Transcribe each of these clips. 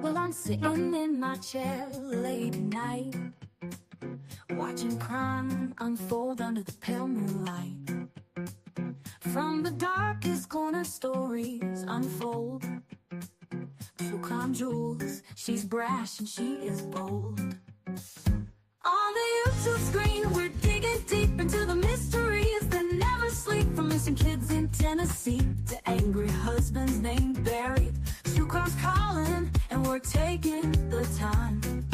Well, I'm sitting in my chair late at night, watching crime unfold under the pale moonlight. From the darkest corner, stories unfold. True crime jewels, she's brash and she is bold. On the YouTube screen, we're digging deep into the mysteries that never sleep. From missing kids in Tennessee to angry husbands named buried. True crime's calling, and we're taking the time.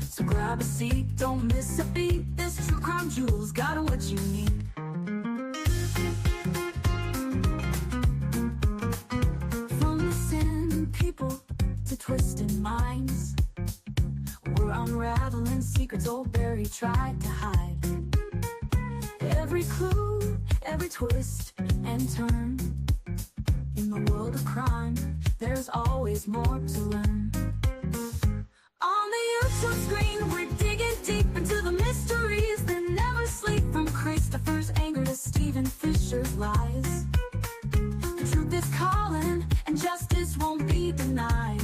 So grab a seat, don't miss a beat. This True Crime Jewels got what you need. From missing people to twisted minds, we're unraveling secrets old Barry tried to hide. Every clue, every twist and turn. In the world of crime, there's always more to learn. On the YouTube screen, we're digging deep into the mysteries that never sleep. From Christopher's anger to Stephen Fisher's lies. The truth is calling, and justice won't be denied.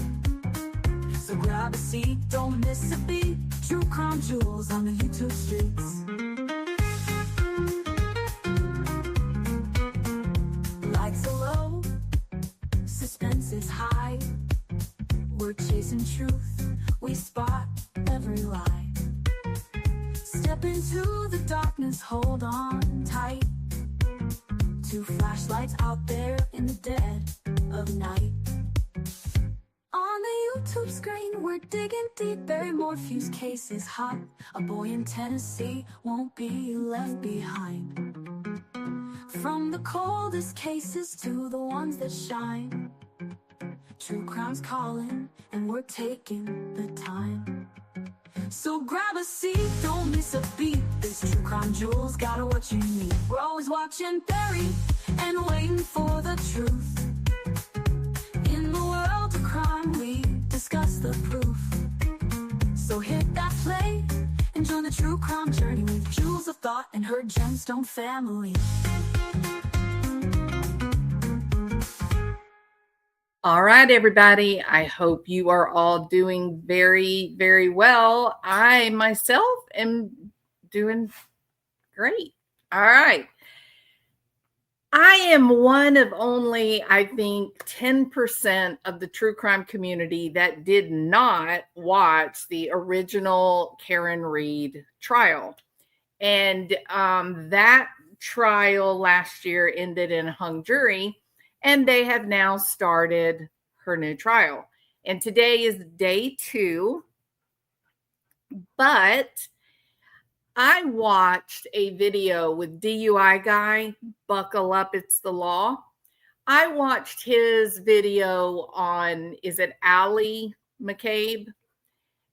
So grab a seat, don't miss a beat. True Crime Jewels on the YouTube streets. Lights are low, suspense is high. We're chasing truth, we spot every lie. Step into the darkness, hold on tight. Two flashlights out there in the dead of night. On the YouTube screen, we're digging deep. Barry Morphew's case is hot. A boy in Tennessee won't be left behind. From the coldest cases to the ones that shine. True crime's calling, and we're taking the time. So grab a seat, don't miss a beat. This True Crime Jewels got what you need. We're always watching Barry and waiting for the truth. In the world of crime, we discuss the proof. So hit that play and join the True Crime journey with Jewels of Thought and her gemstone family. All right, everybody. I hope you are all doing very, very well. I myself am doing great. All right. I am one of only, I think, 10% of the true crime community that did not watch the original Karen Read trial. And that trial last year ended in a hung jury. And they have now started her new trial. And today is day 2. But I watched a video with DUI guy, Buckle Up, It's the Law. I watched his video on, is it Allie McCabe?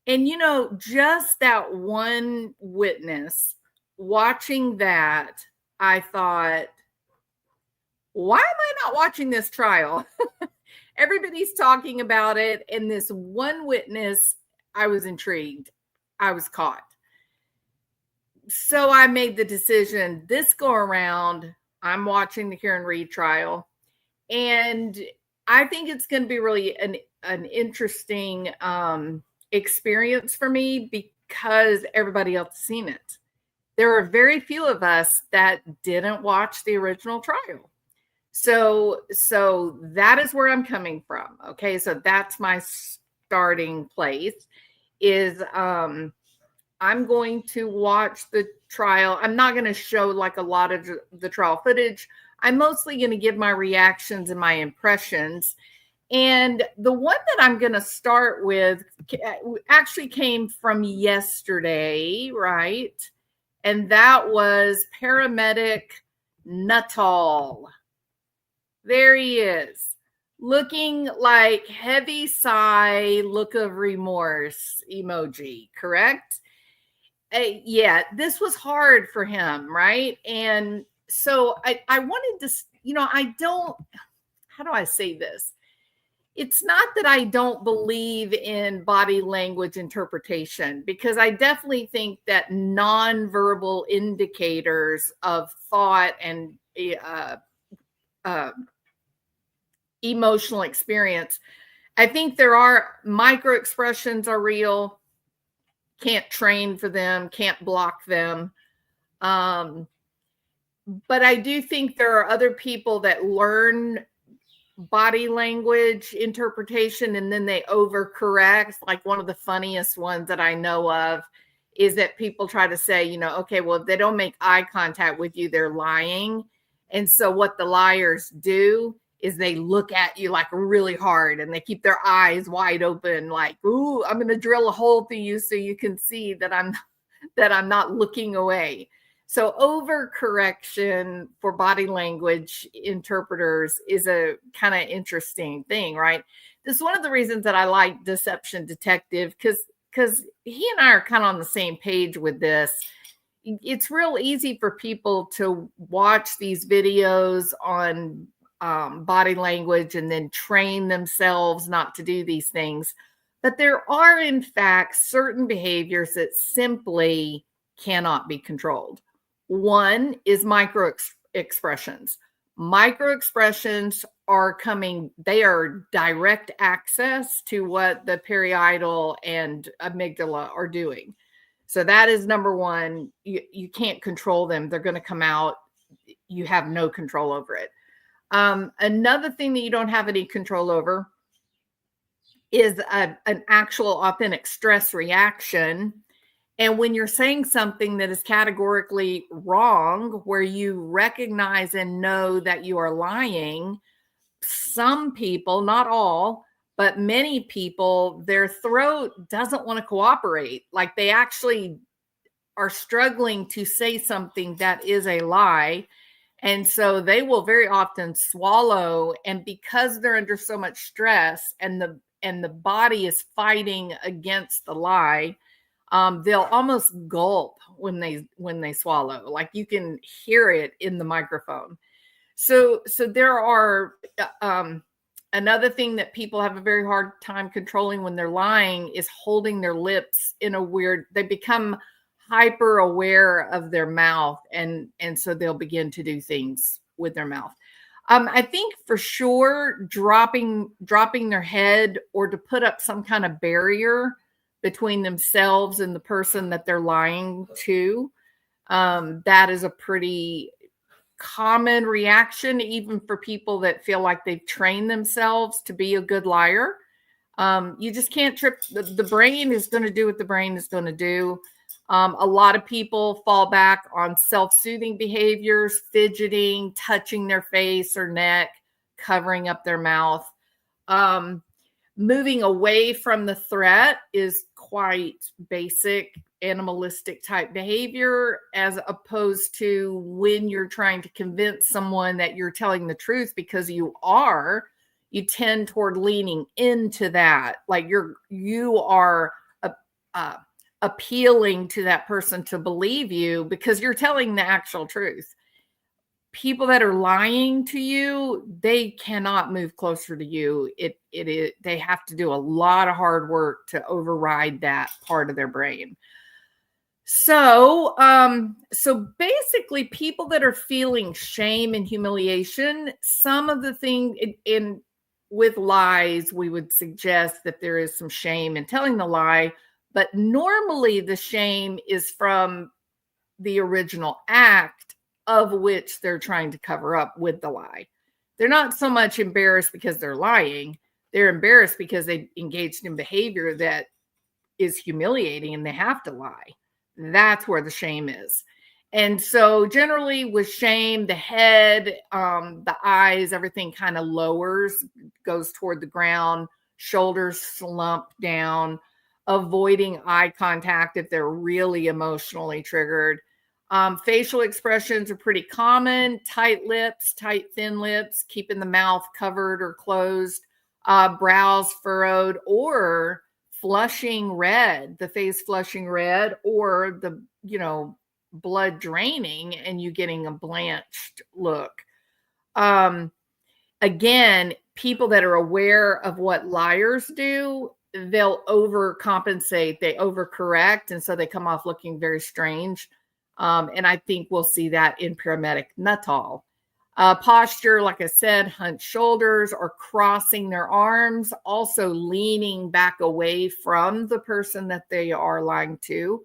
And, you know, just that one witness, watching that, I thought, why am I not watching this trial? Everybody's talking about it. And this one witness, I was intrigued. I was caught. So I made the decision this go around, I'm watching the Karen Read trial. And I think it's going to be really an interesting experience for me because everybody else has seen it. There are very few of us that didn't watch the original trial. So that is where I'm coming from. Okay. So that's my starting place is, I'm going to watch the trial. I'm not going to show like a lot of the trial footage. I'm mostly going to give my reactions and my impressions. And the one that I'm going to start with actually came from yesterday, right? And that was Paramedic Nutall. There he is, looking like heavy sigh, look of remorse emoji, correct? Yeah, this was hard for him, right? And so I wanted to, you know, how do I say this? It's not that I don't believe in body language interpretation, because I definitely think that nonverbal indicators of thought and emotional experience I think there are micro expressions are real. Can't train for them, can't block them. But I do think there are other people that learn body language interpretation and then they overcorrect. Like one of the funniest ones that I know of is that people try to say, you know, okay, well, if they don't make eye contact with you, they're lying. And so what the liars do is they look at you like really hard and they keep their eyes wide open, like, ooh, I'm going to drill a hole through you so you can see that I'm not looking away. So overcorrection for body language interpreters is a kind of interesting thing, right? This is one of the reasons that I like Deception Detective, because he and I are kind of on the same page with this. It's real easy for people to watch these videos on body language and then train themselves not to do these things. But there are, in fact, certain behaviors that simply cannot be controlled. One is micro expressions. Micro expressions are they are direct access to what the parietal and amygdala are doing. So that is number one. You can't control them. They're going to come out. You have no control over it. Another thing that you don't have any control over is an actual authentic stress reaction. And when you're saying something that is categorically wrong, where you recognize and know that you are lying, some people, not all, but many people, their throat doesn't want to cooperate. Like they actually are struggling to say something that is a lie. And so they will very often swallow. And because they're under so much stress and the body is fighting against the lie, they'll almost gulp when they swallow. Like you can hear it in the microphone. So there are another thing that people have a very hard time controlling when they're lying is holding their lips in a weird. They become hyper aware of their mouth, and so they'll begin to do things with their mouth. I think for sure dropping their head or to put up some kind of barrier between themselves and the person that they're lying to. That is a pretty common reaction, even for people that feel like they've trained themselves to be a good liar. You just can't trip. The brain is going to do what the brain is going to do. A lot of people fall back on self-soothing behaviors, fidgeting, touching their face or neck, covering up their mouth. Moving away from the threat is quite basic animalistic type behavior, as opposed to when you're trying to convince someone that you're telling the truth, because you tend toward leaning into that. Like you are appealing to that person to believe you because you're telling the actual truth. People that are lying to you, they cannot move closer to you. They have to do a lot of hard work to override that part of their brain. So basically people that are feeling shame and humiliation, some of the thing with lies, we would suggest that there is some shame in telling the lie, but normally the shame is from the original act of which they're trying to cover up with the lie. They're not so much embarrassed because they're lying. They're embarrassed because they engaged in behavior that is humiliating and they have to lie. That's where the shame is. And so generally with shame, the head, the eyes, everything kind of lowers, goes toward the ground, shoulders slump down, avoiding eye contact if they're really emotionally triggered. Facial expressions are pretty common. Tight lips, tight, thin lips, keeping the mouth covered or closed, brows furrowed, or flushing red, the face flushing red, or the, blood draining and you getting a blanched look. Again, people that are aware of what liars do, they'll overcompensate, they overcorrect, and so they come off looking very strange. And I think we'll see that in Paramedic Nutall. Posture, like I said, hunched shoulders or crossing their arms, also leaning back away from the person that they are lying to.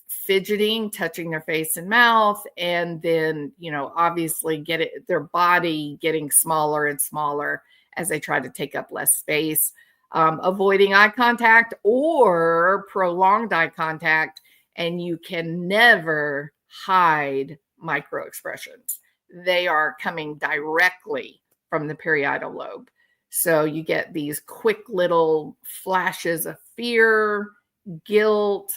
Fidgeting, touching their face and mouth, and then, obviously their body getting smaller and smaller as they try to take up less space. Avoiding eye contact or prolonged eye contact, and you can never hide micro expressions. They are coming directly from the parietal lobe. So you get these quick little flashes of fear, guilt,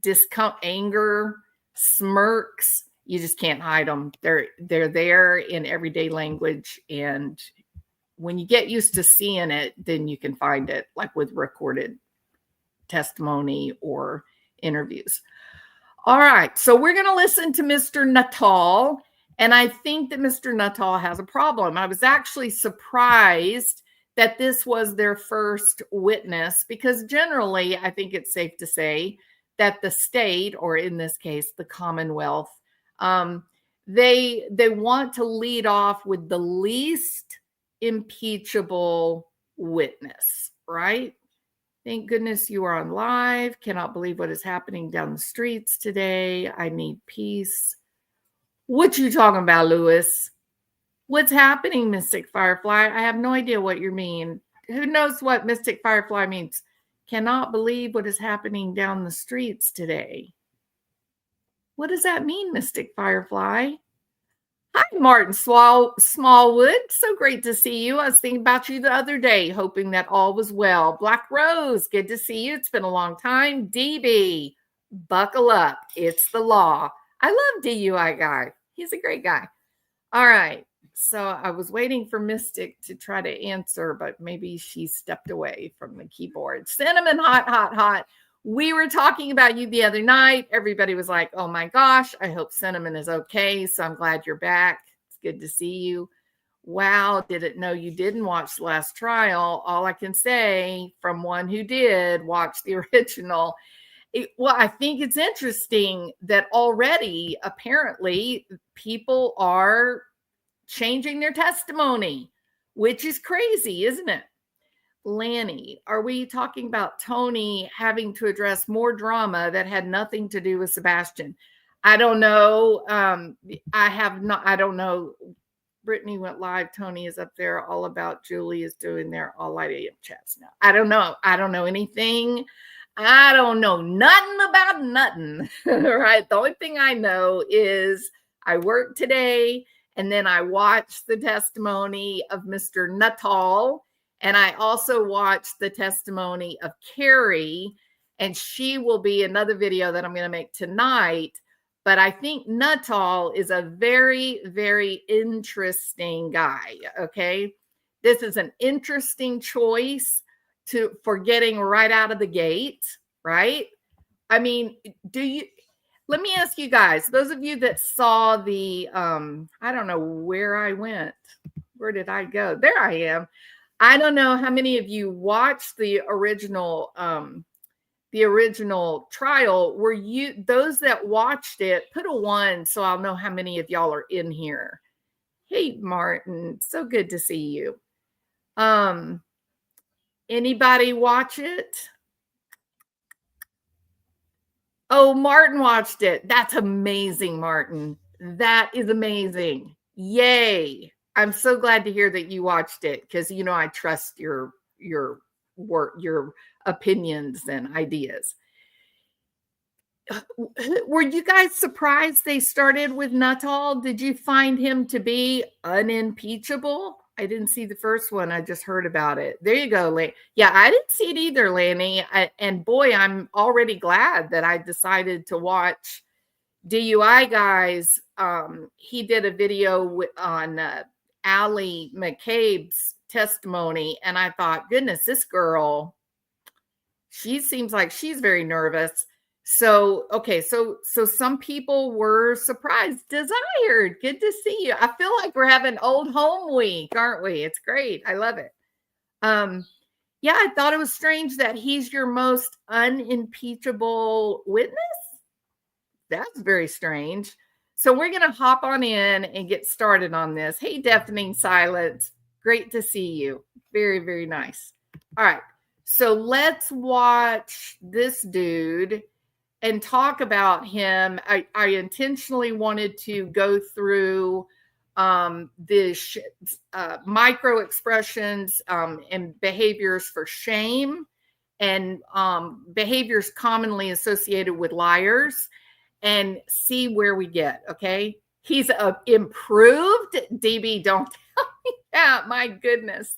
discomfort, anger, smirks. You just can't hide them. They're there in everyday language, and when you get used to seeing it, then you can find it, like with recorded testimony or interviews. All right, so we're going to listen to Mr. Nutall, and I think that Mr. Nutall has a problem. I was actually surprised that this was their first witness, because generally, I think it's safe to say that the state, or in this case, the Commonwealth, they want to lead off with the least impeachable witness, right? Thank goodness you are on live. Cannot believe what is happening down the streets today. I need peace. What you talking about, Lewis? What's happening, Mystic Firefly? I have no idea what you mean. Who knows what Mystic Firefly means? Cannot believe what is happening down the streets today. What does that mean, Mystic Firefly? Hi, Martin Smallwood. So great to see you. I was thinking about you the other day, hoping that all was well. Black Rose, good to see you. It's been a long time. DB, buckle up. It's the law. I love DUI guy. He's a great guy. All right. So I was waiting for Mystic to try to answer, but maybe she stepped away from the keyboard. Cinnamon, hot, hot, hot. We were talking about you the other night. Everybody was like, oh my gosh, I hope Cinnamon is okay. So I'm glad you're back. It's good to see you. Wow, didn't know you didn't watch the last trial. All I can say from one who did watch the original. Well, I think it's interesting that already, apparently, people are changing their testimony, which is crazy, isn't it? Lanny, are we talking about Tony having to address more drama that had nothing to do with Sebastian? I don't know. I don't know. Brittany went live. Tony is up there. All about Julie is doing their all light AM chats now. I don't know. I don't know anything. I don't know nothing about nothing. Right. The only thing I know is I worked today, and then I watched the testimony of Mr. Nutall. And I also watched the testimony of Carrie, and she will be another video that I'm going to make tonight. But I think Nutall is a very, very interesting guy. Okay. This is an interesting choice for getting right out of the gate, right? I mean, let me ask you guys, those of you that saw the, I don't know where I went. Where did I go? There I am. I don't know how many of you watched the original trial. Were you, those that watched it, put a 1 so I'll know how many of y'all are in here. Hey, Martin, so good to see you. Anybody watch it? Oh, Martin watched it. That's amazing, Martin. That is amazing. Yay. I'm so glad to hear that you watched it, because I trust your work, your opinions and ideas. Were you guys surprised they started with Nutall? Did you find him to be unimpeachable? I didn't see the first one. I just heard about it. There you go, Lanny. Yeah, I didn't see it either, Lanny. And boy, I'm already glad that I decided to watch DUI guys. He did a video on Allie McCabe's testimony, and I thought, goodness, this girl, she seems like she's very nervous. So, okay, so some people were surprised. Desired, good to see you. I feel like we're having old home week, aren't we? It's great. I love it. Yeah, I thought it was strange that he's your most unimpeachable witness. That's very strange. So we're going to hop on in and get started on this. Hey, Deafening Silence. Great to see you. Very, very nice. All right. So let's watch this dude and talk about him. I intentionally wanted to go through the micro expressions and behaviors for shame and behaviors commonly associated with liars, and see where we get. Okay. He's improved. DB, don't tell me that. My goodness.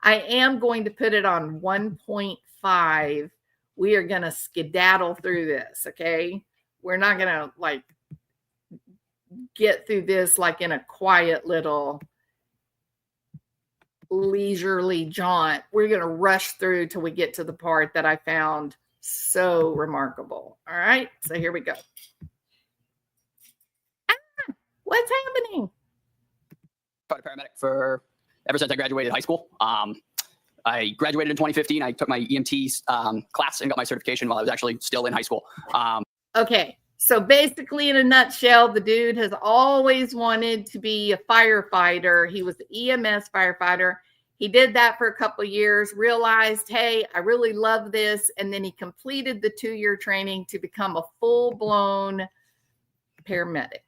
I am going to put it on 1.5. We are going to skedaddle through this. Okay. We're not going to like get through this like in a quiet little leisurely jaunt. We're going to rush through till we get to the part that I found so remarkable. All right. So here we go. What's happening? Paramedic for ever since I graduated high school. I graduated in 2015. I took my EMT class and got my certification while I was actually still in high school. Okay. So basically, in a nutshell, the dude has always wanted to be a firefighter. He was the EMS firefighter. He did that for a couple of years, realized, hey, I really love this. And then he completed the 2-year training to become a full-blown paramedic.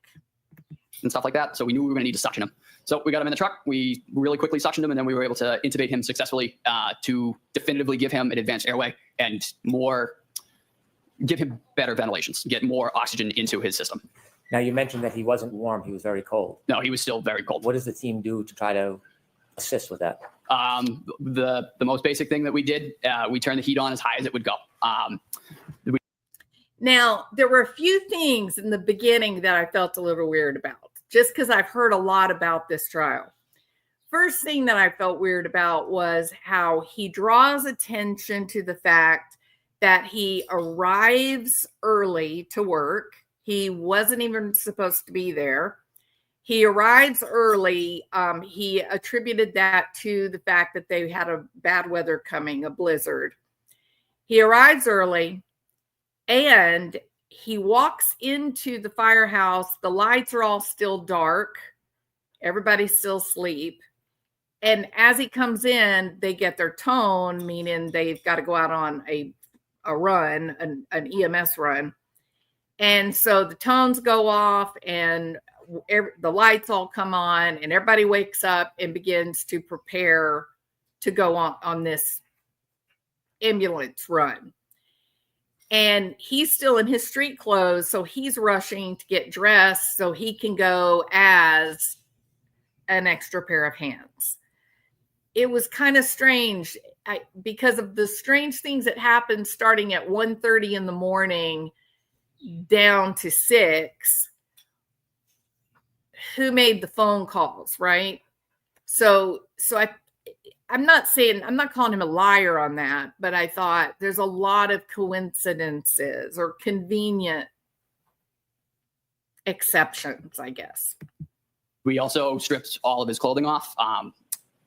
And stuff like that. So we knew we were going to need to suction him. So we got him in the truck. We really quickly suctioned him, and then we were able to intubate him successfully to definitively give him an advanced airway and give him better ventilations, get more oxygen into his system. Now, you mentioned that he wasn't warm. He was very cold. No, he was still very cold. What does the team do to try to assist with that? The most basic thing that we did, we turned the heat on as high as it would go. Now, there were a few things in the beginning that I felt a little weird about, just because I've heard a lot about this trial. First thing that I felt weird about was how he draws attention to the fact that he arrives early to work. He wasn't even supposed to be there. He arrives early. He attributed that to the fact that they had a bad weather coming, a blizzard. He arrives early. And he walks into the firehouse. The lights are all still dark. Everybody's still asleep. And as he comes in, they get their tone, meaning they've got to go out on a run, an EMS run. And so the tones go off and the lights all come on and everybody wakes up and begins to prepare to go on this ambulance run. And he's still in his street clothes, so he's rushing to get dressed so he can go as an extra pair of hands. It was kind of strange because of the strange things that happened starting at 1:30 in the morning down to 6. Who made the phone calls, right? So I'm not calling him a liar on that, but I thought there's a lot of coincidences or convenient exceptions, I guess. We also stripped all of his clothing off,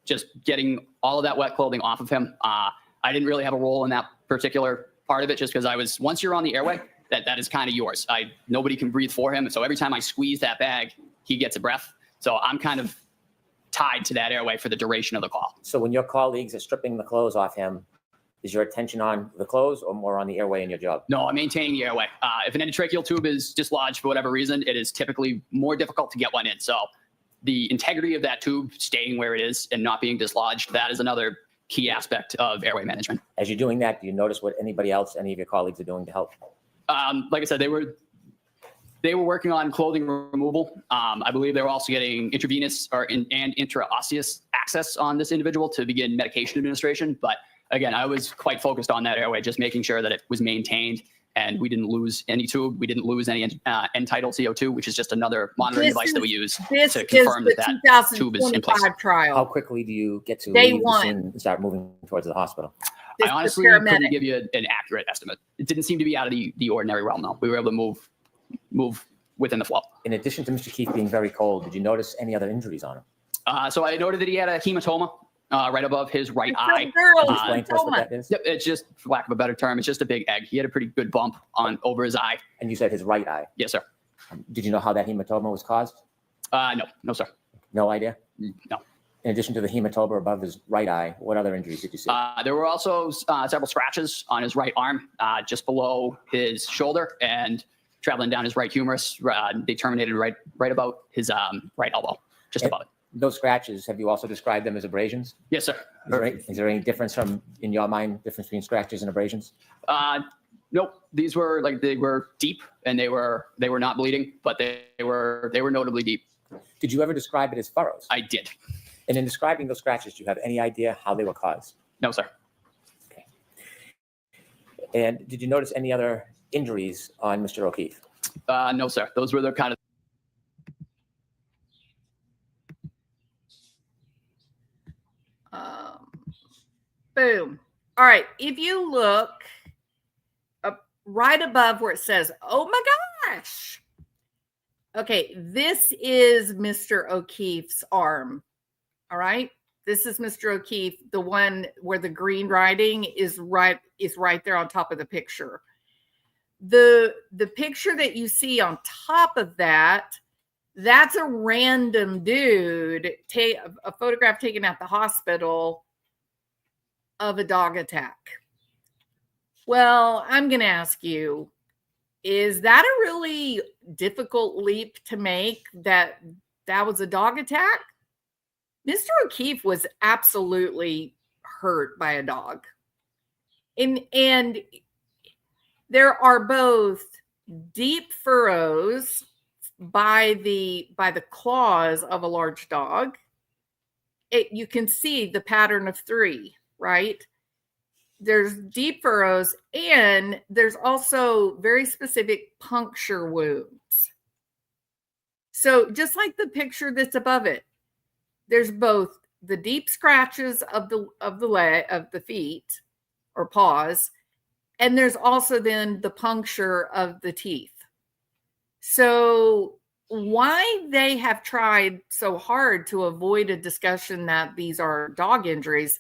just getting all of that wet clothing off of him. I didn't really have a role in that particular part of it, just because once you're on the airway, that is kind of yours. Nobody can breathe for him. So every time I squeeze that bag, he gets a breath. So I'm kind of tied to that airway for the duration of the call. So when your colleagues are stripping the clothes off him, is your attention on the clothes or more on the airway in your job? No, I'm maintaining the airway. If an endotracheal tube is dislodged for whatever reason, it is typically more difficult to get one in. So the integrity of that tube staying where it is and not being dislodged, that is another key aspect of airway management. As you're doing that, do you notice what any of your colleagues are doing to help? Like I said, they were working on clothing removal. I believe they were also getting intravenous and intraosseous access on this individual to begin medication administration. But again, I was quite focused on that airway, just making sure that it was maintained and we didn't lose any tube. We didn't lose any end-tidal CO2, which is just another monitoring device that we use to confirm that tube is in place. Trial. How quickly do you get to Day leave one. the scene and start moving towards the hospital? I honestly couldn't give you an accurate estimate. It didn't seem to be out of the ordinary realm, though. We were able to move within the flow. In addition to Mr. Keith being very cold, did you notice any other injuries on him? So I noted that he had a hematoma right above his right eye. Can you explain to us what that is? Yep, it's just, for lack of a better term, it's just a big egg. He had a pretty good bump over his eye. And you said his right eye? Yes, sir. Did you know how that hematoma was caused? No, sir. No idea? No. In addition to the hematoma above his right eye, what other injuries did you see? There were also several scratches on his right arm, just below his shoulder and traveling down his right humerus. They terminated right about his right elbow, just above it. Those scratches, have you also described them as abrasions? Yes, sir. Is there any difference in your mind, difference between scratches and abrasions? Nope. These were they were deep, and they were not bleeding, but they were notably deep. Did you ever describe it as furrows? I did. And in describing those scratches, do you have any idea how they were caused? No, sir. Okay. And did you notice any other injuries on Mr. O'Keefe? No, sir. Those were the kind of. Boom. All right. If you look up right above where it says, "Oh my gosh." Okay, this is Mr. O'Keefe's arm. All right. This is Mr. O'Keefe, the one where the green writing is right there on top of the picture. The picture that you see on top of that, that's a random dude, a photograph taken at the hospital of a dog attack. Well, I'm going to ask you, is that a really difficult leap to make that was a dog attack? Mr. O'Keefe was absolutely hurt by a dog. And there are both deep furrows by the claws of a large dog. You can see the pattern of 3, right? There's deep furrows, and there's also very specific puncture wounds. So just like the picture that's above it, there's both the deep scratches of the feet or paws, and there's also then the puncture of the teeth. So why they have tried so hard to avoid a discussion that these are dog injuries,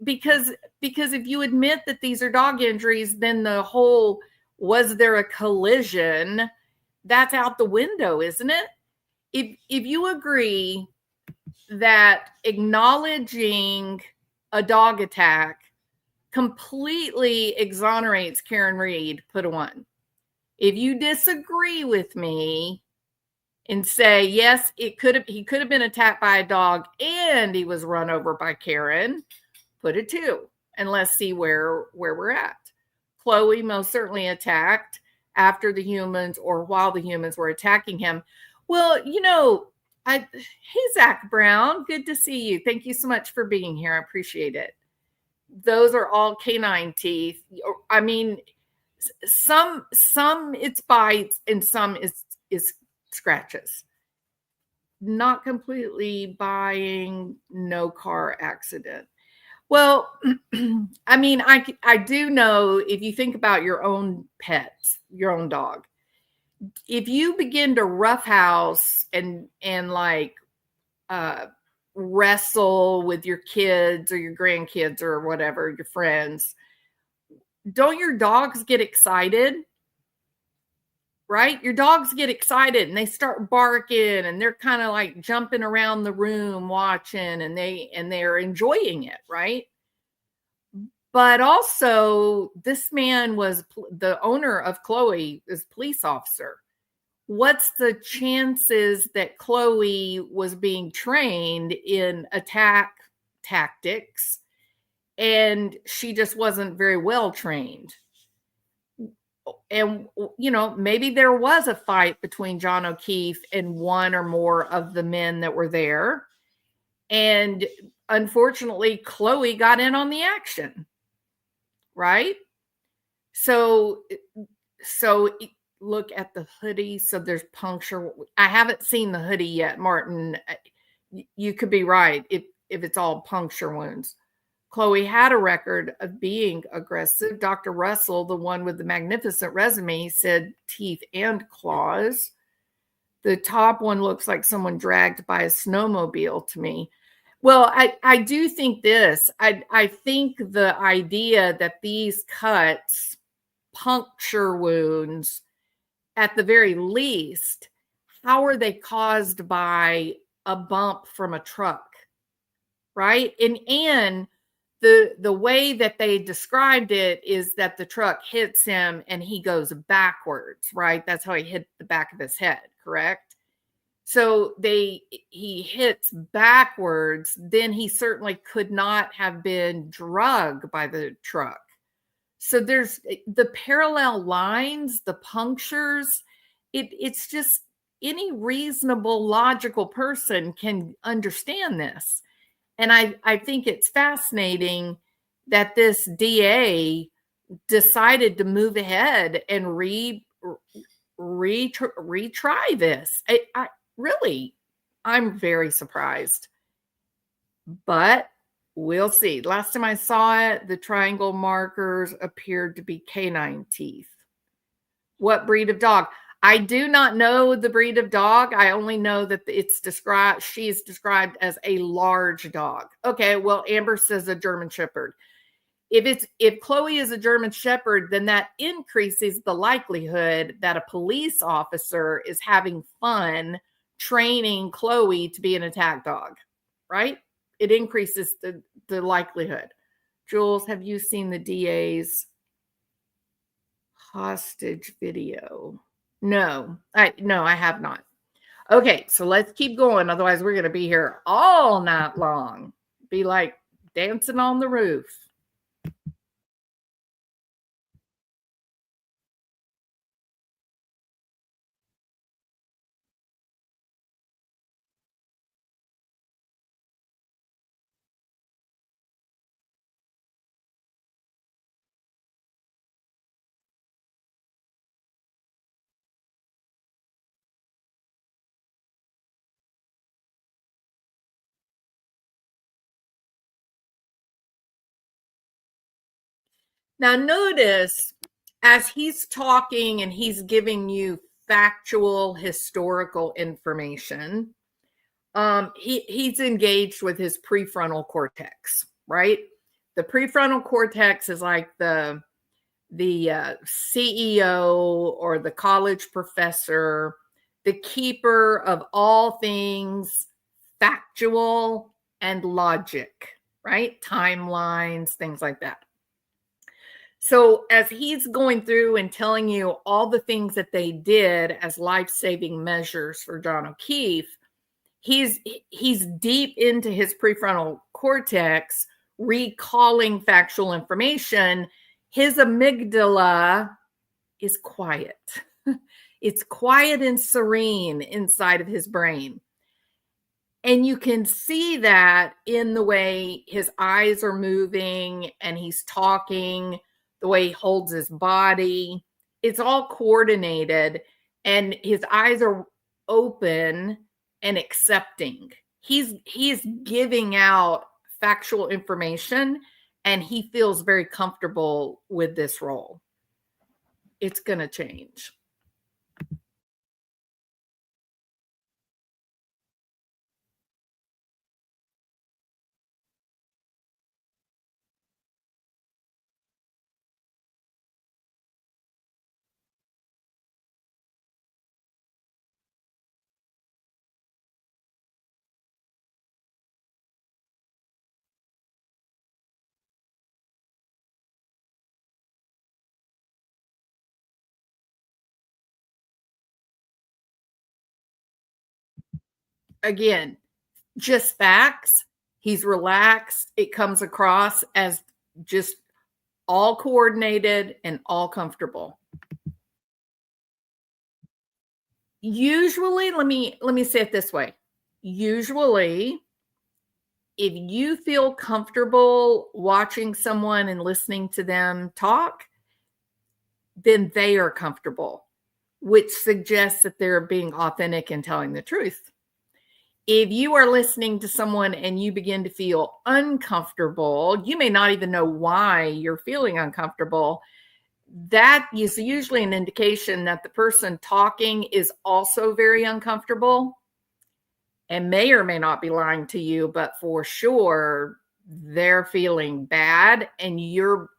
because if you admit that these are dog injuries, then the whole was there a collision, that's out the window, isn't it? If you agree that acknowledging a dog attack completely exonerates Karen Reed, put a 1. If you disagree with me and say, yes, he could have been attacked by a dog and he was run over by Karen, put a 2. And let's see where we're at. Chloe most certainly attacked after the humans or while the humans were attacking him. Well, hey, Zach Brown, good to see you. Thank you so much for being here. I appreciate it. Those are all canine teeth. I mean, some it's bites and some is scratches. Not completely buying, no car accident. Well, I mean, I do know, if you think about your own pets, your own dog, if you begin to roughhouse and wrestle with your kids or your grandkids or whatever, your friends, don't your dogs get excited? Right? Your dogs get excited and they start barking and they're kind of like jumping around the room watching, and they're enjoying it, right? But also, this man was the owner of Chloe, is police officer. What's the chances that Chloe was being trained in attack tactics and she just wasn't very well trained? And, maybe there was a fight between John O'Keefe and one or more of the men that were there. And unfortunately, Chloe got in on the action. Right? So look at the hoodie. So there's puncture. I haven't seen the hoodie yet, Martin. You could be right if it's all puncture wounds. Chloe had a record of being aggressive. Dr. Russell, the one with the magnificent resume, said teeth and claws. The top one looks like someone dragged by a snowmobile to me. Well, I do think this. I think the idea that these cuts, puncture wounds, at the very least, how are they caused by a bump from a truck? Right? And the way that they described it is that the truck hits him and he goes backwards, right? That's how he hit the back of his head, correct? So he hits backwards, then he certainly could not have been drugged by the truck. So there's the parallel lines, the punctures. It's just any reasonable, logical person can understand this. And I think it's fascinating that this DA decided to move ahead and retry this. I'm very surprised. But we'll see. Last time I saw it, the triangle markers appeared to be canine teeth. What breed of dog? I do not know the breed of dog. I only know that she's described as a large dog. Okay, well, Amber says a German Shepherd. If Chloe is a German Shepherd, then that increases the likelihood that a police officer is having fun training Chloe to be an attack dog, right? It increases the likelihood. Jules, have you seen the DA's hostage video? No, I have not. Okay, so let's keep going. Otherwise, we're going to be here all night long. Be like dancing on the roof. Now, notice as he's talking and he's giving you factual historical information, he's engaged with his prefrontal cortex, right? The prefrontal cortex is like the CEO or the college professor, the keeper of all things factual and logic, right? Timelines, things like that. So as he's going through and telling you all the things that they did as life-saving measures for John O'Keefe, he's deep into his prefrontal cortex, recalling factual information. His amygdala is quiet. It's quiet and serene inside of his brain. And you can see that in the way his eyes are moving and he's talking, the way he holds his body. It's all coordinated and his eyes are open and accepting. He's giving out factual information and he feels very comfortable with this role. It's going to change. Again, just facts. He's relaxed. It comes across as just all coordinated and all comfortable. Usually, let me say it this way. Usually, if you feel comfortable watching someone and listening to them talk, then they are comfortable, which suggests that they're being authentic and telling the truth. If you are listening to someone and you begin to feel uncomfortable, you may not even know why you're feeling uncomfortable. That is usually an indication that the person talking is also very uncomfortable and may or may not be lying to you, but for sure they're feeling bad and you're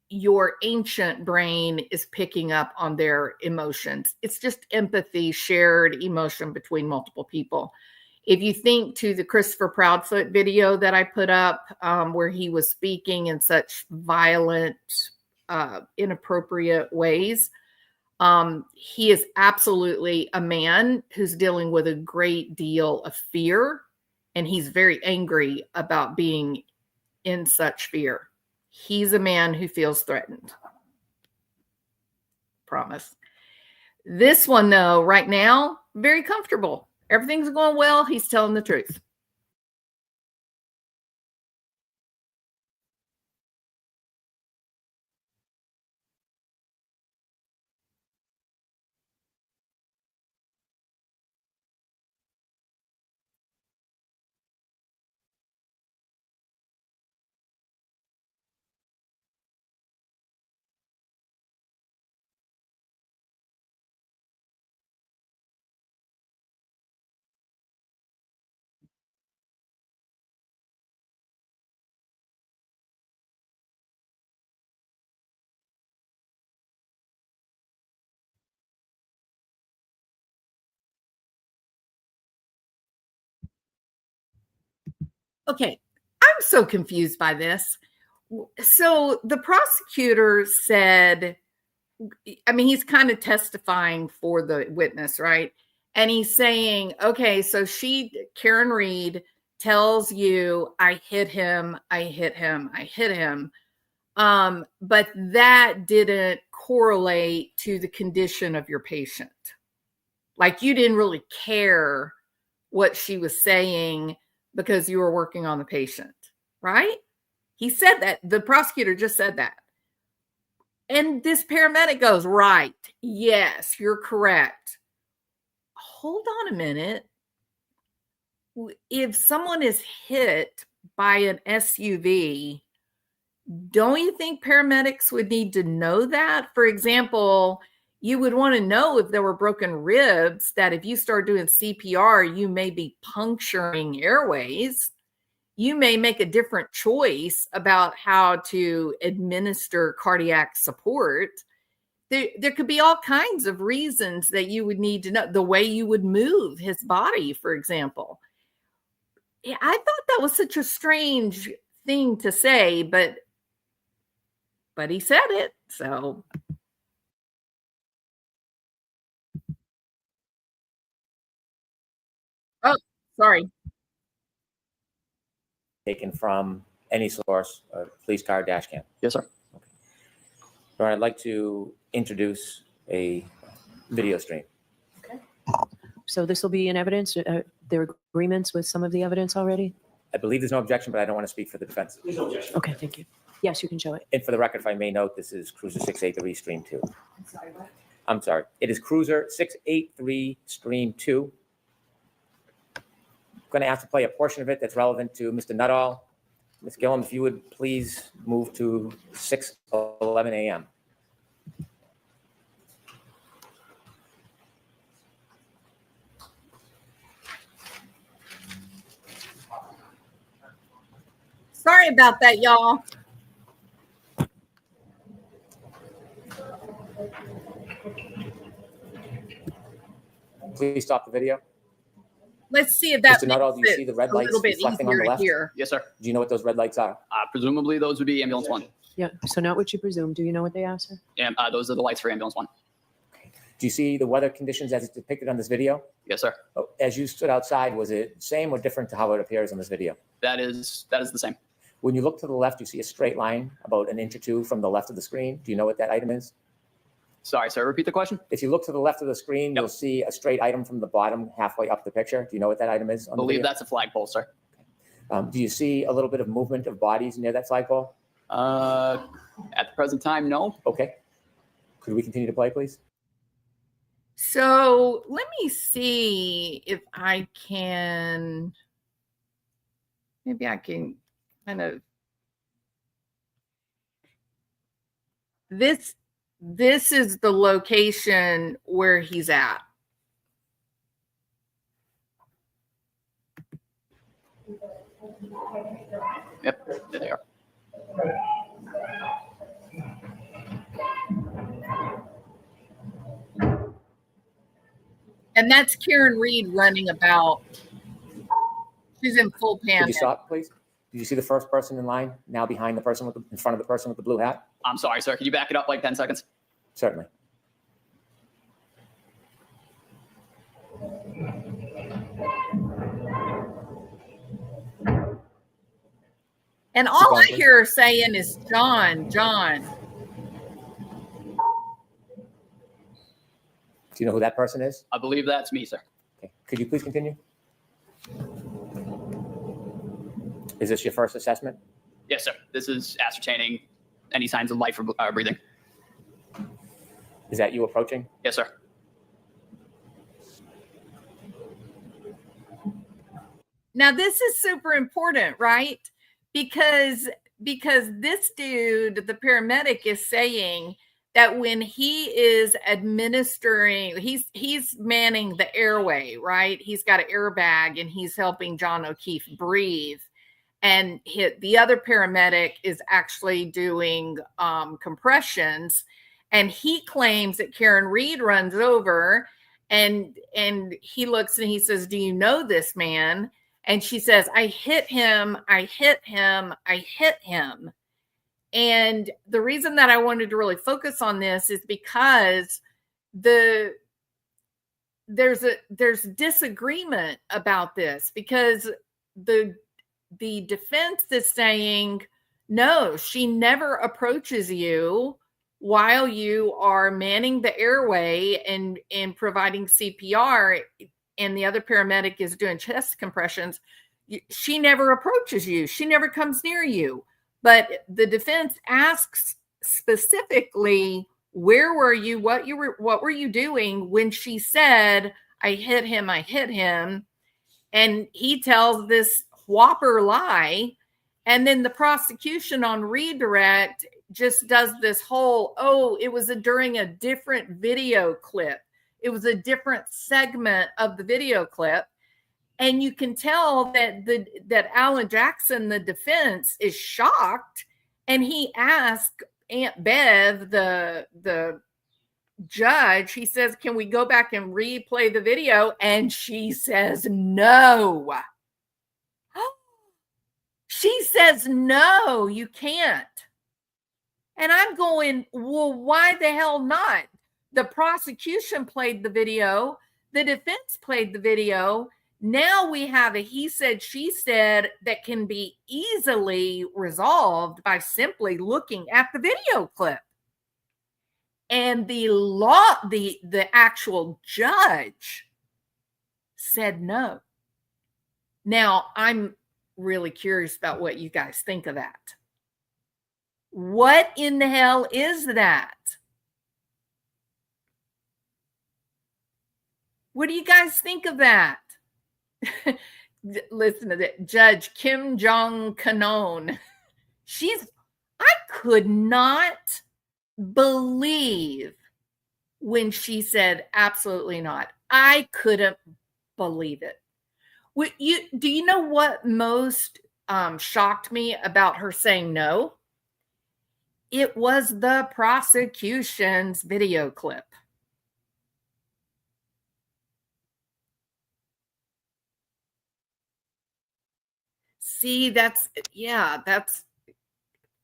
your ancient brain is picking up on their emotions. It's just empathy, shared emotion between multiple people. If you think to the Christopher Proudfoot video that I put up, where he was speaking in such violent, inappropriate ways, he is absolutely a man who's dealing with a great deal of fear, and he's very angry about being in such fear. He's a man who feels threatened. Promise. This one, though, right now, very comfortable. Everything's going well. He's telling the truth. Okay, I'm so confused by this. So the prosecutor said, I mean, he's kind of testifying for the witness, right? And he's saying, okay, so Karen Reed tells you, I hit him, I hit him, I hit him. But that didn't correlate to the condition of your patient. Like, you didn't really care what she was saying because you were working on the patient, right? He said that. The prosecutor just said that. And this paramedic goes, right, yes, you're correct. Hold on a minute. If someone is hit by an SUV, don't you think paramedics would need to know that? For example, you would want to know if there were broken ribs, that if you start doing CPR, you may be puncturing airways. You may make a different choice about how to administer cardiac support. There could be all kinds of reasons that you would need to know. The way you would move his body, for example. Yeah, I thought that was such a strange thing to say, but he said it, so. Oh, sorry. Taken from any source, police car, dash cam. Yes, sir. All right, I'd like to introduce a video stream. So this will be in evidence. There are agreements with some of the evidence already? I believe there's no objection, but I don't want to speak for the defense. There's no objection. Okay, thank you. Yes, you can show it. And for the record, if I may note, this is Cruiser 683 Stream 2. I'm sorry. It is Cruiser 683 Stream 2. I'm going to ask to play a portion of it that's relevant to Mr. Nutall. Ms. Gillum, if you would please move to 6:11 a.m. Sorry about that, y'all. Please stop the video. Let's see if that Mr. Nutall, do you makes see it the red a lights little bit reflecting on easier the to left? hear. Yes, sir. Do you know what those red lights are? Presumably those would be ambulance 1. Yeah, so not what you presume. Do you know what they are, sir? And those are the lights for ambulance 1. Do you see the weather conditions as depicted on this video? Yes, sir. Oh, as you stood outside, was it same or different to how it appears on this video? That is the same. When you look to the left, you see a straight line about an inch or two from the left of the screen. Do you know what that item is? Sorry, sir. Repeat the question. If you look to the left of the screen, Yep. you'll see a straight item from the bottom halfway up the picture. Do you know what that item is? I On the believe video? that's a flagpole, sir. Do you see a little bit of movement of bodies near that flagpole? At the present time, no. Okay. Could we continue to play, please? So let me see if I can, maybe I can kind of, this is the location where he's at. Yep, there they are. And that's Karen Reed running about. She's in full Could panic. you stop, please? Did you see the first person in line now behind the person in front of the person with the blue hat? I'm sorry, sir. Could you back it up like 10 seconds? Certainly. And all I hear her saying is, John, John. Do you know who that person is? I believe that's me, sir. Okay. Could you please continue? Is this your first assessment? Yes, sir. This is ascertaining any signs of life or breathing. Is that you approaching? Yes, sir. Now this is super important, right? Because this dude, the paramedic, is saying that when he is administering, he's manning the airway, right? He's got an airbag and he's helping John O'Keefe breathe. And the other paramedic is actually doing compressions. And he claims that Karen Reed runs over and he looks and he says, do you know this man? And she says, I hit him, I hit him, I hit him. And the reason that I wanted to really focus on this is because there's disagreement about this, because the defense is saying, no, she never approaches you while you are manning the airway and providing CPR, and the other paramedic is doing chest compressions. She never approaches you. She never comes near you. But the defense asks specifically, where were you? What were you doing when she said, I hit him, I hit him? And he tells this whopper lie. And then the prosecution on redirect just does this whole, oh, it was during a different video clip. It was a different segment of the video clip. And you can tell that Alan Jackson, the defense, is shocked. And he asked Aunt Bev, the judge, he says, can we go back and replay the video? And she says, no. She says, no, you can't. And I'm going, well, why the hell not? The prosecution played the video. The defense played the video. Now we have a he said, she said that can be easily resolved by simply looking at the video clip. And the actual judge said no. Now, I'm really curious about what you guys think of that. What in the hell is that? What do you guys think of that? Listen to that. Judge Kim Jong Canon. I could not believe when she said absolutely not. I couldn't believe it. Do you know what most shocked me about her saying no? It was the prosecution's video clip. See,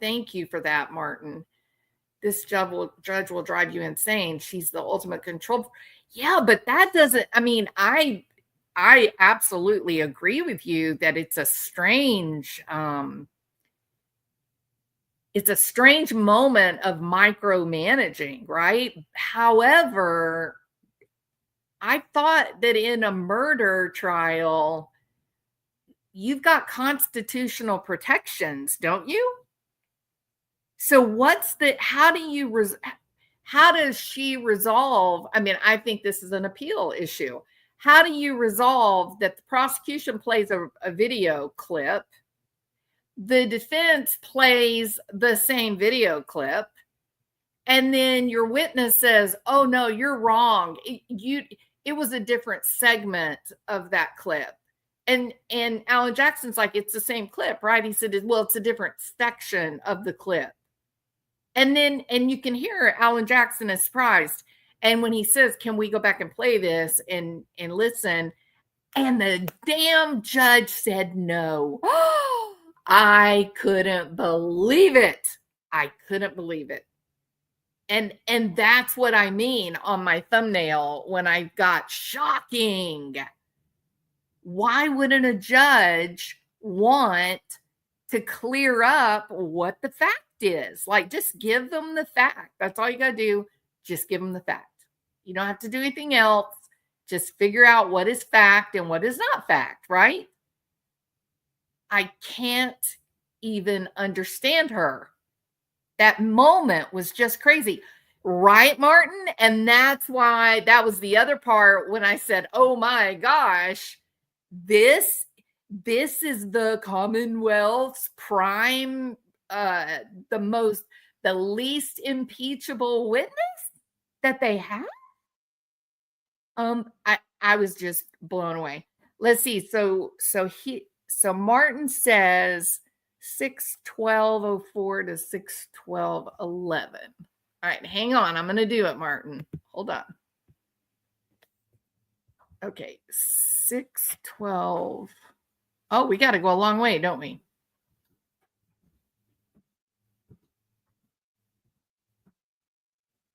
thank you for that, Martin. This judge will drive you insane. She's the ultimate control. Yeah, but that doesn't, I mean, I absolutely agree with you that it's a strange moment of micromanaging, right? However, I thought that in a murder trial, you've got constitutional protections, don't you? So how does she resolve? I mean, I think this is an appeal issue. How do you resolve that the prosecution plays a video clip, the defense plays the same video clip, and then your witness says, oh no, you're wrong. It was a different segment of that clip. And Alan Jackson's like, it's the same clip, right? He said, well, it's a different section of the clip. And you can hear Alan Jackson is surprised. And when he says, can we go back and play this and listen? And the damn judge said no. I couldn't believe it. I couldn't believe it. And that's what I mean on my thumbnail when I got shocking. Why wouldn't a judge want to clear up what the fact is? Like, just give them the fact. That's all you got to do. Just give them the fact. You don't have to do anything else. Just figure out what is fact and what is not fact, right? I can't even understand her. That moment was just crazy. Right, Martin? And that's why that was the other part when I said, oh my gosh, this is the Commonwealth's prime, the least impeachable witness that they have. I was just blown away. Let's see. So Martin says 6/12/04 to 6/12/11. All right, hang on. I'm going to do it, Martin. Hold on. Okay, 6/12. Oh, we got to go a long way, don't we?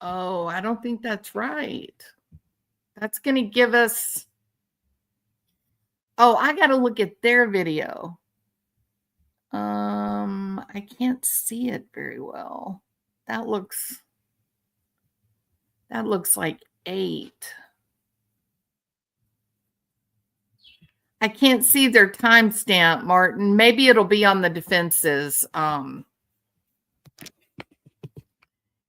Oh, I don't think that's right. That's going to give us. Oh, I got to look at their video. I can't see it very well. That looks like 8. I can't see their timestamp, Martin. Maybe it'll be on the defense's.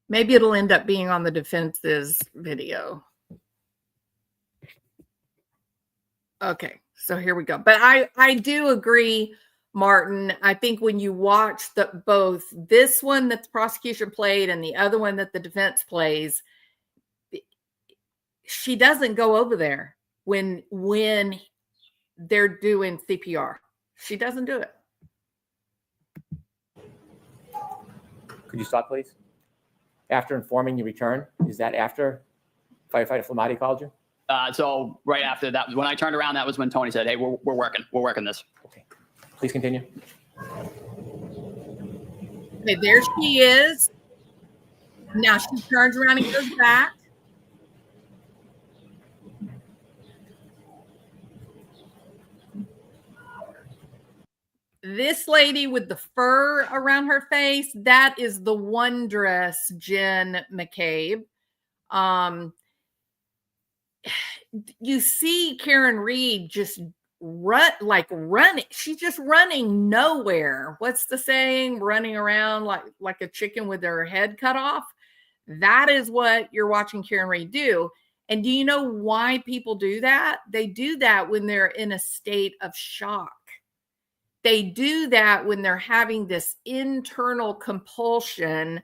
Maybe it'll end up being on the defense's video. Okay, so here we go. But I do agree, Martin. I think when you watch both this one that the prosecution played and the other one that the defense plays, she doesn't go over there when they're doing CPR. She doesn't do it. Could you stop, please? After informing you return, is that after firefighter Flamati called you? So right after that, when I turned around, that was when Tony said, hey, we're working this. Okay, please continue. Okay, there she is. Now she turns around and goes back. This lady with the fur around her face, that is the wondrous Jen McCabe. You see Karen Reed just running. She's just running nowhere. What's the saying? Running around like a chicken with her head cut off. That is what you're watching Karen Reed do. And do you know why people do that? They do that when they're in a state of shock. They do that when they're having this internal compulsion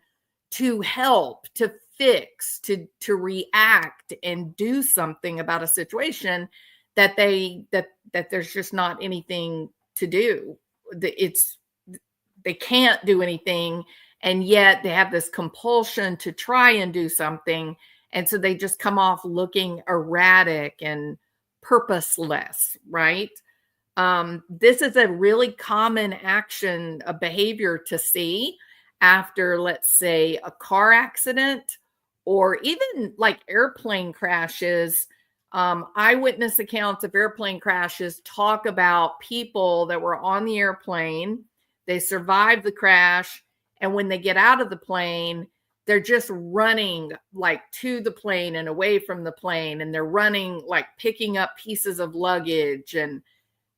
to help, to fix, to react and do something about a situation that there's just not anything to do. They can't do anything, and yet they have this compulsion to try and do something, and so they just come off looking erratic and purposeless, right? This is a really common action, a behavior to see after, let's say, a car accident or even like airplane crashes. Eyewitness accounts of airplane crashes talk about people that were on the airplane. They survived the crash. And when they get out of the plane, they're just running like to the plane and away from the plane. And they're running, like picking up pieces of luggage, and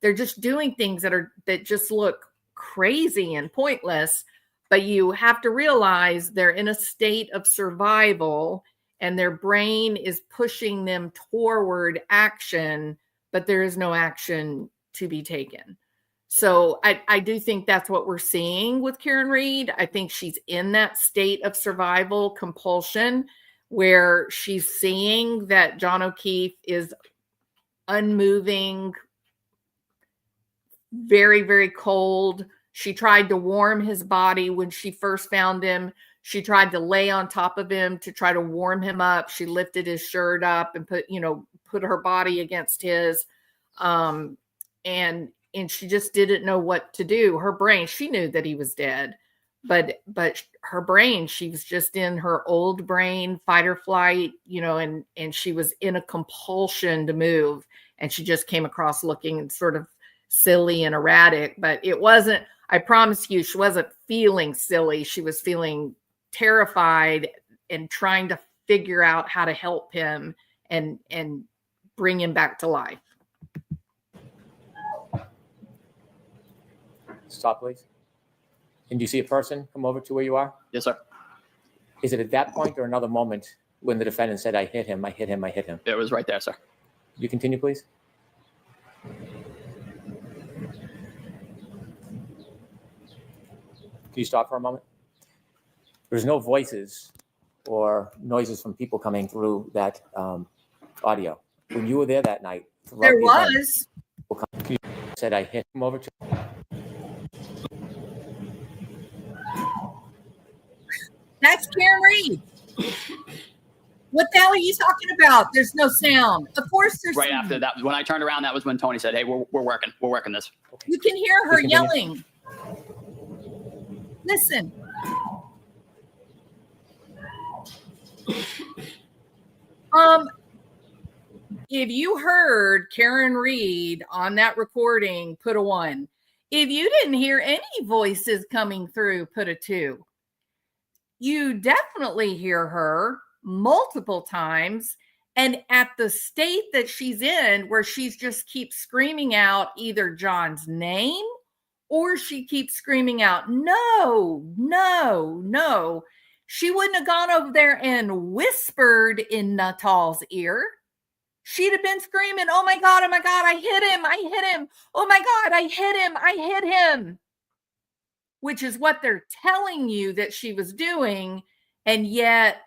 they're just doing things that just look crazy and pointless. But you have to realize they're in a state of survival and their brain is pushing them toward action, but there is no action to be taken. So I do think that's what we're seeing with Karen Reed. I think she's in that state of survival compulsion where she's seeing that John O'Keefe is unmoving, very, very cold. She tried to warm his body when she first found him. She tried to lay on top of him to try to warm him up. She lifted his shirt up and put her body against his. And she just didn't know what to do. Her brain, she knew that he was dead, but her brain, she was just in her old brain, fight or flight, and she was in a compulsion to move. And she just came across looking sort of silly and erratic, but it wasn't, I promise you, she wasn't feeling silly. She was feeling terrified and trying to figure out how to help him and bring him back to life. Stop, please. And do you see a person come over to where you are? Yes, sir. Is it at that point or another moment when the defendant said, I hit him, I hit him, I hit him? It was right there, sir. You continue, please. Can you stop for a moment? There's no voices or noises from people coming through that audio. When you were there that night, There was. You said, I hit him over to. That's Karen Reed. What the hell are you talking about? There's no sound. Of course there's Right sound. after that, when I turned around, that was when Tony said, hey, we're working this. You can hear her Please continue. yelling. Listen. If you heard Karen Reed on that recording, put a 1. If you didn't hear any voices coming through, put a 2. You definitely hear her multiple times, and at the state that she's in, where she's just keeps screaming out either John's name or she keeps screaming out, no, no, no. She wouldn't have gone over there and whispered in Nutall's ear. She'd have been screaming, oh my God, I hit him, I hit him. Oh my God, I hit him, I hit him. Which is what they're telling you that she was doing. And yet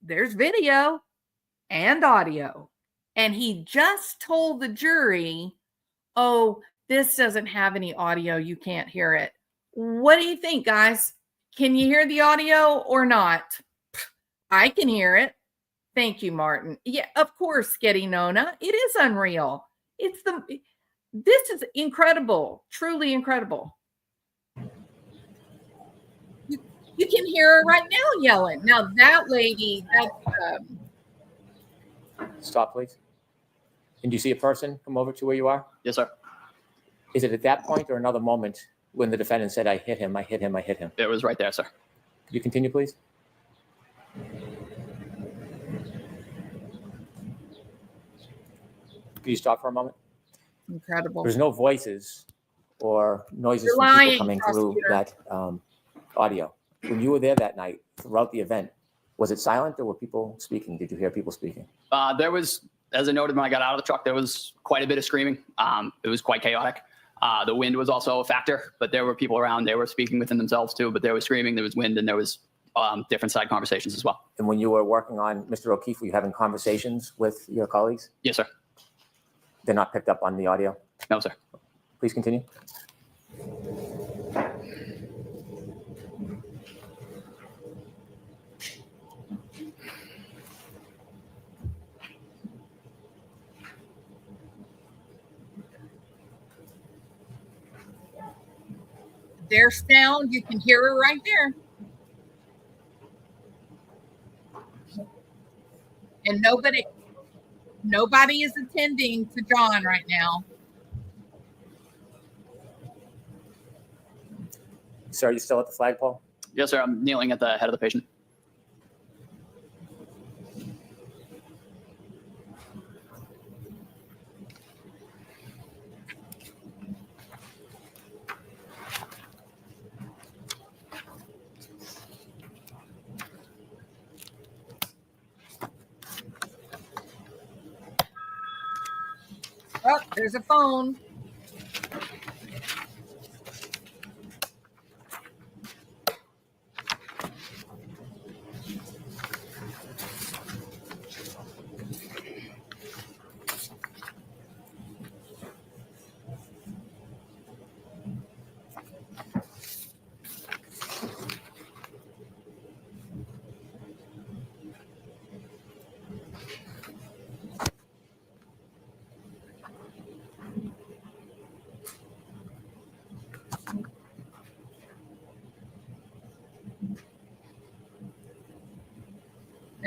there's video and audio. And he just told the jury, oh, this doesn't have any audio. You can't hear it. What do you think, guys? Can you hear the audio or not? I can hear it. Thank you, Martin. Yeah, of course, Getty Nona. It is unreal. This is incredible. Truly incredible. You can hear her right now yelling. Now that lady, that's Stop, please. And do you see a person come over to where you are? Yes, sir. Is it at that point or another moment when the defendant said, I hit him, I hit him, I hit him? It was right there, sir. Could you continue, please? Could you stop for a moment? incredible. There's no voices or noises You're from lying, people coming through prosecutor. that audio. When you were there that night throughout the event, was it silent or were people speaking? Did you hear people speaking? There was, as I noted when I got out of the truck, there was quite a bit of screaming. It was quite chaotic. The wind was also a factor, but there were people around. They were speaking within themselves too, but there was screaming, there was wind, and there was different side conversations as well. And when you were working on Mr. O'Keefe, were you having conversations with your colleagues? Yes, sir. They're not picked up on the audio? No, sir. Please continue. There's sound. You can hear her right there. And nobody is attending to John right now. Sir, are you still at the flagpole? Yes, sir. I'm kneeling at the head of the patient. Oh, there's a phone.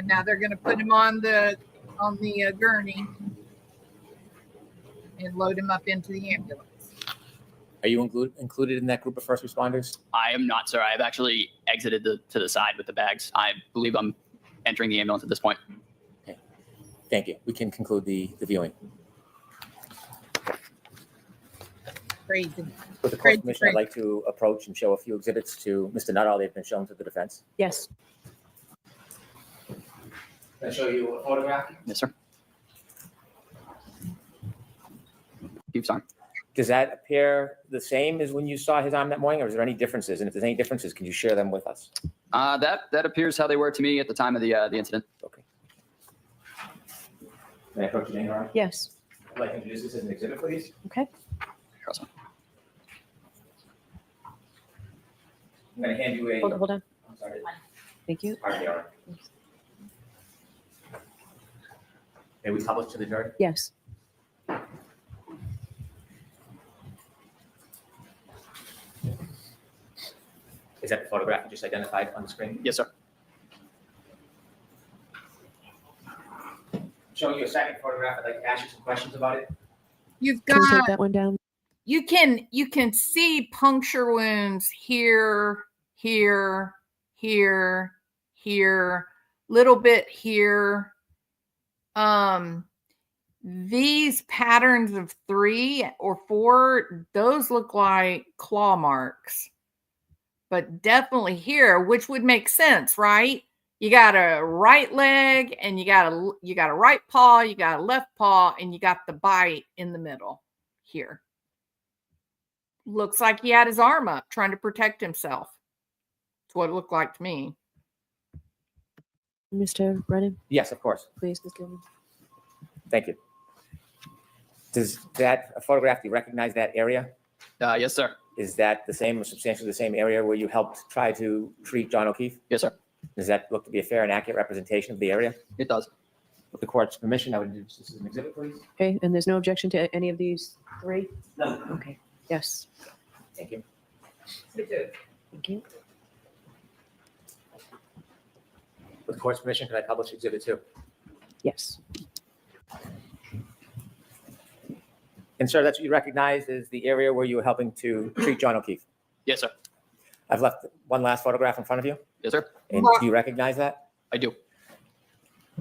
now they're going to put him on the gurney and load him up into the ambulance. Are you included in that group of first responders? I am not, sir. I've actually exited to the side with the bags. I believe I'm entering the ambulance at this point. Okay. Thank you. We can conclude the viewing. Crazy. With the court Crazy, permission, I'd like to approach and show a few exhibits to Mr. Nutall. They've been shown to the defense. Yes. Can I show you a photograph? Yes, sir. Keep on. Does that appear the same as when you saw his arm that morning, or is there any differences? And if there's any differences, can you share them with us? That appears how they were to me at the time of the incident. Okay. May I approach you, Your Honor? Yes. I'd like to introduce this as an exhibit, please. Okay. I'm going to hand you a. Hold on. I'm sorry. Thank you. Pardon me, Your Honor. May we publish to the jury? Yes. Is that the photograph you just identified on the screen? Yes, sir. Showing you a second photograph. I'd like to ask you some questions about it. You've Can we take got that one down? you can see puncture wounds here, here, little bit here. These patterns of 3 or 4, those look like claw marks, but definitely here, which would make sense, right? You got a right leg and you got a right paw, you got a left paw, and you got the bite in the middle here. Looks like he had his arm up trying to protect himself. That's what it looked like to me. Mr. Brennan, Yes, of course. please, Ms. Gilman. Thank you. Does that photograph, do you recognize that area? Yes, sir. Is that the same or substantially the same area where you helped try to treat John O'Keefe? Yes, sir. Does that look to be a fair and accurate representation of the area? It does. With the court's permission, I would introduce this as an exhibit, please. Okay, and there's no objection to any of these 3? No. Okay, yes. Thank you. Thank you. With the court's permission, can I publish exhibit 2? Yes. And sir, that's what you recognize as the area where you were helping to treat John O'Keefe. Yes, sir. I've left one last photograph in front of you. Yes, sir. And do you recognize that? I do.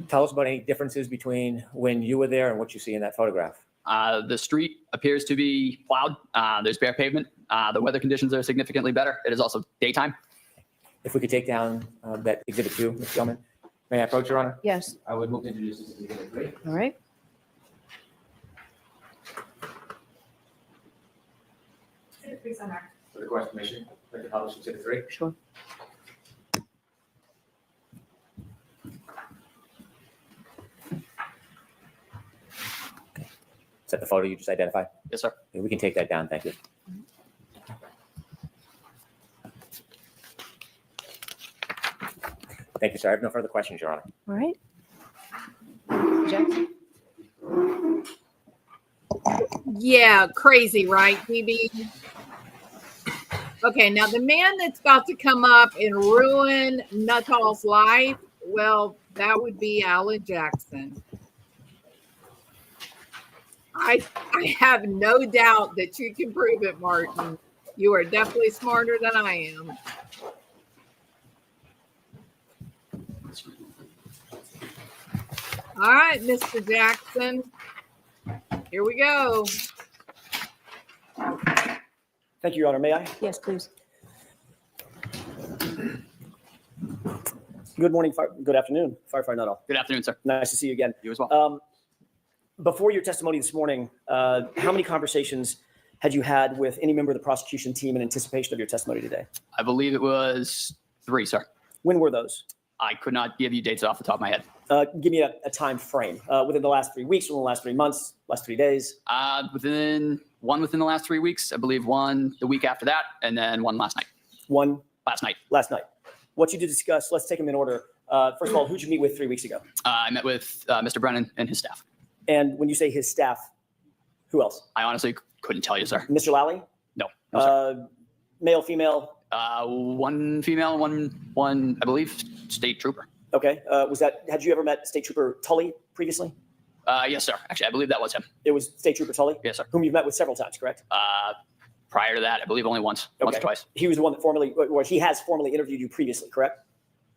Tell us about any differences between when you were there and what you see in that photograph. The street appears to be plowed. There's bare pavement. The weather conditions are significantly better. It is also daytime. If we could take down that exhibit 2, Ms. Gilman. May I approach, Your Honor? Yes. I would move to introduce this as exhibit 3. All right. With the court's permission, I'd like to publish exhibit 3. Sure. Is that the photo you just identified? Yes, sir. Okay, we can take that down. Thank you. Thank you, sir. I have no further questions, Your Honor. All right. Jackson? Yeah, crazy, right, PB? Okay, now the man that's about to come up and ruin Nutall's life, well, that would be Alan Jackson. I have no doubt that you can prove it, Martin. You are definitely smarter than I am. All right, Mr. Jackson. Here we go. Thank you, Your Honor. May I? Yes, please. Good morning, good afternoon, Firefighter Nutall. Good afternoon, sir. Nice to see you again. You as well. Before your testimony this morning, how many conversations had you had with any member of the prosecution team in anticipation of your testimony today? I believe it was 3, sir. When were those? I could not give you dates off the top of my head. Give me a time frame. Within the last 3 weeks, within the last 3 months, last 3 days? Within the last 3 weeks, I believe one the week after that, and then one last night. One Last night. last night. What you did discuss, let's take them in order. First of all, who'd you meet with 3 weeks ago? I met with Mr. Brennan and his staff. And when you say his staff, who else? I honestly couldn't tell you, sir. Mr. Lally? No, sir. Male, female? One female, one I believe, state trooper. Okay. Had you ever met State Trooper Tully previously? Yes, sir. Actually, I believe that was him. It was State Trooper Tully? Yes, sir. Whom you've met with several times, correct? Prior to that, I believe only once or twice. He was the one that he has formally interviewed you previously, correct?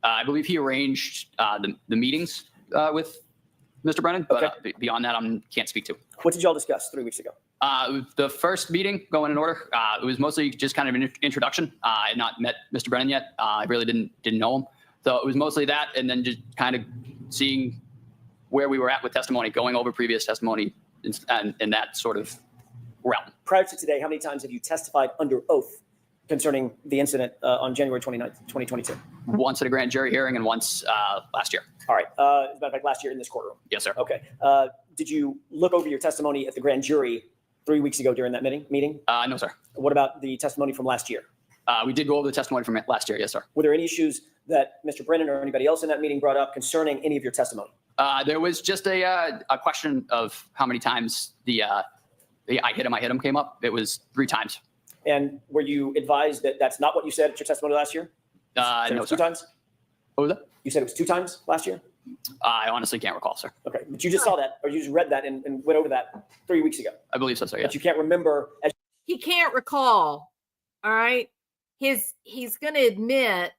I believe he arranged the meetings with Mr. Brennan, but beyond that, I can't speak to. What did y'all discuss 3 weeks ago? The first meeting, going in order, it was mostly just kind of an introduction. I had not met Mr. Brennan yet. I really didn't know him. So it was mostly that, and then just kind of seeing where we were at with testimony, going over previous testimony in that sort of realm. Prior to today, how many times have you testified under oath concerning the incident on January 29th, 2022? Once at a grand jury hearing and once last year. All right. As a matter of fact, last year in this courtroom. Yes, sir. Okay. Did you look over your testimony at the grand jury 3 weeks ago during that meeting? No, sir. What about the testimony from last year? We did go over the testimony from last year. Yes, sir. Were there any issues that Mr. Brennan or anybody else in that meeting brought up concerning any of your testimony? There was just a question of how many times the I hit him came up. It was 3 times. And were you advised that that's not what you said at your testimony last year? No, sir. 2 times? What was that? You said it was 2 times last year? I honestly can't recall, sir. Okay. But you just saw that, or you just read that and went over that 3 weeks ago? I believe so, sir. Yeah. But you can't remember. He can't recall. All right. He's going to admit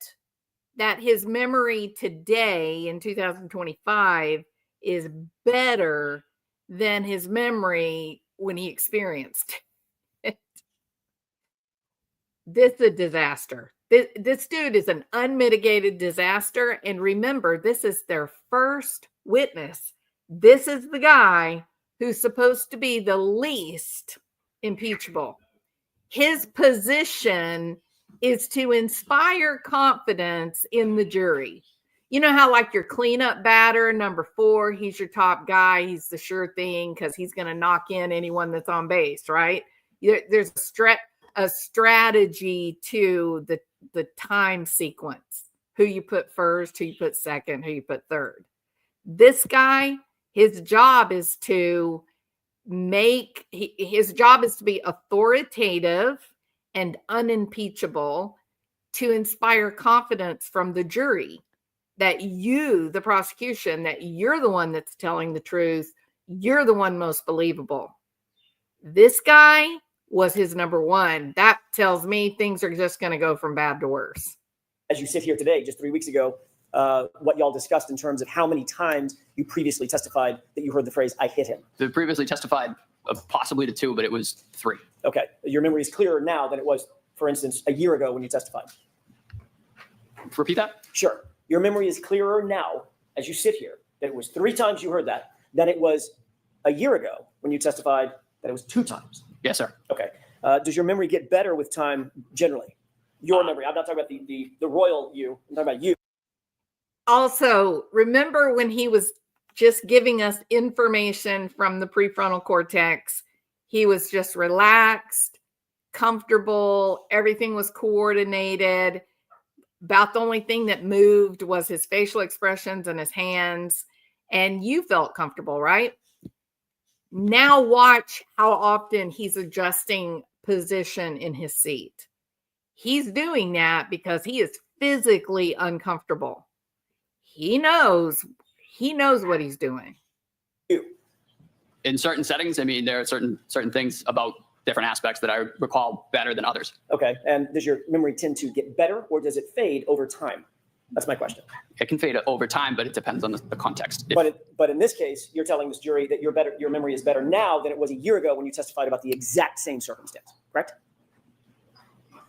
that his memory today in 2025 is better than his memory when he experienced it. This is a disaster. This dude is an unmitigated disaster. And remember, this is their first witness. This is the guy who's supposed to be the least impeachable. His position is to inspire confidence in the jury. You know how like your cleanup batter, number 4, he's your top guy. He's the sure thing because he's going to knock in anyone that's on base, right? There's a strategy to the time sequence, who you put first, who you put second, who you put third. This guy, his job is to be authoritative and unimpeachable to inspire confidence from the jury that you, the prosecution, that you're the one that's telling the truth. You're the one most believable. This guy was his number 1. That tells me things are just going to go from bad to worse. As you sit here today, just 3 weeks ago, what y'all discussed in terms of how many times you previously testified that you heard the phrase, I hit him. They previously testified possibly to 2, but it was 3. Okay. Your memory is clearer now than it was, for instance, a year ago when you testified. Repeat that? Sure. Your memory is clearer now as you sit here that it was 3 times you heard that than it was a year ago when you testified that it was 2 times. Yes, sir. Okay. Does your memory get better with time generally? Your memory. I'm not talking about the royal you. I'm talking about you. Also, remember when he was just giving us information from the prefrontal cortex, he was just relaxed, comfortable. Everything was coordinated. About the only thing that moved was his facial expressions and his hands. And you felt comfortable, right? Now watch how often he's adjusting position in his seat. He's doing that because he is physically uncomfortable. He knows what he's doing. In certain settings, I mean, there are certain things about different aspects that I recall better than others. Okay. And does your memory tend to get better or does it fade over time? That's my question. It can fade over time, but it depends on the context. But in this case, you're telling this jury that your memory is better now than it was a year ago when you testified about the exact same circumstance, correct?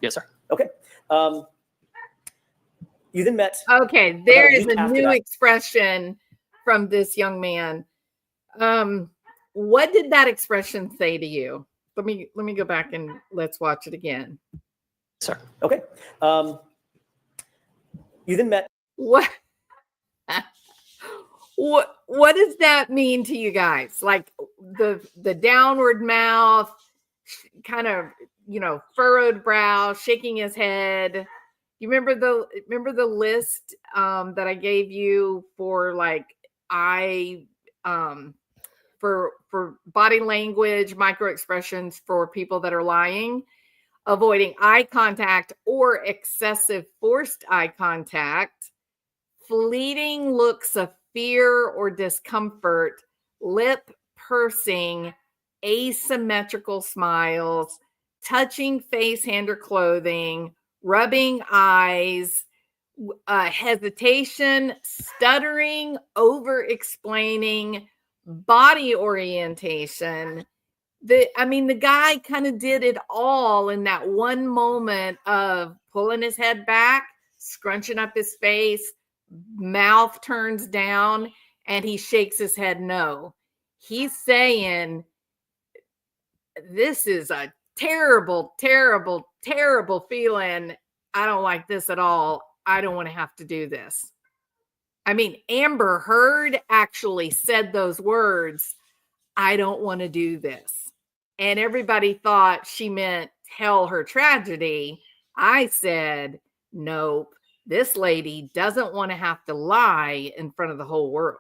Yes, sir. Okay. You then met. Okay, there is a new expression from this young man. What did that expression say to you? Let me go back and let's watch it again. Sir. Okay. You then met. What does that mean to you guys? Like the downward mouth, kind of, furrowed brow, shaking his head. You remember the list that I gave you for for body language, micro expressions for people that are lying? Avoiding eye contact or excessive forced eye contact, fleeting looks of fear or discomfort, lip pursing, asymmetrical smiles, touching face, hand, or clothing, rubbing eyes, hesitation, stuttering, over explaining, body orientation. The guy kind of did it all in that one moment of pulling his head back, scrunching up his face, mouth turns down, and he shakes his head no. He's saying, this is a terrible, terrible, terrible feeling. I don't like this at all. I don't want to have to do this. I mean, Amber Heard actually said those words, I don't want to do this. And everybody thought she meant tell her tragedy. I said, nope, this lady doesn't want to have to lie in front of the whole world.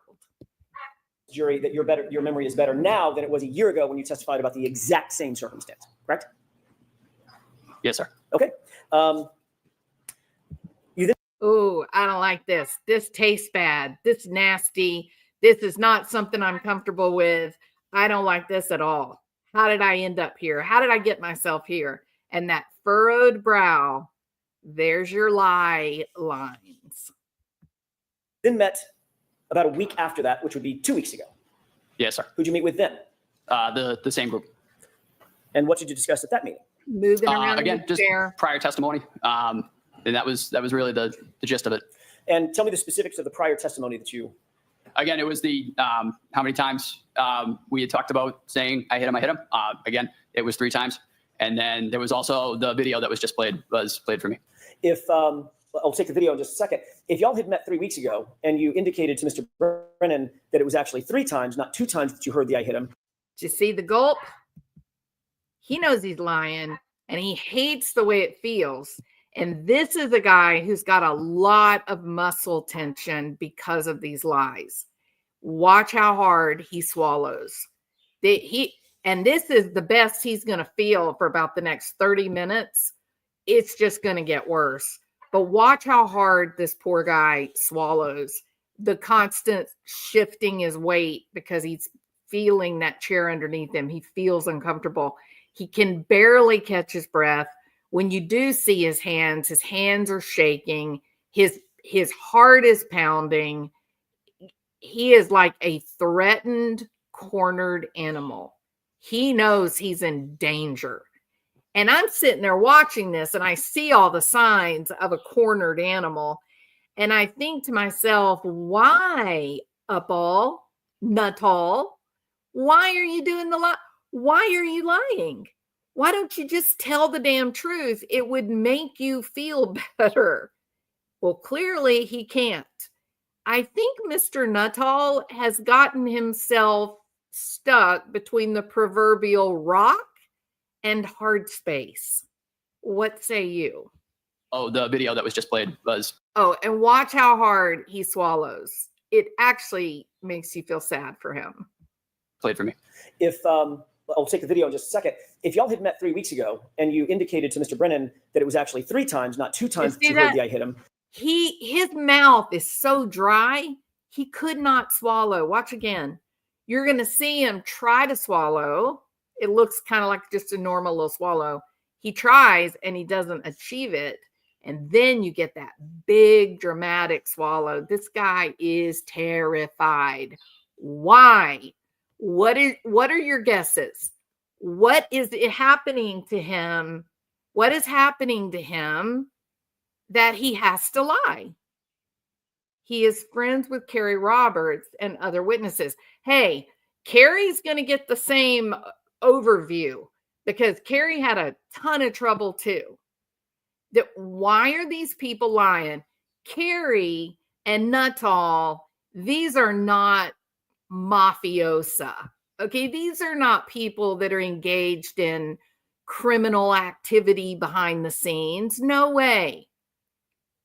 Jury, that your memory is better now than it was a year ago when you testified about the exact same circumstance, correct? Yes, sir. Okay. Oh, I don't like this. This tastes bad. This is nasty. This is not something I'm comfortable with. I don't like this at all. How did I end up here? How did I get myself here? And that furrowed brow, there's your lie lines. Then met about a week after that, which would be 2 weeks ago. Yes, sir. Who'd you meet with then? The same group. And what did you discuss at that meeting? Moving around Again, just there. prior testimony. And that was really the gist of it. And tell me the specifics of the prior testimony that you. Again, it was the how many times we had talked about saying I hit him. Again, it was 3 times. And then there was also the video that was played for me. If I'll take the video in just a second. If y'all had met 3 weeks ago and you indicated to Mr. Brennan that it was actually 3 times, not 2 times that you heard the I hit him. Did you see the gulp? He knows he's lying and he hates the way it feels. And this is a guy who's got a lot of muscle tension because of these lies. Watch how hard he swallows. And this is the best he's going to feel for about the next 30 minutes. It's just going to get worse. But watch how hard this poor guy swallows. The constant shifting his weight because he's feeling that chair underneath him. He feels uncomfortable. He can barely catch his breath. When you do see his hands are shaking. His heart is pounding. He is like a threatened, cornered animal. He knows he's in danger. And I'm sitting there watching this and I see all the signs of a cornered animal. And I think to myself, why, Nutall? Why are you doing the lie? Why are you lying? Why don't you just tell the damn truth? It would make you feel better. Well, clearly he can't. I think Mr. Nutall has gotten himself stuck between the proverbial rock and hard space. What say you? Oh, the video that was just played was. Oh, and watch how hard he swallows. It actually makes you feel sad for him. Played for me. If I'll take the video in just a second. If y'all had met 3 weeks ago and you indicated to Mr. Brennan that it was actually 3 times, not 2 times that you heard the I hit him. His mouth is so dry, he could not swallow. Watch again. You're going to see him try to swallow. It looks kind of like just a normal little swallow. He tries and he doesn't achieve it. And then you get that big dramatic swallow. This guy is terrified. Why? What are your guesses? What is it happening to him? What is happening to him that he has to lie? He is friends with Carrie Roberts and other witnesses. Hey, Carrie's going to get the same overview because Carrie had a ton of trouble too. Why are these people lying? Carrie and Nutall, these are not mafiosa. Okay, these are not people that are engaged in criminal activity behind the scenes. No way.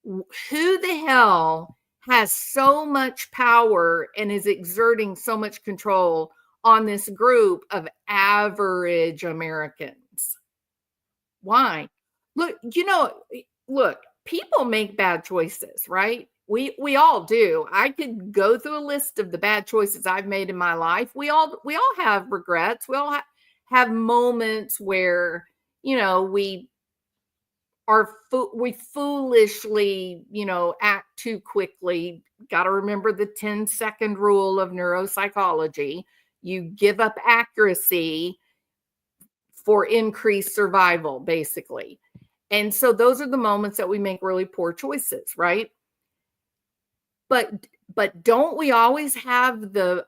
Who the hell has so much power and is exerting so much control on this group of average Americans? Why? Look, people make bad choices, right? We all do. I could go through a list of the bad choices I've made in my life. We all have regrets. We all have moments where, you know, we foolishly, you know, act too quickly. Got to remember the 10-second rule of neuropsychology. You give up accuracy for increased survival, basically. And so those are the moments that we make really poor choices, right? But don't we always have the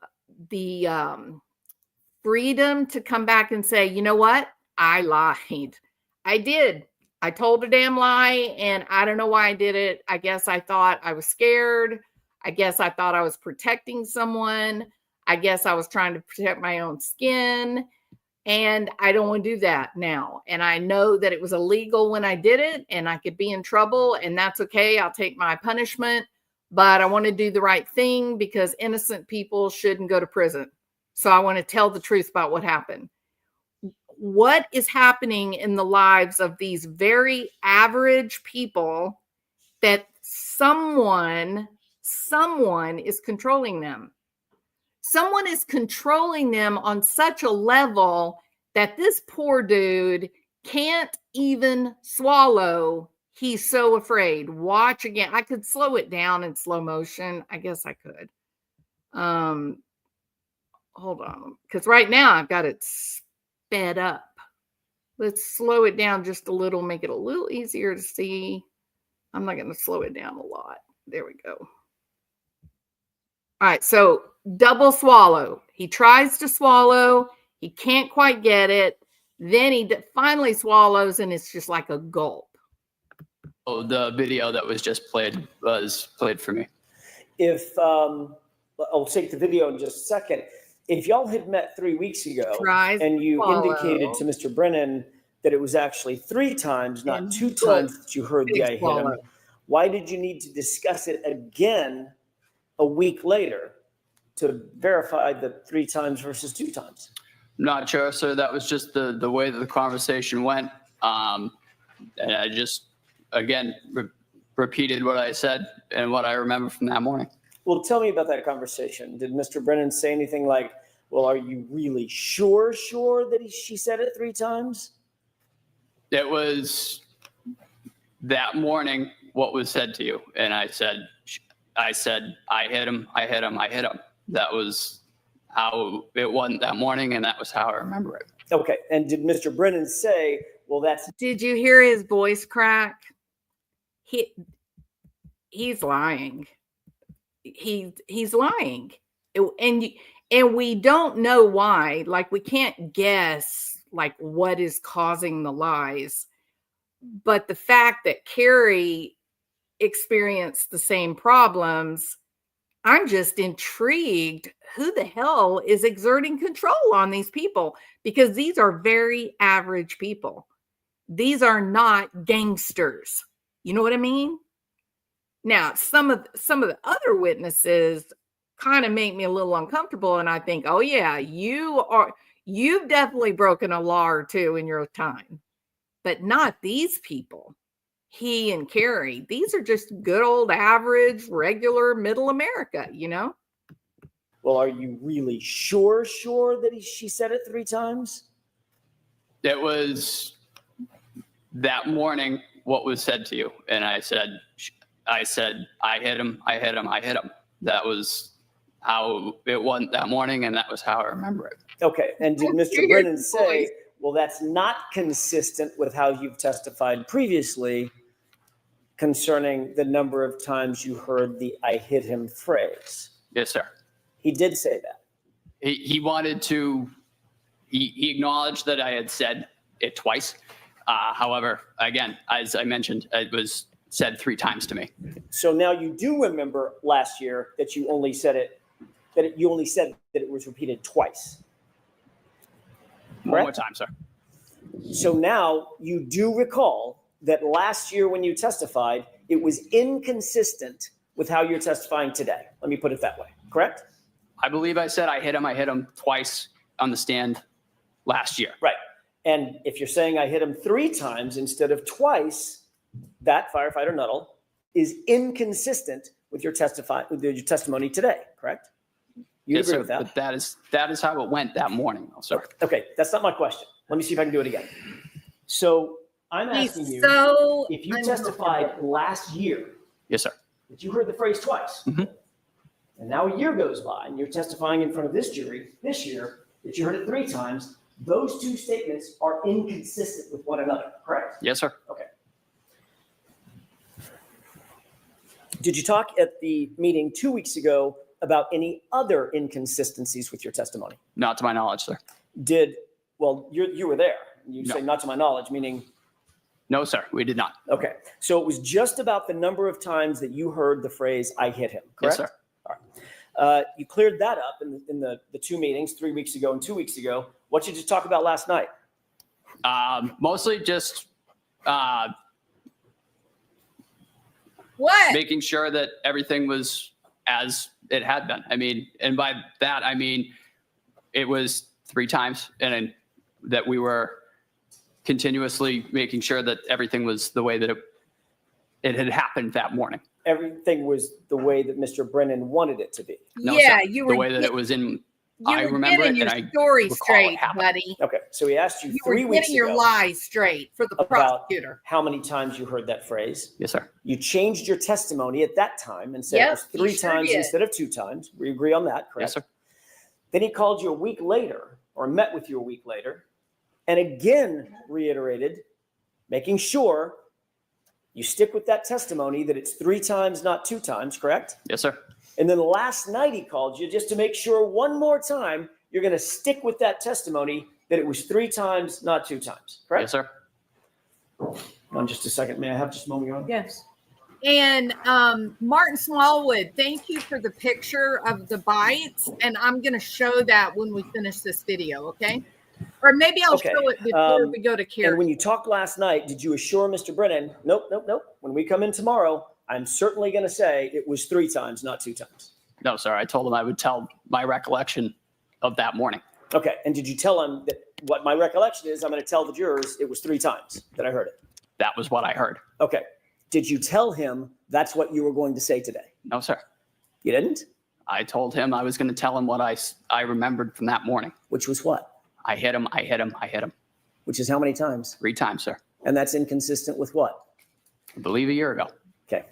freedom to come back and say, you know what? I lied. I did. I told a damn lie, and I don't know why I did it. I guess I thought I was scared. I guess I thought I was protecting someone. I guess I was trying to protect my own skin, and I don't want to do that now. And I know that it was illegal when I did it, and I could be in trouble, and that's okay. I'll take my punishment, but I want to do the right thing because innocent people shouldn't go to prison. So I want to tell the truth about what happened. What is happening in the lives of these very average people that someone is controlling them? Someone is controlling them on such a level that this poor dude can't even swallow. He's so afraid. Watch again. I could slow it down in slow motion. I guess I could. Hold on, because right now I've got it sped up. Let's slow it down just a little, make it a little easier to see. I'm not going to slow it down a lot. There we go. All right, so double swallow. He tries to swallow. He can't quite get it. Then he finally swallows, and it's just like a gulp. Oh, the video that was just played was played for me. If I'll take the video in just a second. If y'all had met 3 weeks ago and you indicated to Mr. Brennan that it was actually 3 times, not 2 times that you heard the I hit him, why did you need to discuss it again a week later to verify the 3 times versus 2 times? Not sure, sir. That was just the way that the conversation went. And I just, again, repeated what I said and what I remember from that morning. Well, tell me about that conversation. Did Mr. Brennan say anything like, well, are you really sure that she said it 3 times? It was that morning what was said to you. And I said, I hit him. That was how it went that morning, and that was how I remember it. Okay. And did Mr. Brennan say, well, that's... Did you hear his voice crack? He's lying. He's lying. And we don't know why. Like, we can't guess like what is causing the lies. But the fact that Carrie experienced the same problems, I'm just intrigued. Who the hell is exerting control on these people? Because these are very average people. These are not gangsters. You know what I mean? Now, some of the other witnesses kind of make me a little uncomfortable, and I think, oh yeah, you've definitely broken a law or 2 in your time, but not these people. He and Carrie, these are just good old average, regular middle America, you know? Well, are you really sure that she said it 3 times? It was that morning what was said to you. And I said, I hit him. That was how it went that morning, and that was how I remember it. Okay. And did Mr. Brennan say, well, that's not consistent with how you've testified previously concerning the number of times you heard the I hit him phrase? Yes, sir. He did say that. He wanted to, he acknowledged that I had said it twice. However, again, as I mentioned, it was said 3 times to me. So now you do remember last year that you only said that it was repeated twice. One more time, sir. So now you do recall that last year when you testified, it was inconsistent with how you're testifying today. Let me put it that way, correct? I believe I said I hit him twice on the stand last year. Right. And if you're saying I hit him 3 times instead of twice, that firefighter Nutall is inconsistent with your testimony today, correct? You Yes, agree sir. with that? But that is how it went that morning, though, sir. Okay, that's not my question. Let me see if I can do it again. So I'm asking you, if you testified last year, Yes, sir. that you heard the phrase twice, Mhm. and now a year goes by, and you're testifying in front of this jury this year that you heard it 3 times, those 2 statements are inconsistent with one another, correct? Yes, sir. Okay. Did you talk at the meeting 2 weeks ago about any other inconsistencies with your testimony? Not to my knowledge, sir. Well, you were there. You No. say not to my knowledge, meaning, No, sir. We did not. okay. So it was just about the number of times that you heard the phrase, I hit him, correct? Yes, sir. All right. You cleared that up in the 2 meetings, 3 weeks ago and 2 weeks ago. What did you talk about last night? Mostly just What? making sure that everything was as it had been. I mean, and by that, I mean, it was 3 times and that we were continuously making sure that everything was the way that it had happened that morning. Everything was the way that Mr. Brennan wanted it to be. No, Yeah, sir. you were the way that it was in. I were remember getting it, your and I story recall it straight, happened. buddy. Okay. So he asked you You were 3 weeks getting your ago lies straight for the about prosecutor. how many times you heard that phrase. Yes, sir. You changed your testimony at that time and said it was Yep, you 3 sure times did. instead of 2 times. We agree on that, correct? Yes, sir. Then he called you a week later or met with you a week later and again reiterated, making sure you stick with that testimony that it's 3 times, not 2 times, correct? Yes, sir. And then last night he called you just to make sure one more time you're going to stick with that testimony that it was 3 times, not 2 times, correct? Yes, sir. On just a second. May I have just a moment, Your Honor? Yes. And Martin Smallwood, thank you for the picture of the bites. And I'm going to show that when we finish this video, okay? Or maybe I'll Okay. show it before we go to Carrie. And when you talked last night, did you assure Mr. Brennan, nope. When we come in tomorrow, I'm certainly going to say it was 3 times, not 2 times. No, sir. I told him I would tell my recollection of that morning. Okay. And did you tell him that what my recollection is, I'm going to tell the jurors it was 3 times that I heard it? That was what I heard. Okay. Did you tell him that's what you were going to say today? No, sir. You didn't? I told him I was going to tell him what I remembered from that morning. Which was what? I hit him. I hit him. I hit him. Which is how many times? 3 times, sir. And that's inconsistent with what? I believe a year ago. Okay.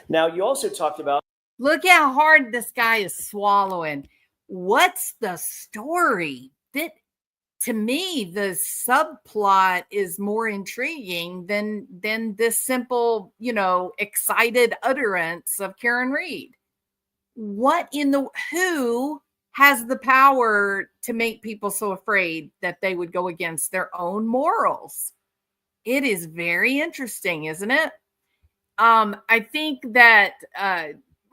Now, you also talked about. Look how hard this guy is swallowing. What's the story? That, to me, the subplot is more intriguing than this simple, excited utterance of Karen Reed. Who has the power to make people so afraid that they would go against their own morals? It is very interesting, isn't it? I think that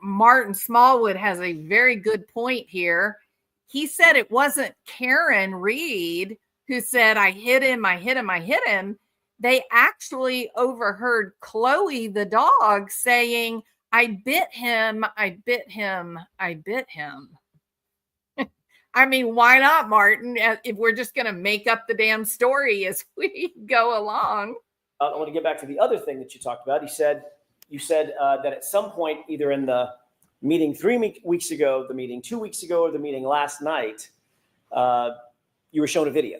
Martin Smallwood has a very good point here. He said it wasn't Karen Reed who said, I hit him, I hit him, I hit him. They actually overheard Chloe, the dog, saying, I bit him, I bit him, I bit him. I mean, why not, Martin? If we're just going to make up the damn story as we go along. I want to get back to the other thing that you talked about. You said that at some point, either in the meeting 3 weeks ago, the meeting 2 weeks ago, or the meeting last night, you were shown a video.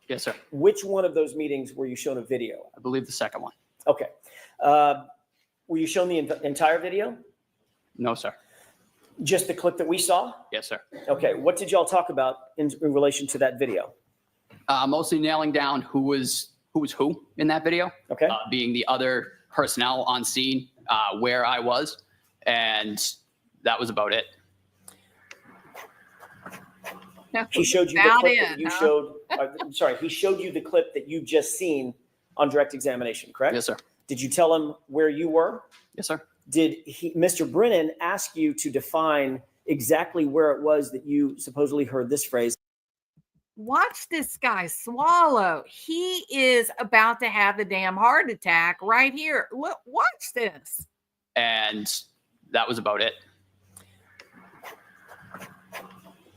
Yes, sir. Which one of those meetings were you shown a video? I believe the second one. Okay. Were you shown the entire video? No, sir. Just the clip that we saw? Yes, sir. Okay. What did y'all talk about in relation to that video? Mostly nailing down who was who in that video. Okay. Being the other personnel on scene, where I was, and that was about it. He showed you the clip that you showed. I'm sorry. He showed you the clip that you just seen on direct examination, correct? Yes, sir. Did you tell him where you were? Yes, sir. Did Mr. Brennan ask you to define exactly where it was that you supposedly heard this phrase? Watch this guy swallow. He is about to have the damn heart attack right here. Watch this. And that was about it.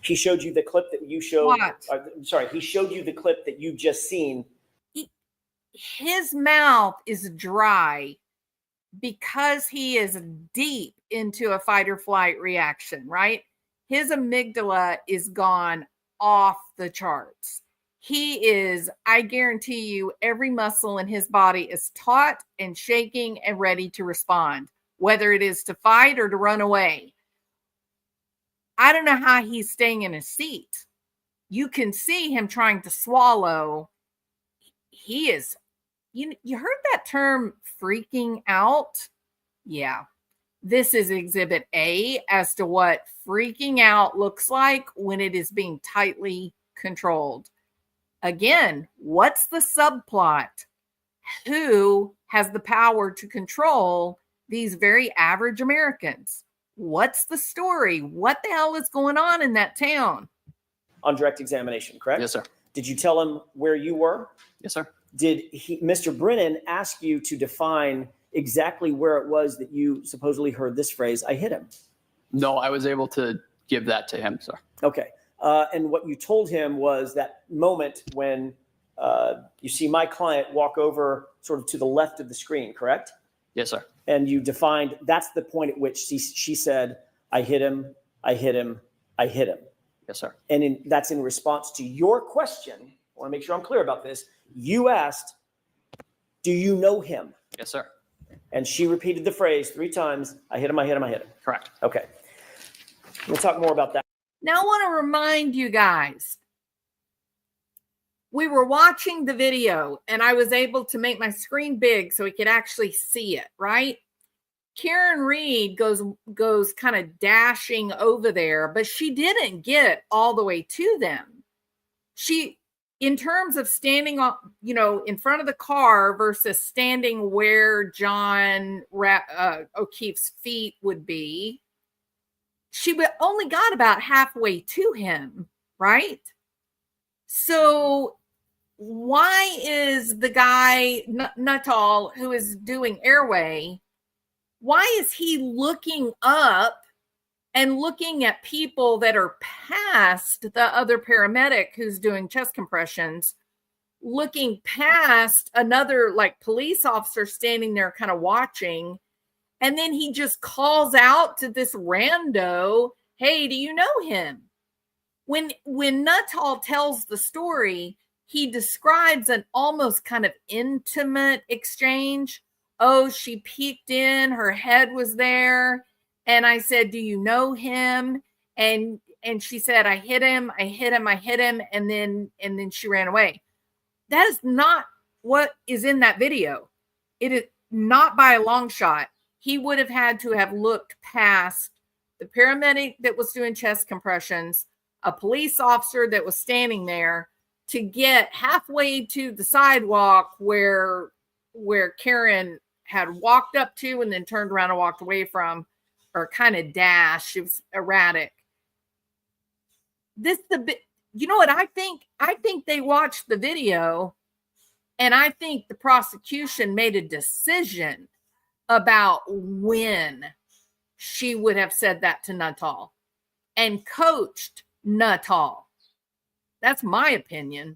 He showed you the clip that you showed. What? He showed you the clip that you just seen. His mouth is dry. because he is deep into a fight or flight reaction, right? His amygdala is gone off the charts. He is, I guarantee you, every muscle in his body is taut and shaking and ready to respond, whether it is to fight or to run away. I don't know how he's staying in his seat. You can see him trying to swallow. He is, you heard that term freaking out? Yeah. This is exhibit A as to what freaking out looks like when it is being tightly controlled. Again, what's the subplot? Who has the power to control these very average Americans? What's the story? What the hell is going on in that town? On direct examination, correct? Yes, sir. Did you tell him where you were? Yes, sir. Did Mr. Brennan ask you to define exactly where it was that you supposedly heard this phrase, I hit him? No, I was able to give that to him, sir. Okay. And what you told him was that moment when you see my client walk over sort of to the left of the screen, correct? Yes, sir. And you defined that's the point at which she said, I hit him, I hit him, I hit him. Yes, sir. And that's in response to your question. I want to make sure I'm clear about this. You asked, do you know him? Yes, sir. And she repeated the phrase 3 times, I hit him, I hit him, I hit him. Correct. Okay. We'll talk more about that. Now, I want to remind you guys, we were watching the video and I was able to make my screen big so we could actually see it, right? Karen Reed goes kind of dashing over there, but she didn't get all the way to them. She, in terms of standing on, in front of the car versus standing where John O'Keefe's feet would be, she only got about halfway to him, right? So why is the guy, Nutall, who is doing airway, why is he looking up and looking at people that are past the other paramedic who's doing chest compressions, looking past another like police officer standing there kind of watching? And then he just calls out to this rando, hey, do you know him? When Nutall tells the story, he describes an almost kind of intimate exchange. Oh, she peeked in, her head was there. And I said, do you know him? And she said, I hit him, I hit him, I hit him. And then she ran away. That is not what is in that video. It is not by a long shot. He would have had to have looked past the paramedic that was doing chest compressions, a police officer that was standing there, to get halfway to the sidewalk where Karen had walked up to and then turned around and walked away from, or kind of dashed. It was erratic. You know what I think? I think they watched the video, and I think the prosecution made a decision about when she would have said that to Nutall and coached Nutall. That's my opinion.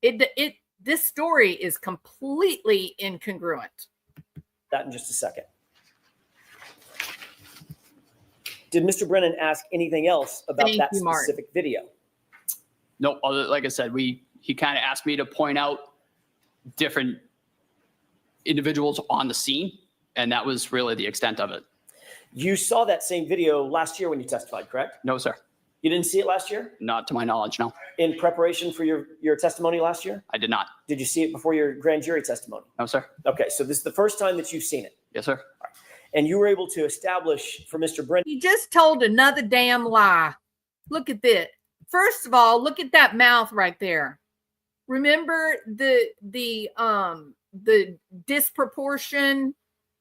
This story is completely incongruent. That in just a second. Did Mr. Brennan ask anything else about that specific video? No, like I said, he kind of asked me to point out different individuals on the scene, and that was really the extent of it. You saw that same video last year when you testified, correct? No, sir. You didn't see it last year? Not to my knowledge, no. In preparation for your testimony last year? I did not. Did you see it before your grand jury testimony? No, sir. Okay, so this is the first time that you've seen it. Yes, sir. Right. And you were able to establish for Mr. Brennan. He just told another damn lie. Look at this. First of all, look at that mouth right there. Remember the disproportion,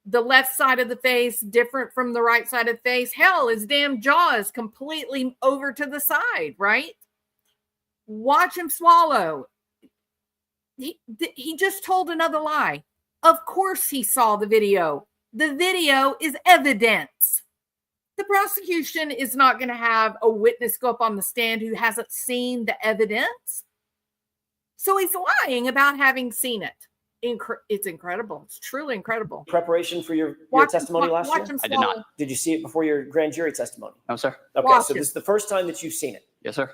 the left side of the face different from the right side of the face. Hell, his damn jaw is completely over to the side, right? Watch him swallow. He just told another lie. Of course he saw the video. The video is evidence. The prosecution is not going to have a witness go up on the stand who hasn't seen the evidence. So he's lying about having seen it. it's incredible. It's truly incredible. Preparation for your testimony last year? I did not. Did you see it before your grand jury testimony? No, sir. Okay, so this is the first time that you've seen it. Yes, sir.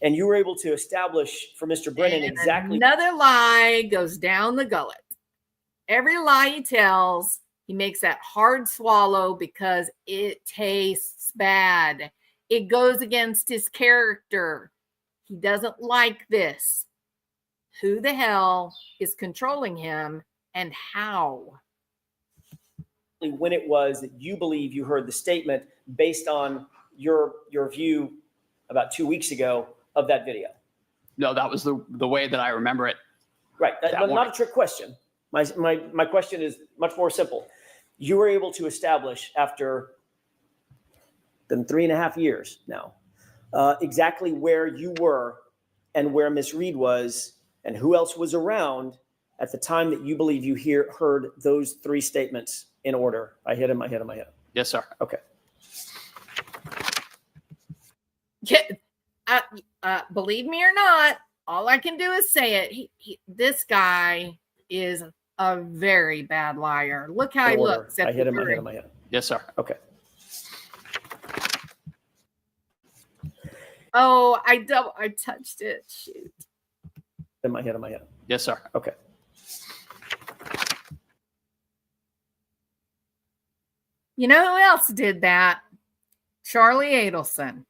And you were able to establish for Mr. Brennan And exactly. Another lie goes down the gullet. Every lie he tells, he makes that hard swallow because it tastes bad. It goes against his character. He doesn't like this. Who the hell is controlling him and how? When it was that you believe you heard the statement based on your view about 2 weeks ago of that video. No, that was the way that I remember it. Right. Not a trick question. My question is much more simple. You were able to establish after than 3.5 years now, exactly where you were and where Miss Reed was and who else was around at the time that you believe you heard those 3 statements in order. I hit him, I hit him, I hit him. Yes, sir. Okay. Yeah, believe me or not, all I can do is say it. This guy is a very bad liar. Look how he looks. I hit him, I hit him, I hit him. Yes, sir. Okay. Oh, I touched it. Shoot. I hit him, I hit him. Yes, sir. Okay. You know who else did that? Charlie Adelson.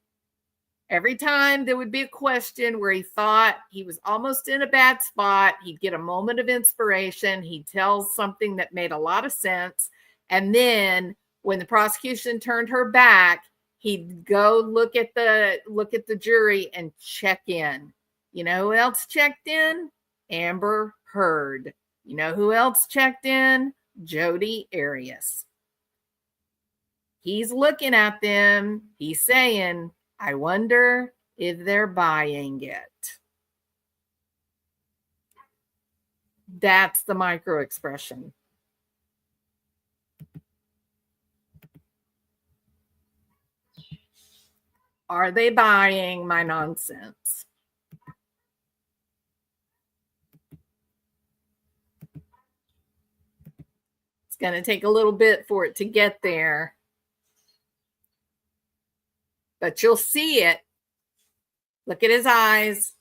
Every time there would be a question where he thought he was almost in a bad spot, he'd get a moment of inspiration. He'd tell something that made a lot of sense. And then when the prosecution turned her back, he'd go look at the jury and check in. You know who else checked in? Amber Heard. You know who else checked in? Jodi Arias. He's looking at them. He's saying, I wonder if they're buying it. That's the micro expression. Are they buying my nonsense? It's going to take a little bit for it to get there. But you'll see it. Look at his eyes.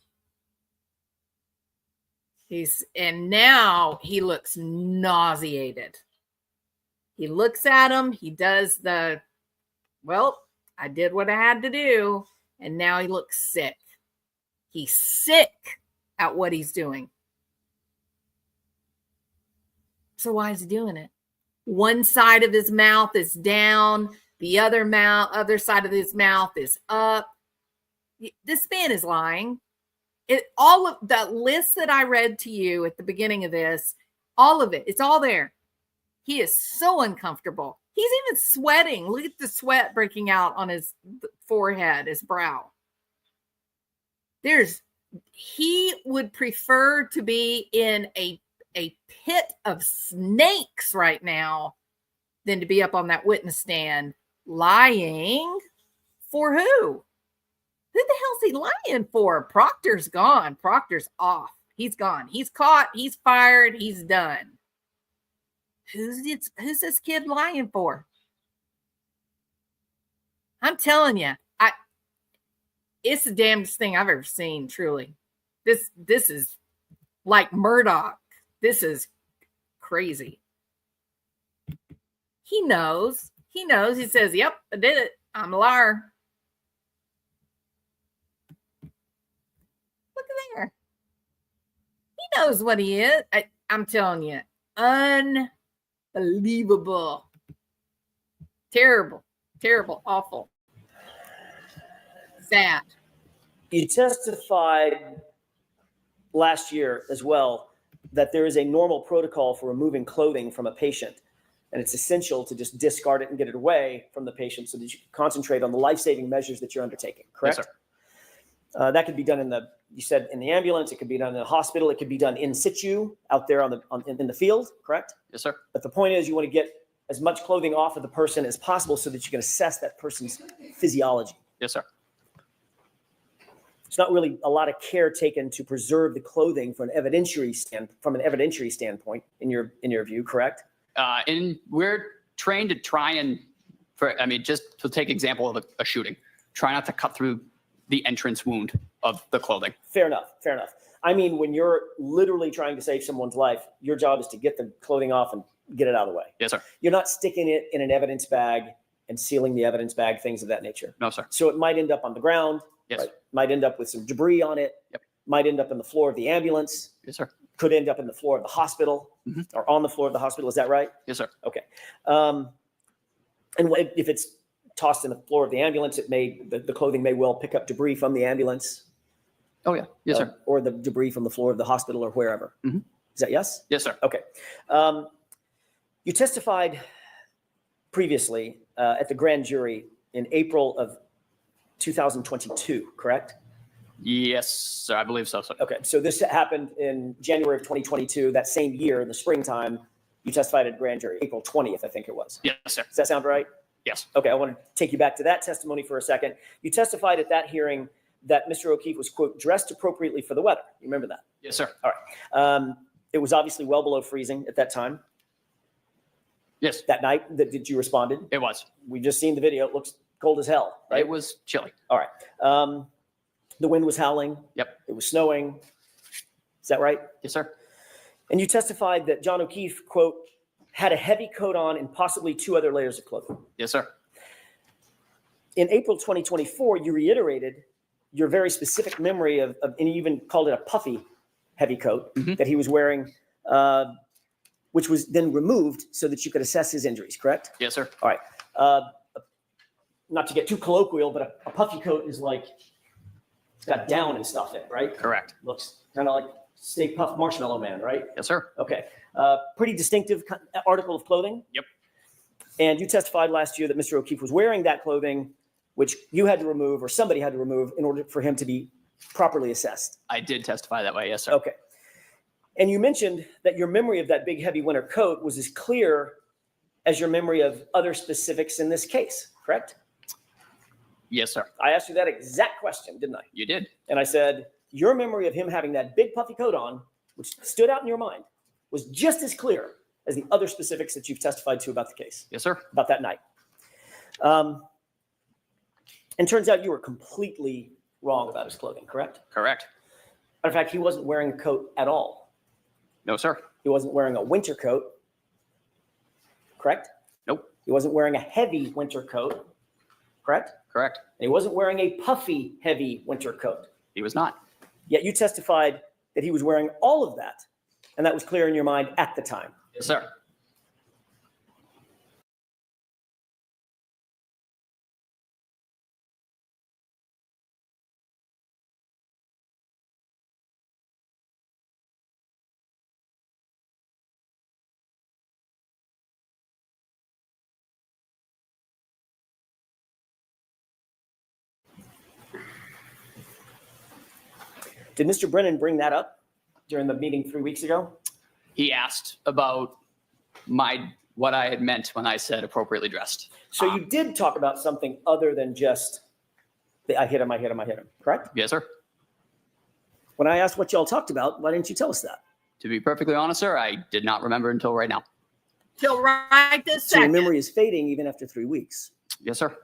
And now he looks nauseated. He looks at him. He does well, I did what I had to do. And now he looks sick. He's sick at what he's doing. So why is he doing it? One side of his mouth is down. The other side of his mouth is up. This man is lying. All of that list that I read to you at the beginning of this, all of it, it's all there. He is so uncomfortable. He's even sweating. Look at the sweat breaking out on his forehead, his brow. He would prefer to be in a pit of snakes right now than to be up on that witness stand lying for who? Who the hell's he lying for? Proctor's gone. Proctor's off. He's gone. He's caught. He's fired. He's done. Who's this kid lying for? I'm telling you, it's the damnedest thing I've ever seen, truly. This is like Murdoch. This is crazy. He knows. He knows. He says, yep, I did it. I'm a liar. Look at there. He knows what he is. I'm telling you. Unbelievable. Terrible. Terrible. Awful. Sad. You testified last year as well that there is a normal protocol for removing clothing from a patient. And it's essential to just discard it and get it away from the patient so that you can concentrate on the life-saving measures that you're undertaking, correct? Yes, sir. That could be done in the ambulance. It could be done in the hospital. It could be done in situ out there in the field, correct? Yes, sir. But the point is you want to get as much clothing off of the person as possible so that you can assess that person's physiology. Yes, sir. There's not really a lot of care taken to preserve the clothing from an evidentiary standpoint, in your view, correct? And we're trained to try and, just to take example of a shooting, try not to cut through the entrance wound of the clothing. Fair enough. I mean, when you're literally trying to save someone's life, your job is to get the clothing off and get it out of the way. Yes, sir. You're not sticking it in an evidence bag and sealing the evidence bag, things of that nature. No, sir. So it might end up on the ground. Yes. Right? Might end up with some debris on it. Yep. Might end up in the floor of the ambulance. Yes, sir. Could end up in the floor of the hospital or on the floor of the hospital. Is that right? Yes, sir. Okay. And if it's tossed in the floor of the ambulance, the clothing may well pick up debris from the ambulance. Oh, yeah. Yes, sir. Or the debris from the floor of the hospital or wherever. Mhm. Is that yes? Yes, sir. Okay. You testified previously at the grand jury in April of 2022, correct? Yes, sir. I believe so, sir. Okay. So this happened in January of 2022, that same year in the springtime. You testified at grand jury, April 20th, I think it was. Yes, sir. Does that sound right? Yes. Okay. I want to take you back to that testimony for a second. You testified at that hearing that Mr. O'Keefe was, quote, dressed appropriately for the weather. You remember that? Yes, sir. All right. It was obviously well below freezing at that time. Yes, That night that you responded. it was. We've just seen the video. It looks cold as hell, right? It was chilly. All right. The wind was howling. Yep. It was snowing. Is that right? Yes, sir. And you testified that John O'Keefe, quote, had a heavy coat on and possibly 2 other layers of clothing. Yes, sir. In April 2024, you reiterated your very specific memory of and you even called it a puffy heavy coat that he was wearing, which was then removed so that you could assess his injuries, correct? Yes, sir. All right. Not to get too colloquial, but a puffy coat is like, it's got down and stuff in it, right? Correct. Looks kind of like Stay Puft Marshmallow Man, right? Yes, sir. Okay. Pretty distinctive article of clothing. Yep. And you testified last year that Mr. O'Keefe was wearing that clothing, which you had to remove or somebody had to remove in order for him to be properly assessed. I did testify that way. Yes, sir. Okay. And you mentioned that your memory of that big, heavy winter coat was as clear as your memory of other specifics in this case, correct? Yes, sir. I asked you that exact question, didn't I? You did. And I said, your memory of him having that big puffy coat on, which stood out in your mind, was just as clear as the other specifics that you've testified to about the case, Yes, sir. about that night. And turns out you were completely wrong about his clothing, correct? Correct. Matter of fact, he wasn't wearing a coat at all. No, sir. He wasn't wearing a winter coat, correct? Nope. He wasn't wearing a heavy winter coat, correct? Correct. And he wasn't wearing a puffy, heavy winter coat. He was not. Yet you testified that he was wearing all of that, and that was clear in your mind at the time. Yes, sir. Did Mr. Brennan bring that up during the meeting 3 weeks ago? He asked about what I had meant when I said appropriately dressed. So you did talk about something other than just I hit him, correct? Yes, sir. When I asked what y'all talked about, why didn't you tell us that? To be perfectly honest, sir, I did not remember until right now. Till right this So your second. memory is fading even after 3 weeks. Yes, sir.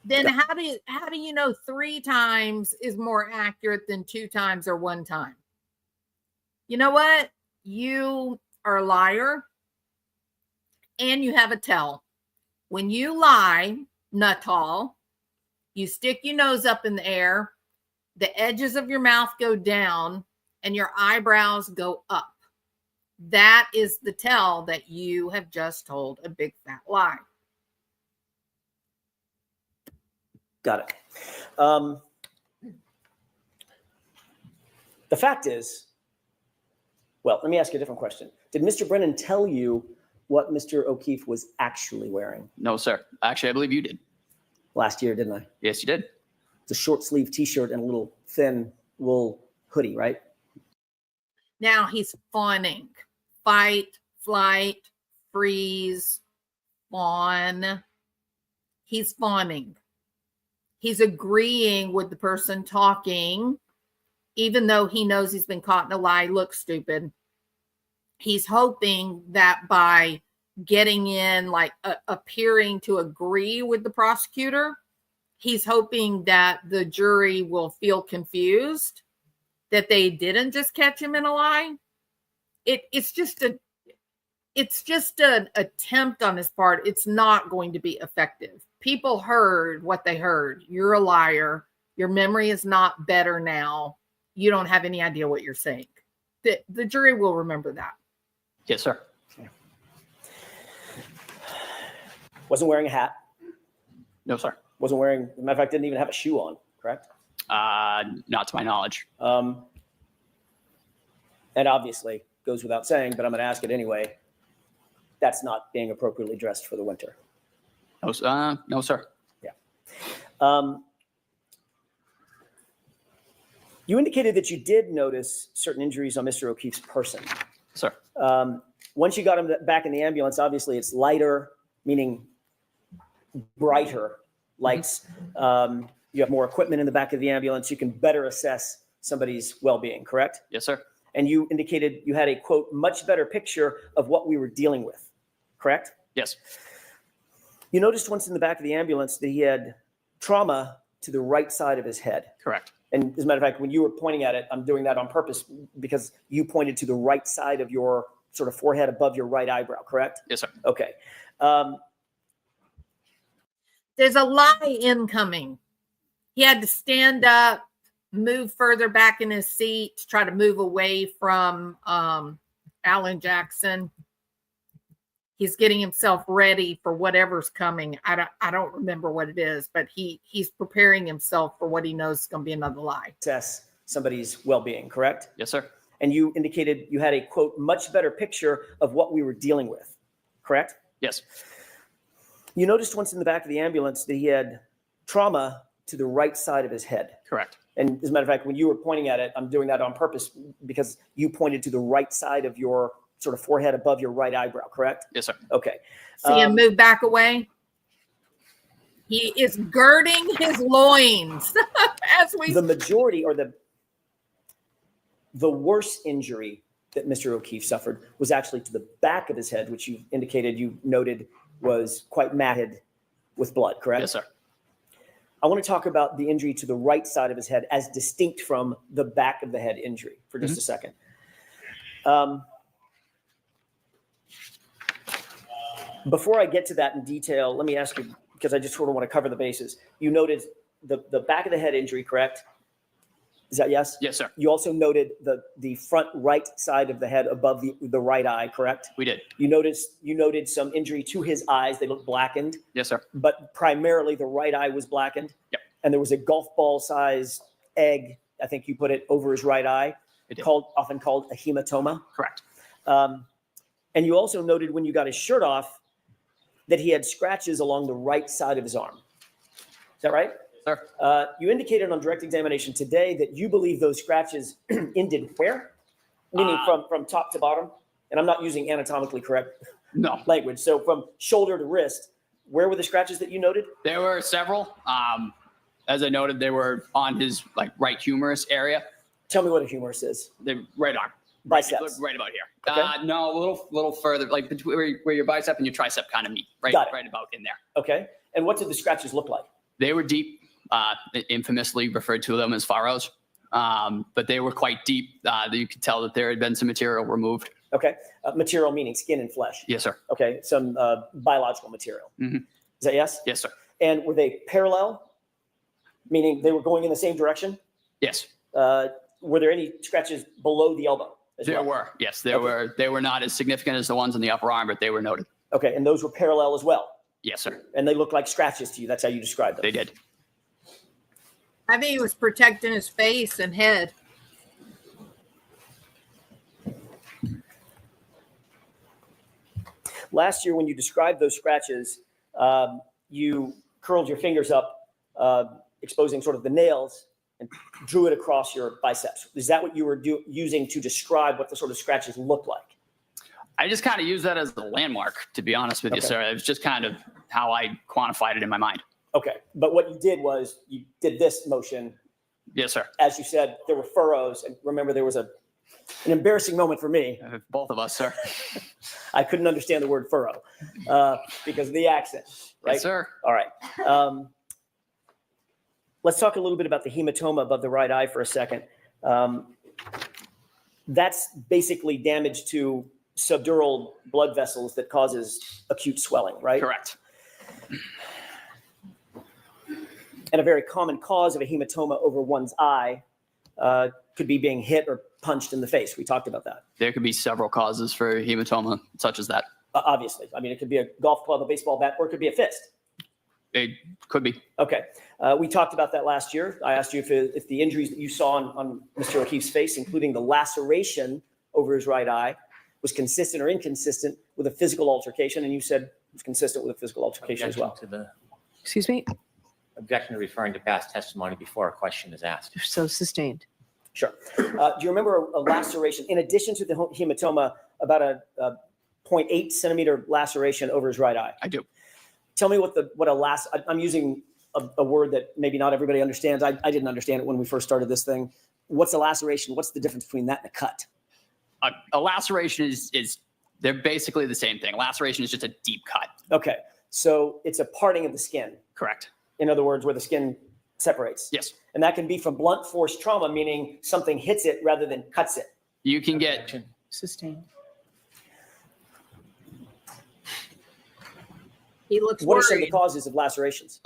Then how do you know 3 times is more accurate than 2 times or 1 time? You know what? You are a liar and you have a tell. When you lie, Nutall, you stick your nose up in the air, the edges of your mouth go down, and your eyebrows go up. That is the tell that you have just told a big fat lie. Got it. The fact is, well, let me ask you a different question. Did Mr. Brennan tell you what Mr. O'Keefe was actually wearing No, sir. Actually, I believe you did. last year, didn't I? Yes, you did. It's a short sleeve t-shirt and a little thin wool hoodie, right? Now he's fawning. Fight, flight, freeze, fawn. He's fawning. He's agreeing with the person talking, even though he knows he's been caught in a lie, looks stupid. He's hoping that by getting in, like appearing to agree with the prosecutor, he's hoping that the jury will feel confused that they didn't just catch him in a lie. It's just an attempt on his part. It's not going to be effective. People heard what they heard. You're a liar. Your memory is not better now. You don't have any idea what you're saying. The jury will remember that. Yes, sir. Wasn't wearing a hat. No, sir. Wasn't wearing, as a matter of fact, didn't even have a shoe on, correct? Not to my knowledge. And obviously, goes without saying, but I'm going to ask it anyway. That's not being appropriately dressed for the winter. No, sir. Yeah. You indicated that you did notice certain injuries on Mr. O'Keefe's person. Sir. Once you got him back in the ambulance, obviously it's lighter, meaning brighter lights. You have more equipment in the back of the ambulance. You can better assess somebody's well-being, correct? Yes, sir. And you indicated you had a, quote, much better picture of what we were dealing with, correct? Yes. You noticed once in the back of the ambulance that he had trauma to the right side of his head. Correct. And as a matter of fact, when you were pointing at it, I'm doing that on purpose because you pointed to the right side of your sort of forehead above your right eyebrow, correct? Yes, sir. Okay. There's a lie incoming. He had to stand up, move further back in his seat to try to move away from Alan Jackson. He's getting himself ready for whatever's coming. I don't remember what it is, but he's preparing himself for what he knows is going to be another lie. Assess somebody's well-being, correct? Yes, sir. And you indicated you had a, quote, much better picture of what we were dealing with, correct? Yes. You noticed once in the back of the ambulance that he had trauma to the right side of his head. Correct. And as a matter of fact, when you were pointing at it, I'm doing that on purpose because you pointed to the right side of your sort of forehead above your right eyebrow, correct? Yes, sir. Okay. See him move back away? He is girding his loins as we... The majority or the worst injury that Mr. O'Keefe suffered was actually to the back of his head, which you indicated, you noted was quite matted with blood, correct? Yes, sir. I want to talk about the injury to the right side of his head as distinct from the back of the head injury for just a second. Before I get to that in detail, let me ask you, because I just sort of want to cover the bases. You noted the back of the head injury, correct? Is that yes? Yes, sir. You also noted the front right side of the head above the right eye, correct? We did. You noted some injury to his eyes. They looked blackened. Yes, sir. But primarily the right eye was blackened. Yep. And there was a golf ball size egg, I think you put it, over his right eye, often called a hematoma. Correct. And you also noted when you got his shirt off that he had scratches along the right side of his arm. Is that right? Sir. You indicated on direct examination today that you believe those scratches ended where? Meaning from top to bottom? And I'm not using anatomically correct language. So from shoulder to wrist, where were the scratches that you noted? There were several. As I noted, they were on his right humerus area. Tell me what a humerus is. The right arm. Biceps. Right about here. Okay. No, a little further, like between where your bicep and your tricep kind of meet. Right about in there. Okay. And what did the scratches look like? They were deep. Infamously referred to them as furrows. But they were quite deep. You could tell that there had been some material removed. Okay. Material meaning skin and flesh. Yes, sir. Okay. Some biological material. Mm-hmm. Is that yes? Yes, sir. And were they parallel? Meaning they were going in the same direction? Yes. Were there any scratches below the elbow? There were. Yes, there were. They were not as significant as the ones on the upper arm, but they were noted. Okay. And those were parallel as well? Yes, sir. And they looked like scratches to you. That's how you described them. They did. I think he was protecting his face and head. Last year, when you described those scratches, you curled your fingers up, exposing sort of the nails, and drew it across your biceps. Is that what you were using to describe what the sort of scratches looked like? I just kind of use that as a landmark, to be honest with you, sir. It was just kind of how I quantified it in my mind. Okay, but what you did was you did this motion. Yes, sir. As you said, there were furrows, and remember there was an embarrassing moment for me. Both of us, sir. I couldn't understand the word furrow because of the accent, right? Yes, sir. All right. Let's talk a little bit about the hematoma above the right eye for a second. That's basically damage to subdural blood vessels that causes acute swelling, right? Correct. And a very common cause of a hematoma over one's eye could be being hit or punched in the face. We talked about that. There could be several causes for hematoma, such as that. Obviously. I mean, it could be a golf club, a baseball bat, or it could be a fist. It could be. Okay. We talked about that last year. I asked you if the injuries that you saw on Mr. O'Keefe's face, including the laceration over his right eye, was consistent or inconsistent with a physical altercation, and you said it was consistent with a physical altercation as well. Excuse me? Objection to referring to past testimony before a question is asked. So sustained. Sure. Do you remember a laceration, in addition to the hematoma, about a 0.8 centimeter laceration over his right eye? I do. Tell me I'm using a word that maybe not everybody understands. I didn't understand it when we first started this thing. What's a laceration? What's the difference between that and a cut? A laceration is they're basically the same thing. A laceration is just a deep cut. Okay. So it's a parting of the skin. Correct. In other words, where the skin separates. Yes. And that can be from blunt force trauma, meaning something hits it rather than cuts it. You can get Sustained. He looks What worried. are some of the causes of lacerations?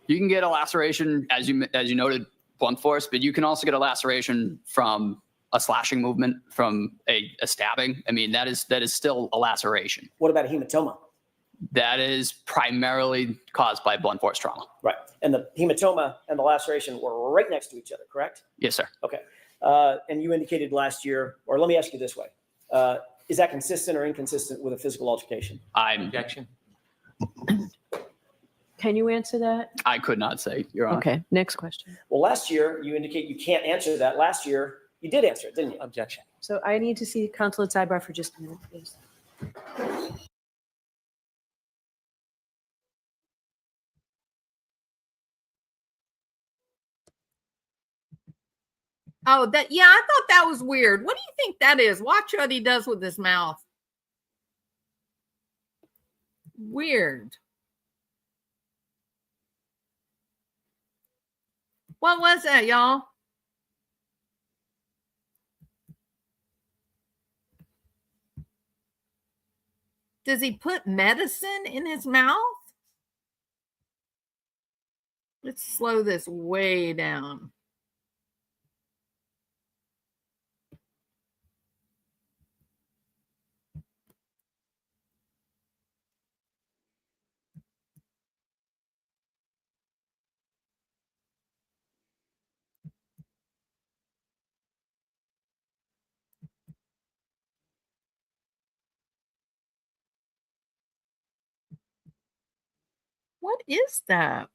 You can get a laceration, as you noted, blunt force, but you can also get a laceration from a slashing movement, from a stabbing. I mean, that is still a laceration. What about a hematoma? That is primarily caused by blunt force trauma. Right. And the hematoma and the laceration were right next to each other, correct? Yes, sir. Okay. And you indicated last year, or let me ask you this way. Is that consistent or inconsistent with a physical altercation? Objection. Can you answer that? I could not say, Your Honor. Okay, next question. Well, last year, you indicate you can't answer that. Last year, you did answer it, didn't you? Objection. So I need to see counsel at sidebar for just a minute, please. Oh, I thought that was weird. What do you think that is? Watch what he does with his mouth. Weird. What was that, y'all? Does he put medicine in his mouth? Let's slow this way down. What is that?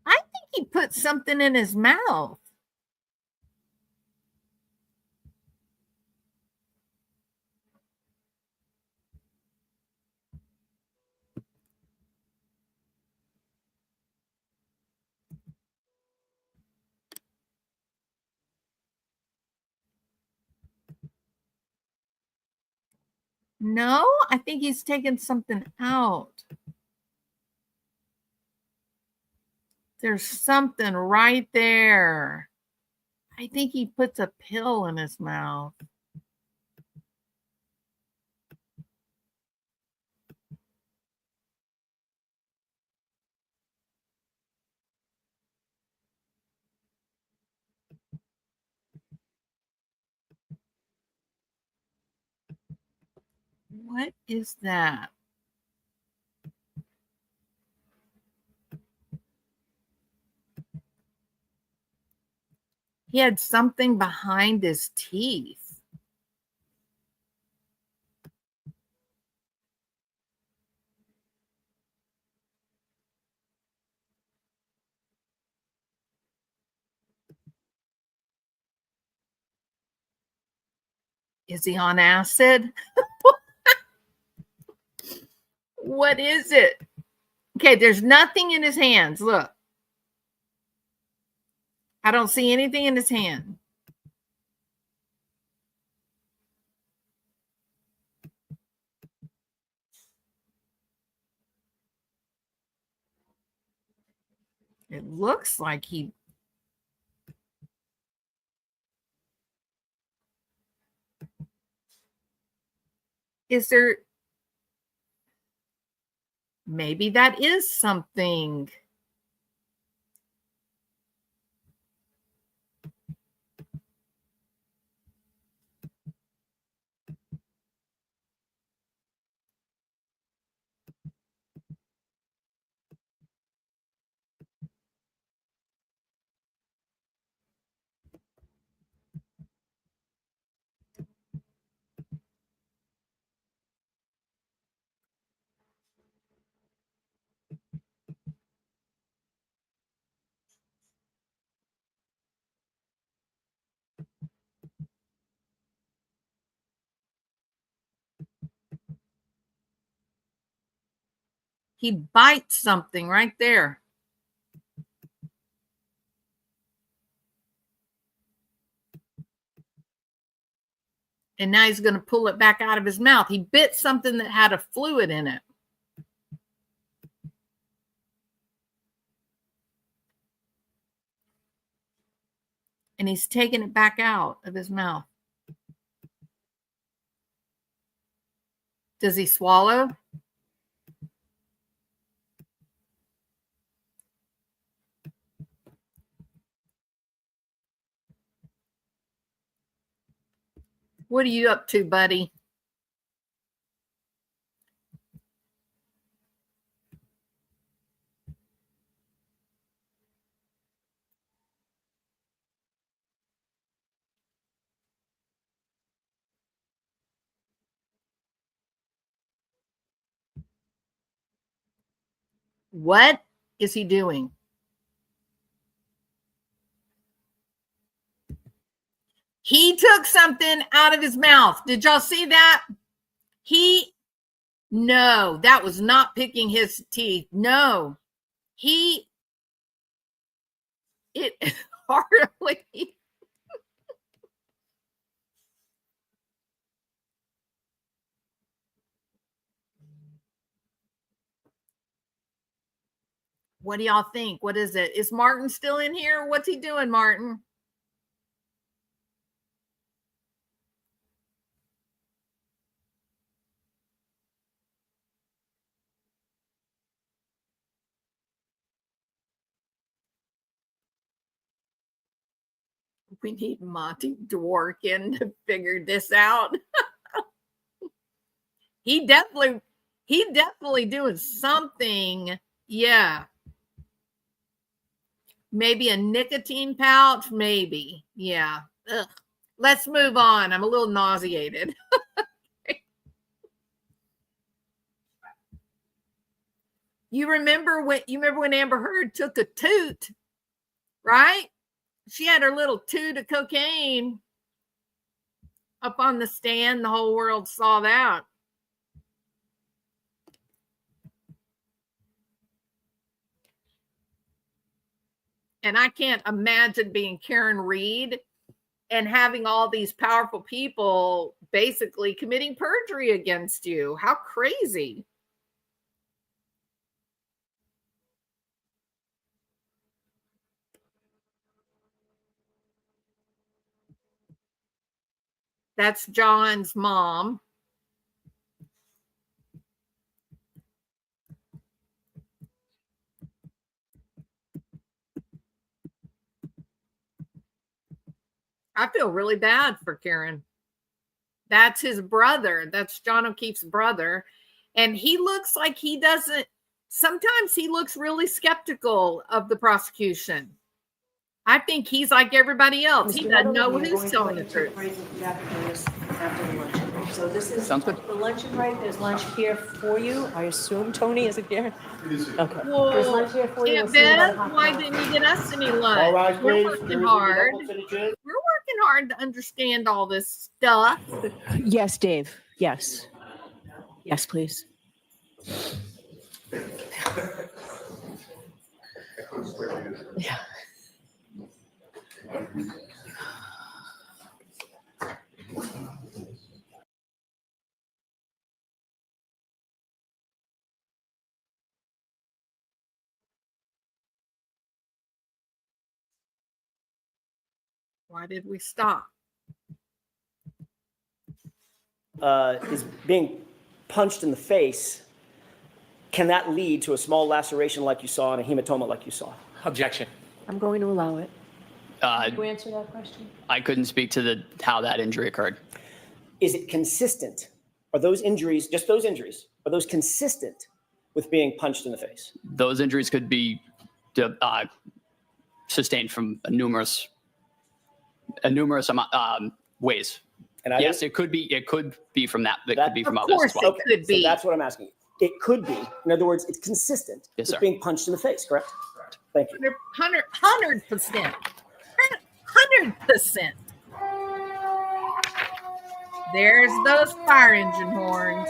I think he put something in his mouth. No, I think he's taken something out. There's something right there. I think he puts a pill in his mouth. What is that? He had something behind his teeth. Is he on acid? What is it? Okay, there's nothing in his hands. Look. I don't see anything in his hand. It looks like he... Is there... Maybe that is something. He bites something right there. And now he's going to pull it back out of his mouth. He bit something that had a fluid in it. And he's taking it back out of his mouth. Does he swallow? What are you up to, buddy? What is he doing? He took something out of his mouth. Did y'all see that? No, that was not picking his teeth. No, it hardly. What do y'all think? What is it? Is Martin still in here? What's he doing, Martin? We need Monty Dworkin to figure this out. He definitely doing something. Yeah. Maybe a nicotine pouch, maybe. Yeah. Ugh. Let's move on. I'm a little nauseated. You remember when Amber Heard took a toot, right? She had her little toot of cocaine up on the stand. The whole world saw that. And I can't imagine being Karen Reed and having all these powerful people basically committing perjury against you. How crazy. That's John's mom. I feel really bad for Karen. That's his brother. That's John O'Keefe's brother. And he looks like he doesn't, sometimes he looks really skeptical of the prosecution. I think he's like everybody else. He doesn't know who's telling the truth. So this is Sounds good. The luncheon, right? There's lunch here for you. I assume, Tony, is it there? Okay. Well, There's lunch here for you. Aunt Beth, why didn't you get us any lunch? All right, We're please. working There is a hard. double fitted chair. We're working working hard to understand all this stuff. Yes, Dave. Yes. Yes, please. Yeah. Why did we stop? Is being punched in the face, can that lead to a small laceration like you saw and a hematoma like you saw? Objection. I'm going to allow it. Can you Uh, answer that question? I couldn't speak to how that injury occurred. Is it consistent? Are those injuries, just those injuries, are those consistent with being punched in the face? Those injuries could be sustained from numerous ways. And Yes, it could be from that. It That- could be from Of others as course well. it could be. So that's what I'm asking. It could be. In other words, it's consistent Yes, with sir. being punched in the face, correct? Thank you. 100%. 100%. There's those fire engine horns.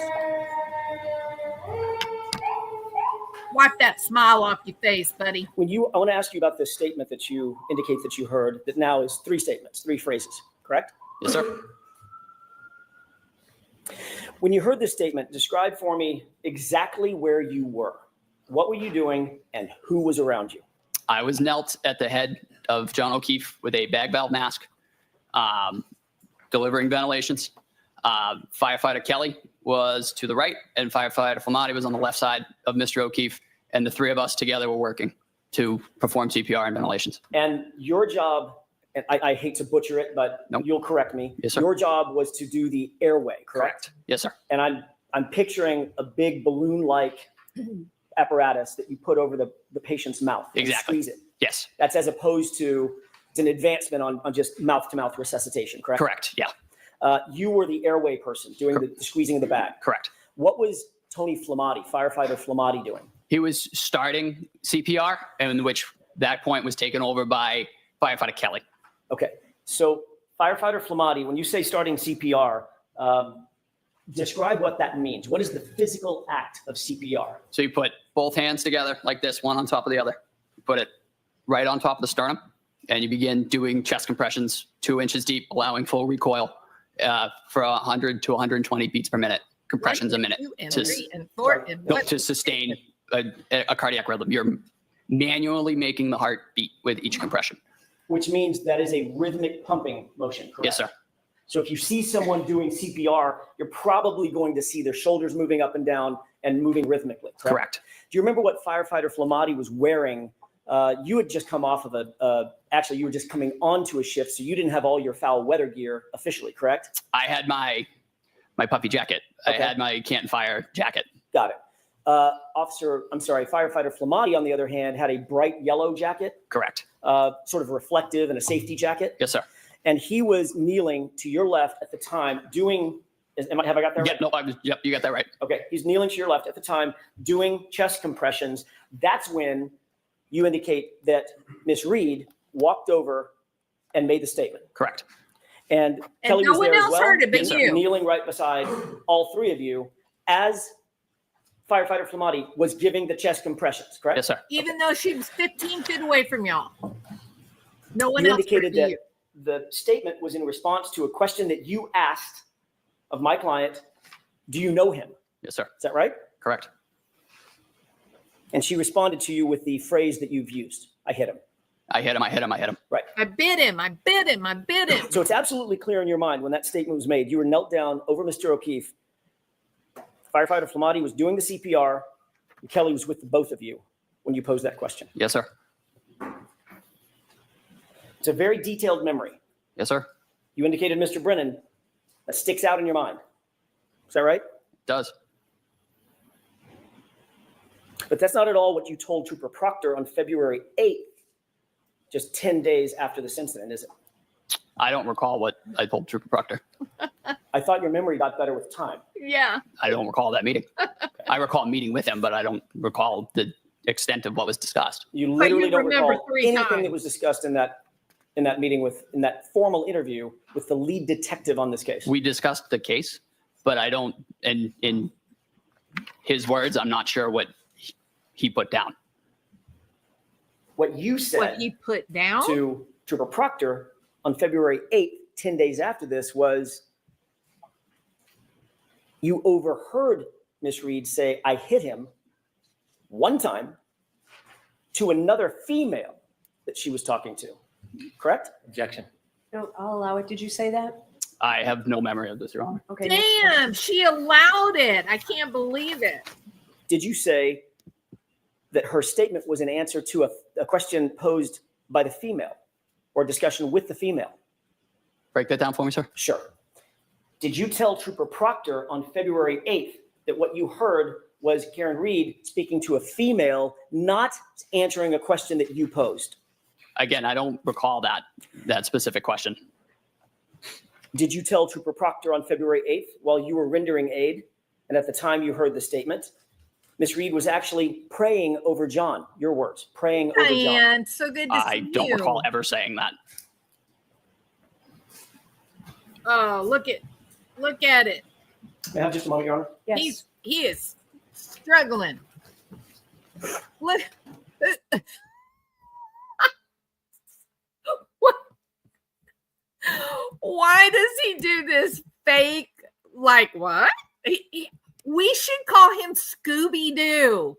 Wipe that smile off your face, buddy. I want to ask you about this statement that you indicate that you heard that now is 3 statements, 3 phrases, correct? Yes, sir. When you heard this statement, describe for me exactly where you were. What were you doing and who was around you? I was knelt at the head of John O'Keefe with a bag valve mask, delivering ventilations. Firefighter Kelly was to the right, and Firefighter Flamati was on the left side of Mr. O'Keefe, and the 3 of us together were working to perform CPR and ventilations. And your job, and I hate to butcher it, but Nope. you'll correct me. Yes, sir. Your job was to do the airway, correct? Yes, sir. And I'm picturing a big balloon-like apparatus that you put over the patient's mouth and Exactly. squeeze it. Yes, That's as opposed to it's an advancement on just mouth-to-mouth resuscitation, correct? correct. Yeah, You were the airway person doing the squeezing of the bag. correct. What was Tony Flamati, firefighter Flamati, doing? He was starting CPR, and which that point was taken over by Firefighter Kelly. Okay, so firefighter Flamati, when you say starting CPR, describe what that means. What is the physical act of CPR? So you put both hands together like this, one on top of the other. You put it right on top of the sternum, and you begin doing chest compressions 2 inches deep, allowing full recoil for 100 to 120 beats per minute, compressions a minute 2 and to, 3 and 4 and what? to sustain a cardiac rhythm. You're manually making the heart beat with each compression. Which means that is a rhythmic pumping motion, correct? Yes, sir. So if you see someone doing CPR, you're probably going to see their shoulders moving up and down and moving rhythmically, correct? Correct. Do you remember what firefighter Flamati was wearing? You had just come off of actually you were just coming onto a shift, so you didn't have all your foul weather gear officially, correct? I had my puffy jacket. Okay. I had my Canton Fire jacket. Got it. Firefighter Flamati, on the other hand, had a bright yellow jacket, Correct. sort of reflective and a safety jacket. Yes, sir. And he was kneeling to your left at the time doing, have I got that right? Yep, no, yep, you got that right. Okay, he's kneeling to your left at the time doing chest compressions. That's when you indicate that Miss Reed walked over and made the statement. Correct. And Kelly no was one there as else well. heard it but Yes, sir. you. Kneeling right beside all 3 of you as firefighter Flamati was giving the chest compressions, correct? Yes, sir. Even though she was 15 feet away from y'all. No one You else heard indicated that you. the statement was in response to a question that you asked of my client, do you know him? Yes, sir. Is that right? Correct. And she responded to you with the phrase that you've used. I hit him. I hit him. I hit him. I hit him. Right. I bit him. I bit him. I bit him. So it's absolutely clear in your mind when that statement was made. You were knelt down over Mr. O'Keefe. Firefighter Flamati was doing the CPR, and Kelly was with the both of you when you posed that question. Yes, sir. It's a very detailed memory. Yes, sir. You indicated, Mr. Brennan, that sticks out in your mind. Is that right? It does. But that's not at all what you told Trooper Proctor on February 8th, just 10 days after this incident, is it? I don't recall what I told Trooper Proctor. I thought your memory got better with time. Yeah. I don't recall that meeting. I recall meeting with him, but I don't recall the extent of what was discussed. You literally don't remember recall 3 anything times. that was discussed in that in that meeting in that formal interview with the lead detective on this case? We discussed the case, but I don't, in his words, I'm not sure what he put down. What you said What he put down? to Trooper Proctor on February 8th, 10 days after this, was you overheard Miss Reed say, "I hit him," one time to another female that she was talking to. Correct? Objection. No, I'll allow it. Did you say that? I have no memory of this, Your Honor. Okay. Damn, she allowed it. I can't believe it. Did you say that her statement was an answer to a question posed by the female or a discussion with the female? Break that down for me, sir. Sure. Did you tell Trooper Proctor on February 8th that what you heard was Karen Reed speaking to a female, not answering a question that you posed? Again, I don't recall that specific question. Did you tell Trooper Proctor on February 8th while you were rendering aid, and at the time you heard the statement, Miss Reed was actually praying over John? Your words, praying over John. And so good to see I you. don't recall ever saying that. Oh, look at it. May I have just a moment, Your Honor? Yes. He is struggling. Look. What? Why does he do this fake? Like what? We should call him Scooby-Doo.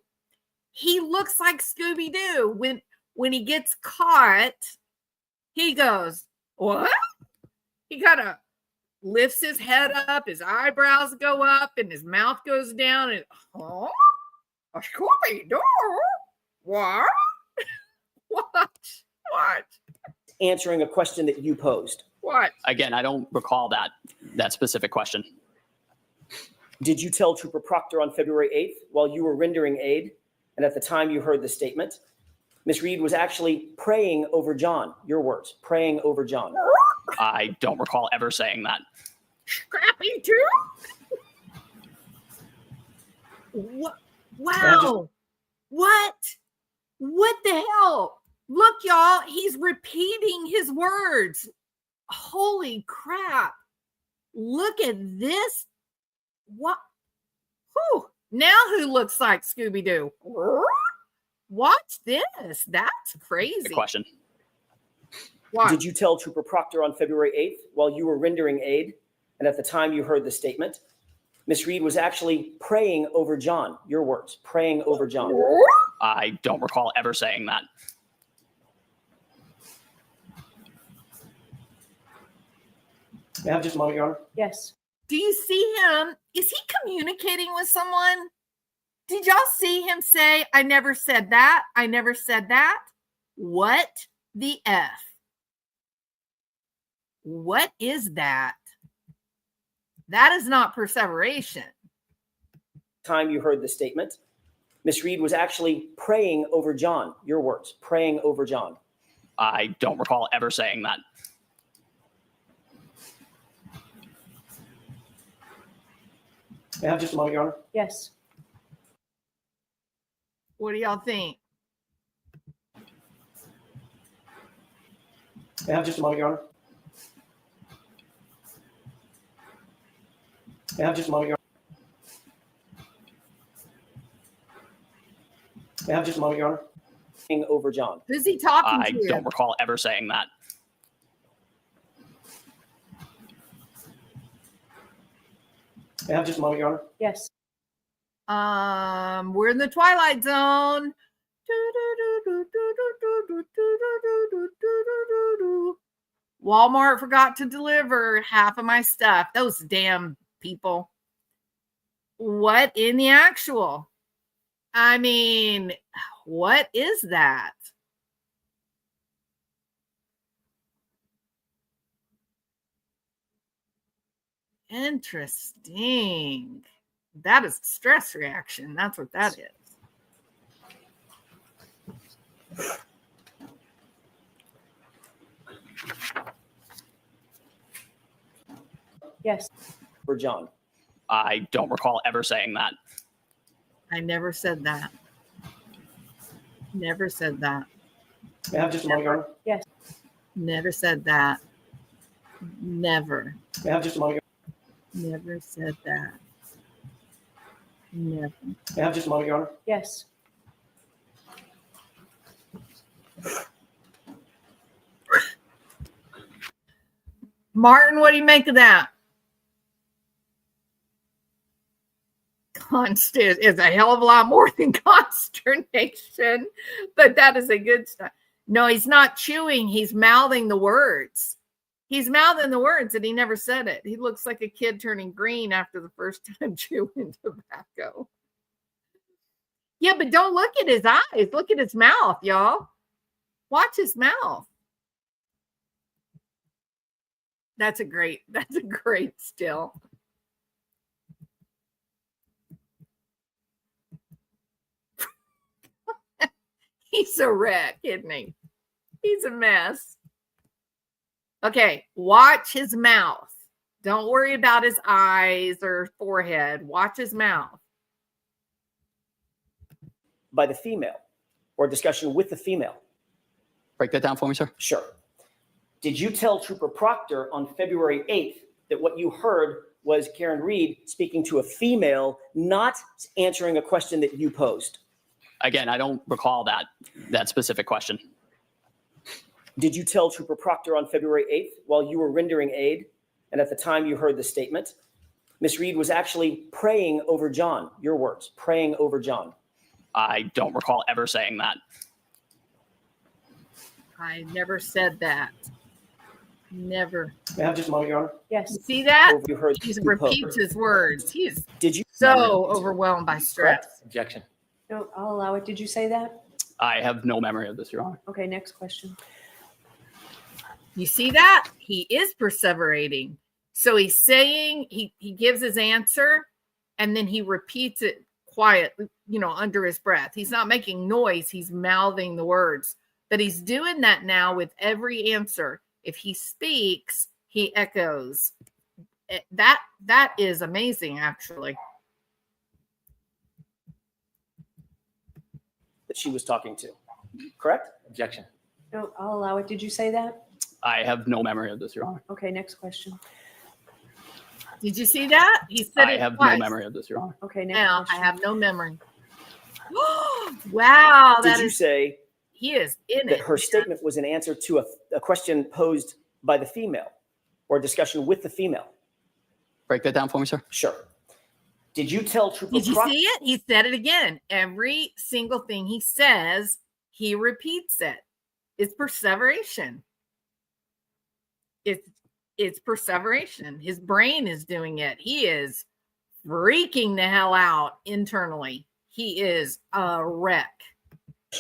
He looks like Scooby-Doo. When he gets caught, he goes, what? He kind of lifts his head up, his eyebrows go up, and his mouth goes down. And a Scooby-Doo? What? What? Answering a question that you posed. What? Again, I don't recall that specific question. Did you tell Trooper Proctor on February 8th while you were rendering aid, and at the time you heard the statement, Miss Reed was actually praying over John? Your words, praying over John. I don't recall ever saying that. Scrappy too? What? Wow. What? What the hell? Look, y'all, he's repeating his words. Holy crap. Look at this. What? Whew. Now who looks like Scooby-Doo? Watch this. That's crazy. Good question. Watch. Did you tell Trooper Proctor on February 8th while you were rendering aid, and at the time you heard the statement, Miss Reed was actually praying over John? Your words, praying over John. I don't recall ever saying that. May I have just a moment, Your Honor? Yes. Do you see him? Is he communicating with someone? Did y'all see him say, I never said that? I never said that? What the F? What is that? That is not perseveration. Time you heard the statement, Miss Reed was actually praying over John. Your words, praying over John. I don't recall ever saying that. May I have just a moment, Your Honor? Yes. What do y'all think? May I have just a moment, Your Honor? May I have just a moment, Your Honor? May I have just a moment, Your Honor? Praying over John. Who's he talking I to? don't recall ever saying that. May I have just a moment, Your Honor? Yes. We're in the Twilight Zone. Walmart forgot to deliver half of my stuff. Those damn people. What in the actual? I mean, what is that? Interesting. That is stress reaction. That's what that is. Yes. For John. I don't recall ever saying that. I never said that. Never said that. May I have just a moment, Your Honor? Yes. Never said that. Never. May I have just a moment? Never said that. Never. May I have just a moment, Your Honor? Yes. Martin, what do you make of that? Is a hell of a lot more than consternation, but that is a good stuff. No, he's not chewing. He's mouthing the words. He's mouthing the words, and he never said it. He looks like a kid turning green after the first time chewing tobacco. Yeah, but don't look at his eyes. Look at his mouth, y'all. Watch his mouth. That's a great still. He's a wreck, isn't he? He's a mess. Okay, watch his mouth. Don't worry about his eyes or forehead. Watch his mouth. By the female or discussion with the female. Break that down for me, sir. Sure. Did you tell Trooper Proctor on February 8th that what you heard was Karen Reed speaking to a female, not answering a question that you posed? Again, I don't recall that specific question. Did you tell Trooper Proctor on February 8th while you were rendering aid, and at the time you heard the statement, Miss Reed was actually praying over John? Your words, praying over John. I don't recall ever saying that. I never said that. Never. May I have just a moment, Your Honor? Yes. You see that? You heard He repeats his words. He is Did you so overwhelmed by stress. Objection. No, I'll allow it. Did you say that? I have no memory of this, Your Honor. Okay, next question. You see that? He is perseverating. So he's saying, he gives his answer, and then he repeats it quietly, under his breath. He's not making noise. He's mouthing the words. But he's doing that now with every answer. If he speaks, he echoes. That is amazing, actually. that she was talking to, correct? Objection. No, I'll allow it. Did you say that? I have no memory of this, Your Honor. Okay, next question. Did you see that? He said I it have twice. no memory of this, Your Honor. Okay, next Now I question. have no memory. Wow, Did you say he is in that it. her statement was an answer to a question posed by the female or a discussion with the female? Break that down for me, sir. Sure. Did you tell Trooper Did you Proctor? see it? He said it again. Every single thing he says, he repeats it. It's perseveration. It's perseveration. His brain is doing it. He is freaking the hell out internally. He is a wreck.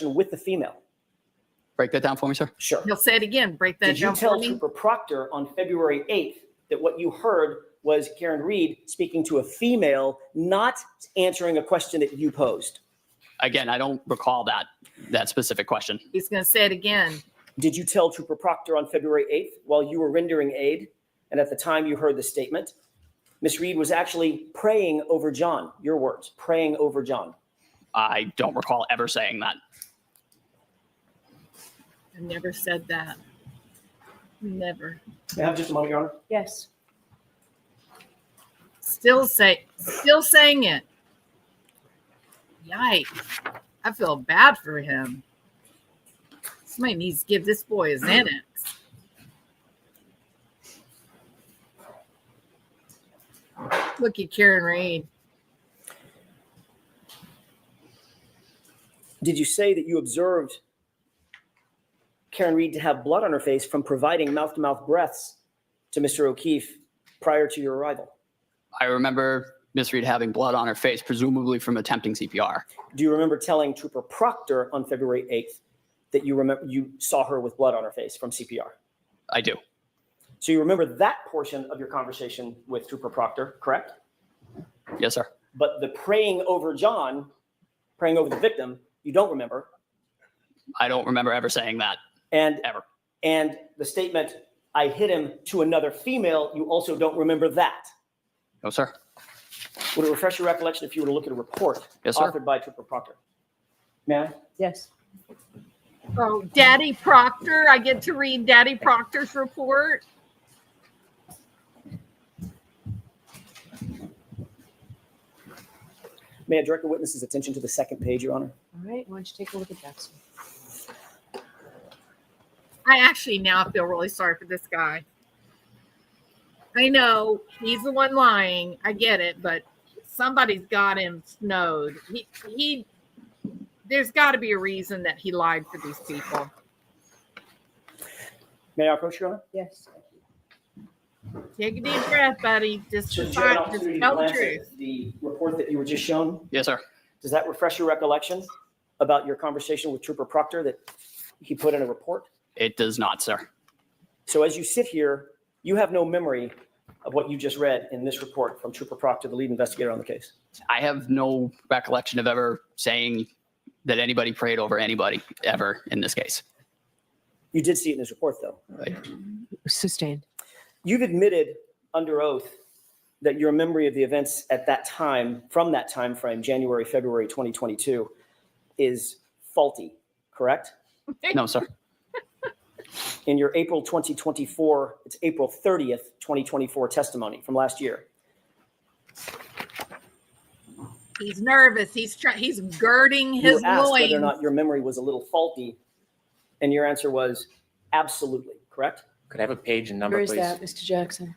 With the female. Break that down for me, sir. Sure. He'll say it again. Break that Did you down tell for me. Trooper Proctor on February 8th that what you heard was Karen Reed speaking to a female, not answering a question that you posed? Again, I don't recall that specific question. He's going to say it again. Did you tell Trooper Proctor on February 8th while you were rendering aid, and at the time you heard the statement, Miss Reed was actually praying over John? Your words, praying over John. I don't recall ever saying that. I never said that. Never. May I have just a moment, Your Honor? Yes. Still saying it. Yikes. I feel bad for him. Somebody needs to give this boy a Xanax. Look at Karen Reed. Did you say that you observed Karen Reed to have blood on her face from providing mouth-to-mouth breaths to Mr. O'Keefe prior to your arrival? I remember Miss Reed having blood on her face, presumably from attempting CPR. Do you remember telling Trooper Proctor on February 8th that you saw her with blood on her face from CPR? I do. So you remember that portion of your conversation with Trooper Proctor, correct? Yes, sir. But the praying over John, praying over the victim, you don't remember. I don't remember ever saying that. And Ever. And the statement, I hit him to another female, you also don't remember that. No, sir. Would it refresh your recollection if you were to look at a report Yes, sir. authored by Trooper Proctor? May I? Yes. Oh, Daddy Proctor. I get to read Daddy Proctor's report. May I direct the witness's attention to the second page, Your Honor? All right, why don't you take a look at that? I actually now feel really sorry for this guy. I know he's the one lying. I get it, but somebody's got him snowed. There's got to be a reason that he lied for these people. May I approach, Your Honor? Yes. Take a deep breath, buddy. Just So, tell the truth. the report that you were just shown, Yes, sir. does that refresh your recollection about your conversation with Trooper Proctor that he put in a report? It does not, sir. So as you sit here, you have no memory of what you just read in this report from Trooper Proctor, the lead investigator on the case. I have no recollection of ever saying that anybody prayed over anybody ever in this case. You did see it in his report, though. Sustained. You've admitted under oath that your memory of the events at that time, from that time frame, January, February 2022, is faulty, correct? No, sir. In your April 2024, it's April 30th, 2024 testimony from last year. He's nervous. He's girding his You asked loins. whether or not your memory was a little faulty, and your answer was absolutely, correct? Could I have a page and number, Where is please? that, Mr. Jackson?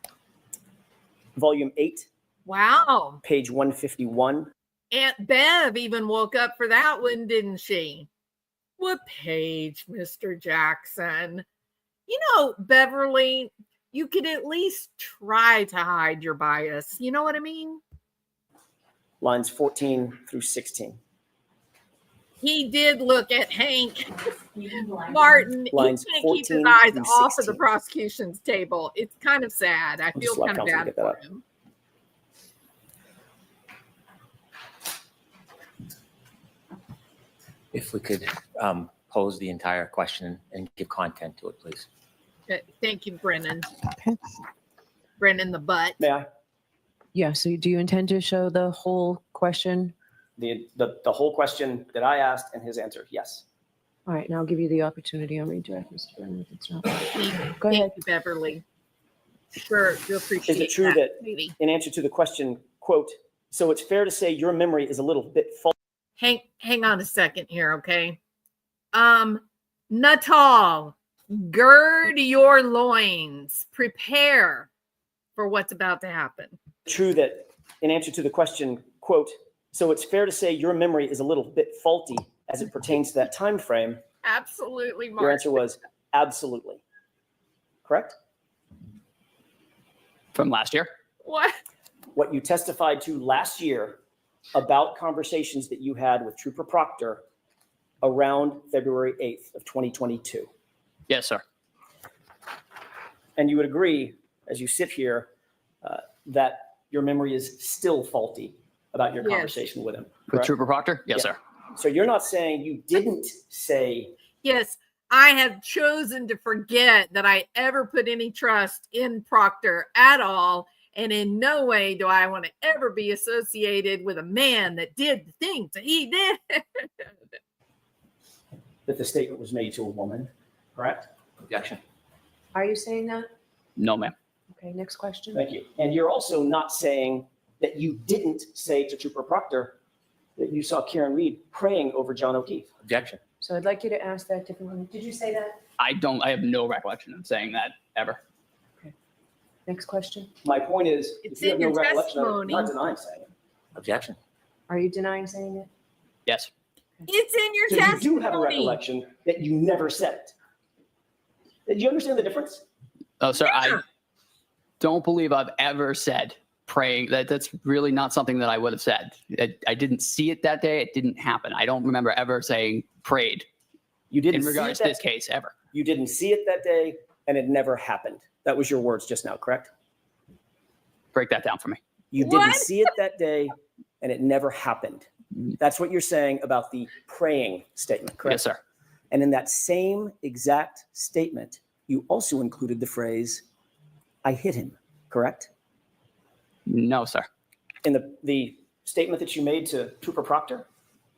Volume 8, Wow. page 151. Aunt Bev even woke up for that one, didn't she? What page, Mr. Jackson? You know, Beverly, you could at least try to hide your bias. You know what I mean? Lines 14 through 16. He did look at Hank Martin. Lines He can't keep his 14 eyes through off of the 16. prosecution's table. It's kind of sad. I feel just allow kind of counsel to bad get that for up. him. If we could pose the entire question and give content to it, please. Thank you, Brennan. Okay. Brennan the butt. May I? Yeah, so do you intend to show the whole question? The whole question that I asked and his answer, yes. All right, now I'll give you the opportunity. I'll redirect Mr. Brennan if it's not. Thank ahead. you, Beverly. Sure, you'll appreciate Is it true that, maybe. in answer to the question, quote, so it's fair to say your memory is a little bit faulty? Hang on a second here, okay? Nutall, gird your loins. Prepare for what's about to happen. True that, in answer to the question, quote, so it's fair to say your memory is a little bit faulty as it pertains to that time frame? Absolutely, Mark. Your answer was absolutely. Correct? From last year? What? What you testified to last year about conversations that you had with Trooper Proctor around February 8th of 2022. Yes, sir. And you would agree, as you sit here, that your memory is still faulty about your Yes. conversation with him. With Correct? Trooper Proctor? Yes, Yeah. sir. So you're not saying you didn't say, Yes, I have chosen to forget that I ever put any trust in Proctor at all. And in no way do I want to ever be associated with a man that did the things that he did. that the statement was made to a woman, correct? Objection. Are you saying that? No, ma'am. Okay, next question. Thank you. And you're also not saying that you didn't say to Trooper Proctor that you saw Karen Reed praying over John O'Keefe. Objection. So I'd like you to ask that differently. Did you say that? I have no recollection of saying that ever. Next question. My point is, It's if you have in no your recollection of it, testimony. you're not denying saying it. Objection. Are you denying saying it? Yes. It's in your So testimony. you do have a recollection that you never said it. Do you understand the difference? Oh, sir, Yeah. I don't believe I've ever said praying. That's really not something that I would have said. I didn't see it that day. It didn't happen. I don't remember ever saying prayed You didn't in see regards it to that, this case ever. You didn't see it that day, and it never happened. That was your words just now, correct? Break that down for me. You What? didn't see it that day, and it never happened. That's what you're saying about the praying statement, correct? Yes, sir. And in that same exact statement, you also included the phrase, I hit him, correct? No, sir. In the statement that you made to Trooper Proctor,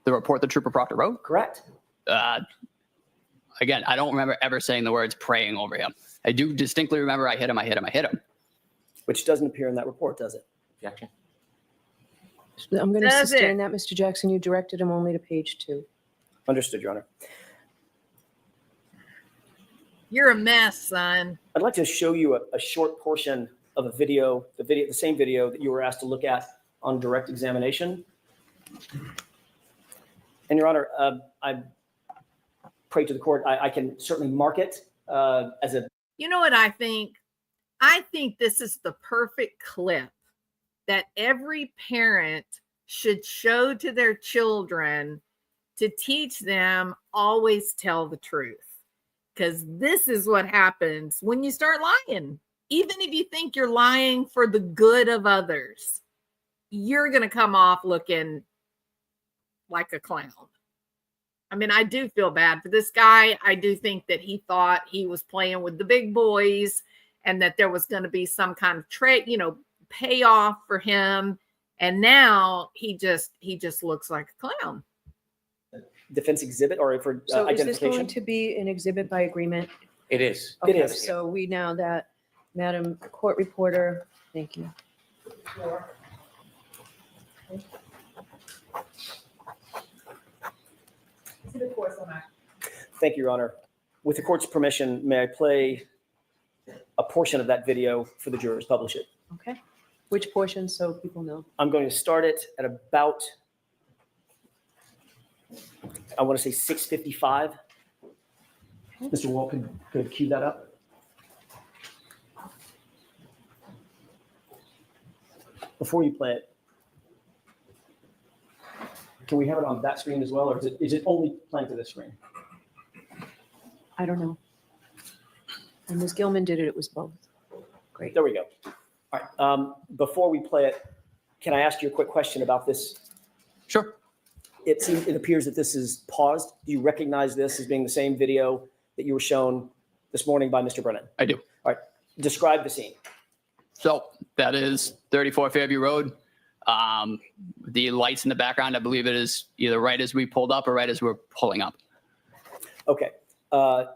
The report that Trooper Proctor wrote? correct? I again, I don't remember ever saying the words praying over him. I do distinctly remember I hit him. Which doesn't appear in that report, does it? Objection. I'm going to Does sustain it? that, Mr. Jackson. You directed him only to page 2. Understood, Your Honor. You're a mess, son. I'd like to show you a short portion of a video, the same video that you were asked to look at on direct examination. And Your Honor, I pray to the court, I can certainly mark it as a. You know what I think? I think this is the perfect clip that every parent should show to their children to teach them always tell the truth. Because this is what happens when you start lying. Even if you think you're lying for the good of others, you're going to come off looking like a clown. I mean, I do feel bad for this guy. I do think that he thought he was playing with the big boys and that there was going to be some kind of payoff for him. And now he just looks like a clown. Defense exhibit or for So is this identification? going to be an exhibit by agreement? It is. It Okay, is. so we now that, Madam Court Reporter, thank you. Thank you, Your Honor. With the court's permission, may I play a portion of that video for the jurors, publish it? Okay. Which portion, so people know? I'm going to start it at about, I want to say 6:55. Mr. Walt, could cue that up? Before you play it, can we have it on that screen as well, or is it only playing to this screen? I don't know. And Ms. Gilman did it, it was both. Great. There we go. All right. Before we play it, can I ask you a quick question about this? Sure. It appears that this is paused. Do you recognize this as being the same video that you were shown this morning by Mr. Brennan? I do. All right. Describe the scene. So that is 34 Fairview Road. The lights in the background, I believe it is either right as we pulled up or right as we're pulling up. Okay.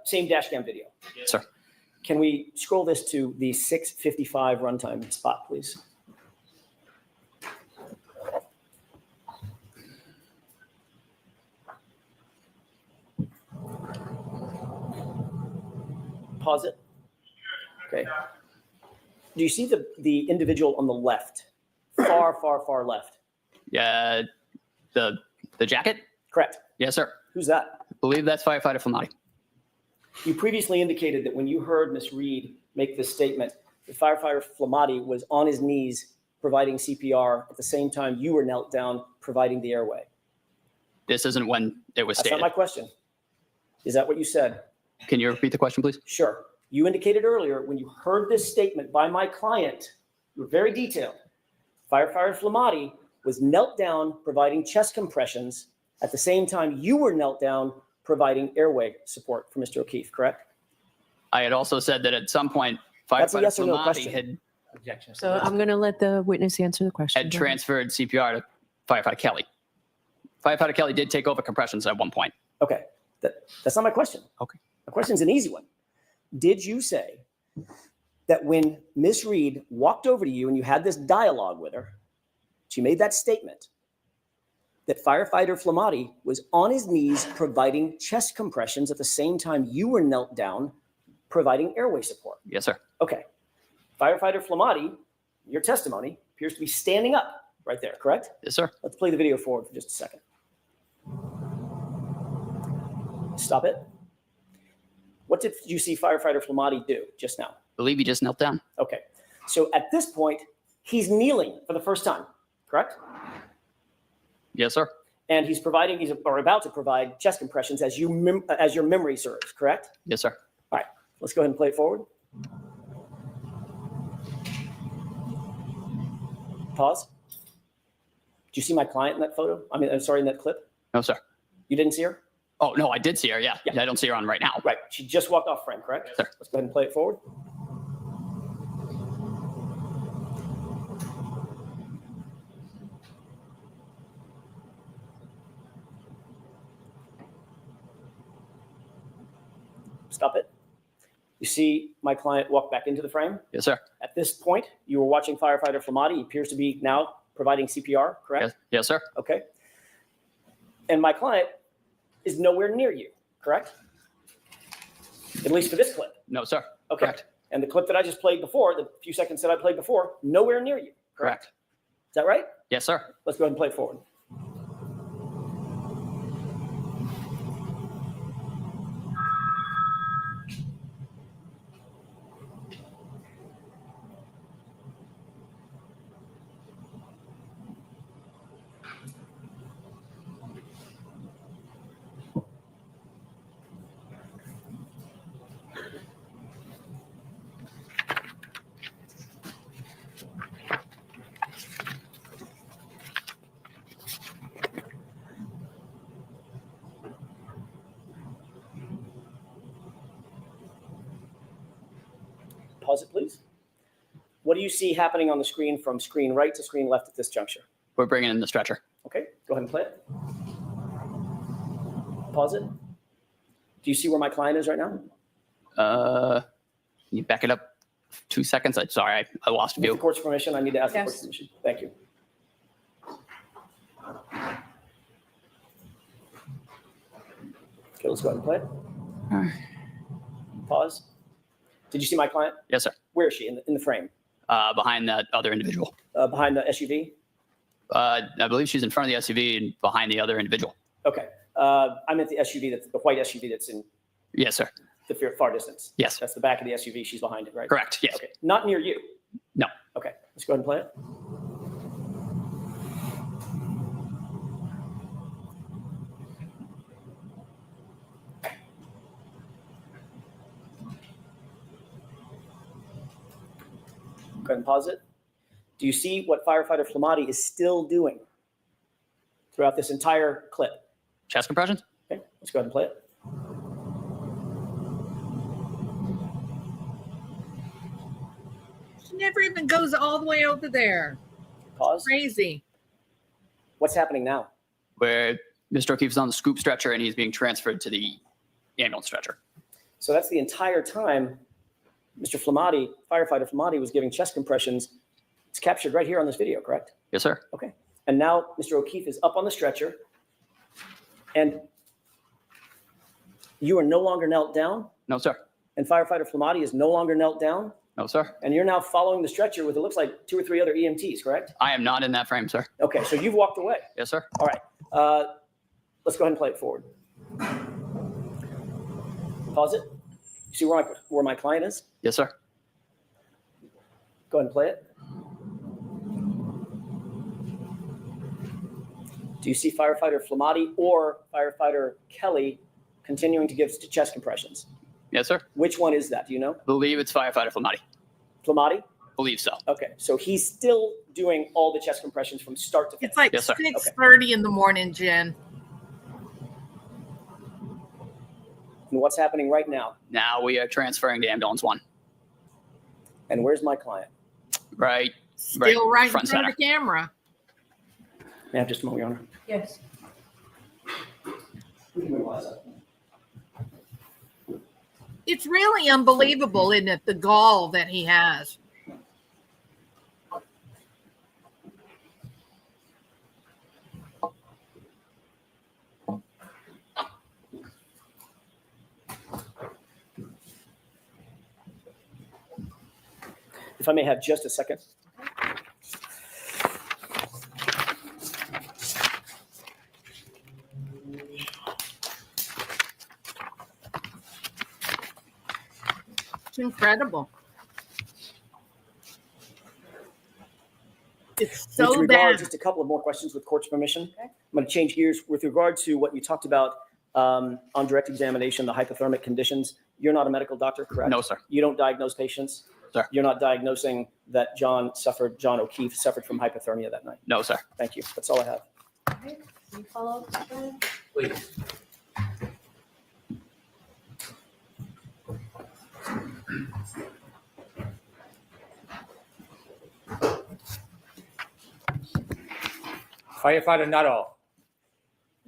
Same dash cam video. Yes, sir. Can we scroll this to the 6:55 runtime spot, please? Pause it. Okay. Do you see the individual on the left? Far left. Yeah. The jacket? Correct. Yes, sir. Who's that? I believe that's firefighter Flamati. You previously indicated that when you heard Ms. Reed make this statement, the firefighter Flamati was on his knees providing CPR at the same time you were knelt down providing the airway. This isn't when it was That's stated. not my question. Is that what you said? Can you repeat the question, please? Sure. You indicated earlier when you heard this statement by my client, you were very detailed. Firefighter Flamati was knelt down providing chest compressions at the same time you were knelt down providing airway support for Mr. O'Keefe, correct? I had also said that at some point, That's a firefighter yes or no Flamati question. Objection. So I'm going to let the witness answer the question. had transferred CPR to firefighter Kelly. Firefighter Kelly did take over compressions at one point. Okay. That's not my question. Okay. My question's an easy one. Did you say that when Ms. Reed walked over to you and you had this dialogue with her, she made that statement that firefighter Flamati was on his knees providing chest compressions at the same time you were knelt down providing airway support? Yes, sir. Okay. Firefighter Flamati, your testimony appears to be standing up right there, correct? Yes, sir. Let's play the video forward for just a second. Stop it. What did you see firefighter Flamati do just now? I believe he just knelt down. Okay. So at this point, he's kneeling for the first time, correct? Yes, sir. And he's about to provide chest compressions as your memory serves, correct? Yes, sir. All right. Let's go ahead and play it forward. Pause. Did you see my client in that photo? In that clip? No, sir. You didn't see her? Oh, no, I did see her. Yeah. Yeah. I don't see her on right now. Right. She just walked off frame, correct? Yes, sir. Let's go ahead and play it forward. You see my client walk back into the frame. Yes, sir. At this point, you were watching firefighter Flamati. He appears to be now providing CPR, correct? Yes, yes, sir. Okay. And my client is nowhere near you, correct? At least for this clip. No, sir. Okay. Correct. And the clip that I just played before, the few seconds that I played before, nowhere near you, correct? Correct. Is that right? Yes, sir. Let's go ahead and play it forward. Pause it, please. What do you see happening on the screen from screen right to screen left at this juncture? We're bringing in the stretcher. Okay, go ahead and play it. Pause it. Do you see where my client is right now? Can you back it up 2 seconds? I'm sorry, I lost With the view. court's permission, I need to ask the Yes. court's permission. Thank you. Okay, let's go ahead and play it. Pause. Did you see my client? Yes, sir. Where is she in the frame? Behind that other individual. Behind the SUV? I believe she's in front of the SUV and behind the other individual. Okay. I meant the SUV, that's the white SUV that's in Yes, sir. the far distance. Yes. That's the back of the SUV. She's behind it, right? Correct. Yes. Okay. Not near you. No. Okay. Let's go ahead and play it. Go ahead and pause it. Do you see what firefighter Flamati is still doing throughout this entire clip? Chest compressions? Okay, let's go ahead and play it. She never even goes all the way over there. Pause. Crazy. What's happening now? Where Mr. O'Keefe's on the scoop stretcher and he's being transferred to the ambulance stretcher. So that's the entire time Mr. Flamati, firefighter Flamati, was giving chest compressions. It's captured right here on this video, correct? Yes, sir. Okay. And now Mr. O'Keefe is up on the stretcher and you are no longer knelt down, No, sir. and firefighter Flamati is no longer knelt down, No, sir. and you're now following the stretcher with, it looks like 2 or 3 other EMTs, correct? I am not in that frame, sir. Okay, so you've walked away. Yes, sir. All right. Let's go ahead and play it forward. Pause it. See where my client is? Yes, sir. Go ahead and play it. Do you see firefighter Flamati or firefighter Kelly continuing to give chest compressions? Yes, sir. Which one is that? Do you know? Believe it's firefighter Flamati. Flamati? Believe so. Okay, so he's still doing all the chest compressions from start to finish. It's like Yes, sir. 6:30 in the morning, Jen. And what's happening right now? Now we are transferring to ambulance 1. And where's my client? Right. Still right in front front center. of the camera. May I have just a moment, Your Honor? Yes. It's really unbelievable, isn't it? The gall that he has. If I may have just a second. It's incredible. It's so With regard, bad. just a couple of more questions with court's permission. Okay. I'm going to change gears with regard to what you talked about on direct examination, the hypothermic conditions. You're not a medical doctor, correct? No, sir. You don't diagnose patients? Sir. You're not diagnosing that John O'Keefe suffered from hypothermia that night? No, sir. Thank you. That's all I have. Okay. Can you follow up, Brian? Please. Firefighter Nutall,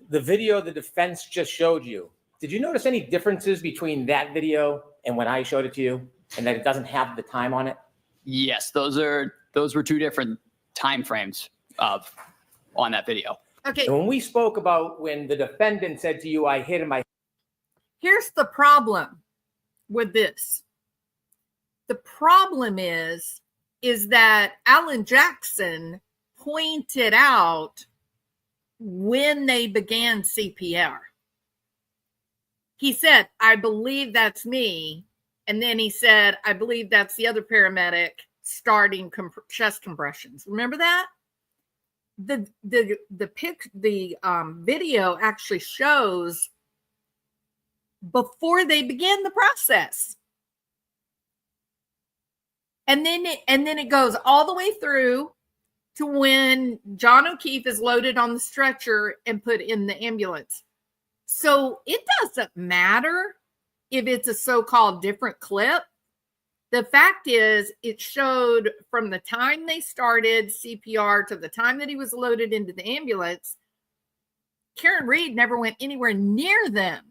the video the defense just showed you, did you notice any differences between that video and when I showed it to you, and that it doesn't have the time on it? Yes, those were two different time frames on that video. Okay. And when we spoke about when the defendant said to you, I hit him, Here's the problem with this. The problem is that Alan Jackson pointed out when they began CPR. He said, I believe that's me. And then he said, I believe that's the other paramedic starting chest compressions. Remember that? The video actually shows before they begin the process. And then it goes all the way through to when John O'Keefe is loaded on the stretcher and put in the ambulance. So it doesn't matter if it's a so-called different clip. The fact is, it showed from the time they started CPR to the time that he was loaded into the ambulance, Karen Reed never went anywhere near them.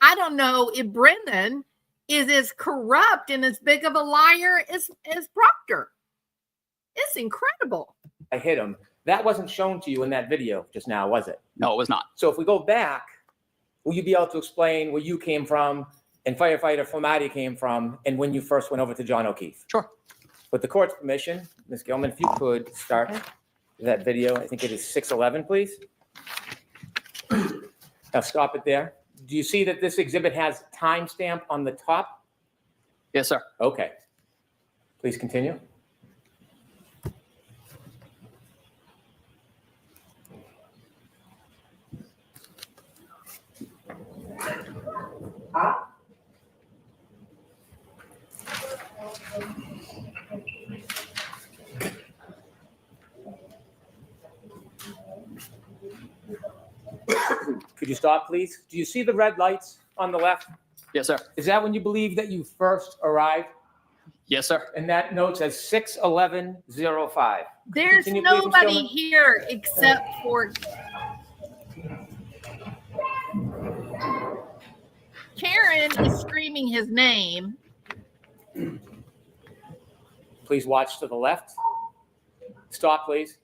I don't know if Brennan is as corrupt and as big of a liar as Proctor. It's incredible. I hit him. That wasn't shown to you in that video just now, was it? No, it was not. So if we go back, will you be able to explain where you came from and firefighter Flamati came from and when you first went over to John O'Keefe? Sure. With the court's permission, Ms. Gilman, if you could start that video. I think it is 6:11, please. Now stop it there. Do you see that this exhibit has timestamp on the top? Yes, sir. Okay. Please continue. Could you stop, please? Do you see the red lights on the left? Yes, sir. Is that when you believe that you first arrived? Yes, sir. And that note says 6:11:05. There's Continue, please, Ms. nobody Gilman. here except for Karen is screaming his name. Please watch to the left. Stop, please.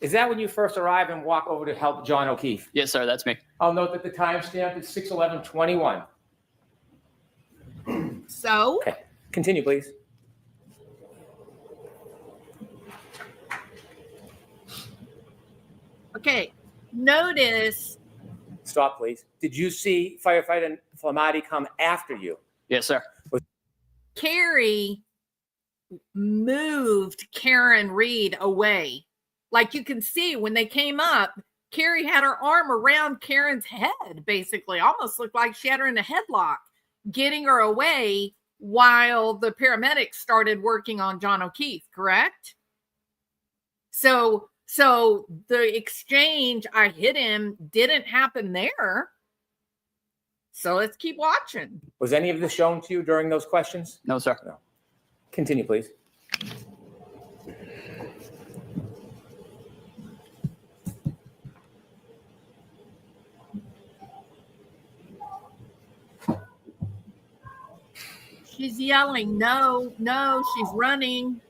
Is that when you first arrived and walk over to help John O'Keefe? Yes, sir. That's me. I'll note that the timestamp is 6:11:21. So, Okay, continue, please. okay, notice. Stop, please. Did you see firefighter Flamati come after you? Yes, sir. Carrie moved Karen Reed away. Like you can see when they came up, Carrie had her arm around Karen's head, basically. Almost looked like she had her in a headlock, getting her away while the paramedics started working on John O'Keefe, correct? So the exchange, I hit him, didn't happen there. So let's keep watching. Was any of this shown to you during those questions? No, sir. No. Continue, please. She's yelling, no, no, she's running.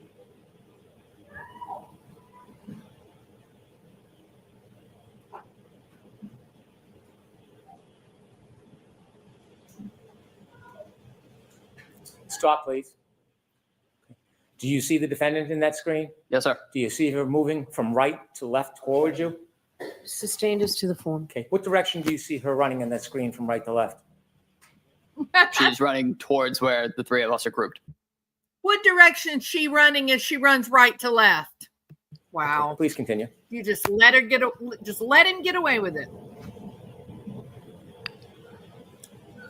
Stop, please. Do you see the defendant in that screen? Yes, sir. Do you see her moving from right to left towards you? Sustained us to the form. Okay. What direction do you see her running in that screen from right to left? She's running towards where the three of us are grouped. What direction is she running as she runs right to left? Wow. Okay, please continue. You just let him get away with it.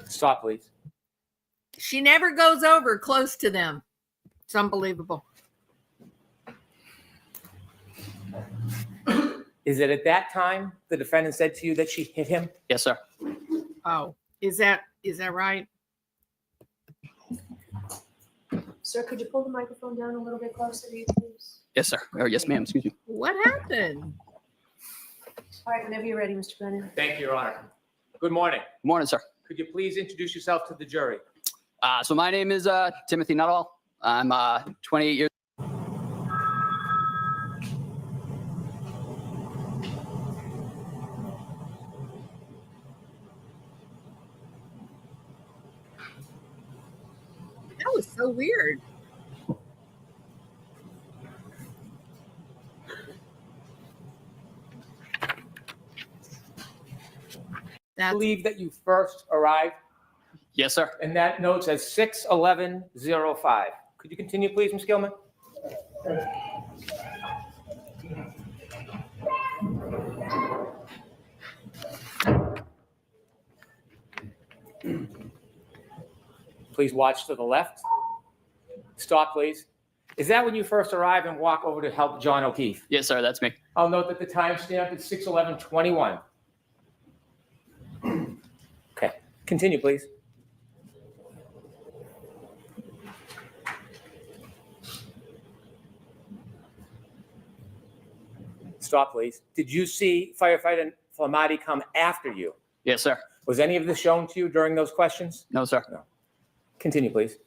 Stop, please. She never goes over close to them. It's unbelievable. Is it at that time the defendant said to you that she hit him? Yes, sir. Oh, is that right? Sir, could you pull the microphone down a little bit closer to you, please? Yes, sir. Or yes, ma'am. Excuse me. What happened? All right, whenever you're ready, Mr. Brennan. Thank you, Your Honor. Good morning. Good morning, sir. Could you please introduce yourself to the jury? So my name is Timothy Nutall. I'm 28 years. That was so weird. I believe that you first arrived, Yes, sir. and that note says 6/11/05. Could you continue, please, Ms. Gilman? Please watch to the left. Stop, please. Is that when you first arrive and walk over to help John O'Keefe? Yes, sir. That's me. I'll note that the timestamp is 6/11/21. Okay, continue, please. Stop, please. Did you see firefighter Flamati come after you? Yes, sir. Was any of this shown to you during those questions? No, sir. No. Continue, please.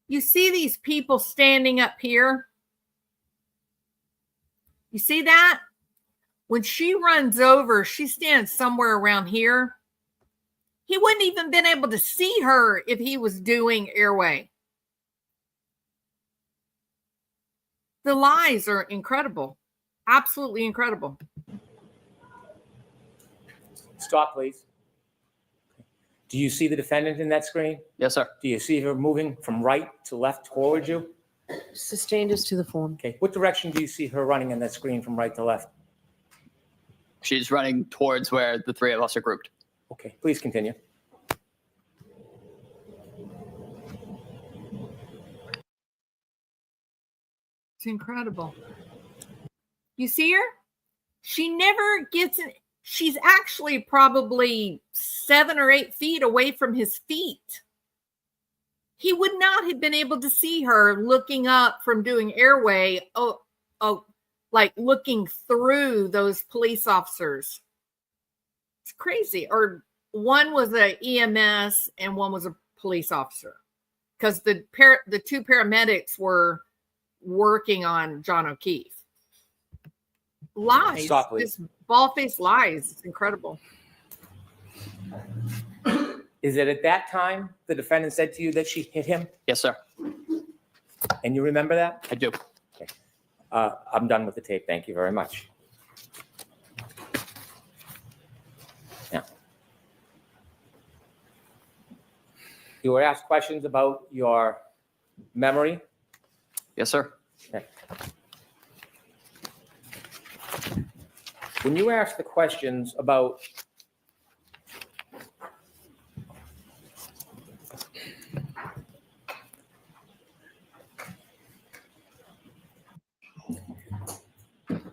You see these people standing up here? You see that? When she runs over, she stands somewhere around here. He wouldn't even been able to see her if he was doing airway. The lies are incredible. Absolutely incredible. Stop, please. Do you see the defendant in that screen? Yes, sir. Do you see her moving from right to left towards you? Sustained is to the form. Okay. What direction do you see her running in that screen from right to left? She's running towards where the three of us are grouped. Okay. Please continue. It's incredible. You see her? She never gets in. She's actually probably 7 or 8 feet away from his feet. He would not have been able to see her looking up from doing airway, like looking through those police officers. It's crazy. Or one was a EMS and one was a police officer, because the two paramedics were working on John O'Keefe. Lies. Stop, please. This bald-faced lies. It's incredible. Is it at that time the defendant said to you that she hit him? Yes, sir. And you remember that? I do. Okay. I'm done with the tape. Thank you very much. Now, you were asked questions about your memory. Yes, sir. Okay. When you asked the questions about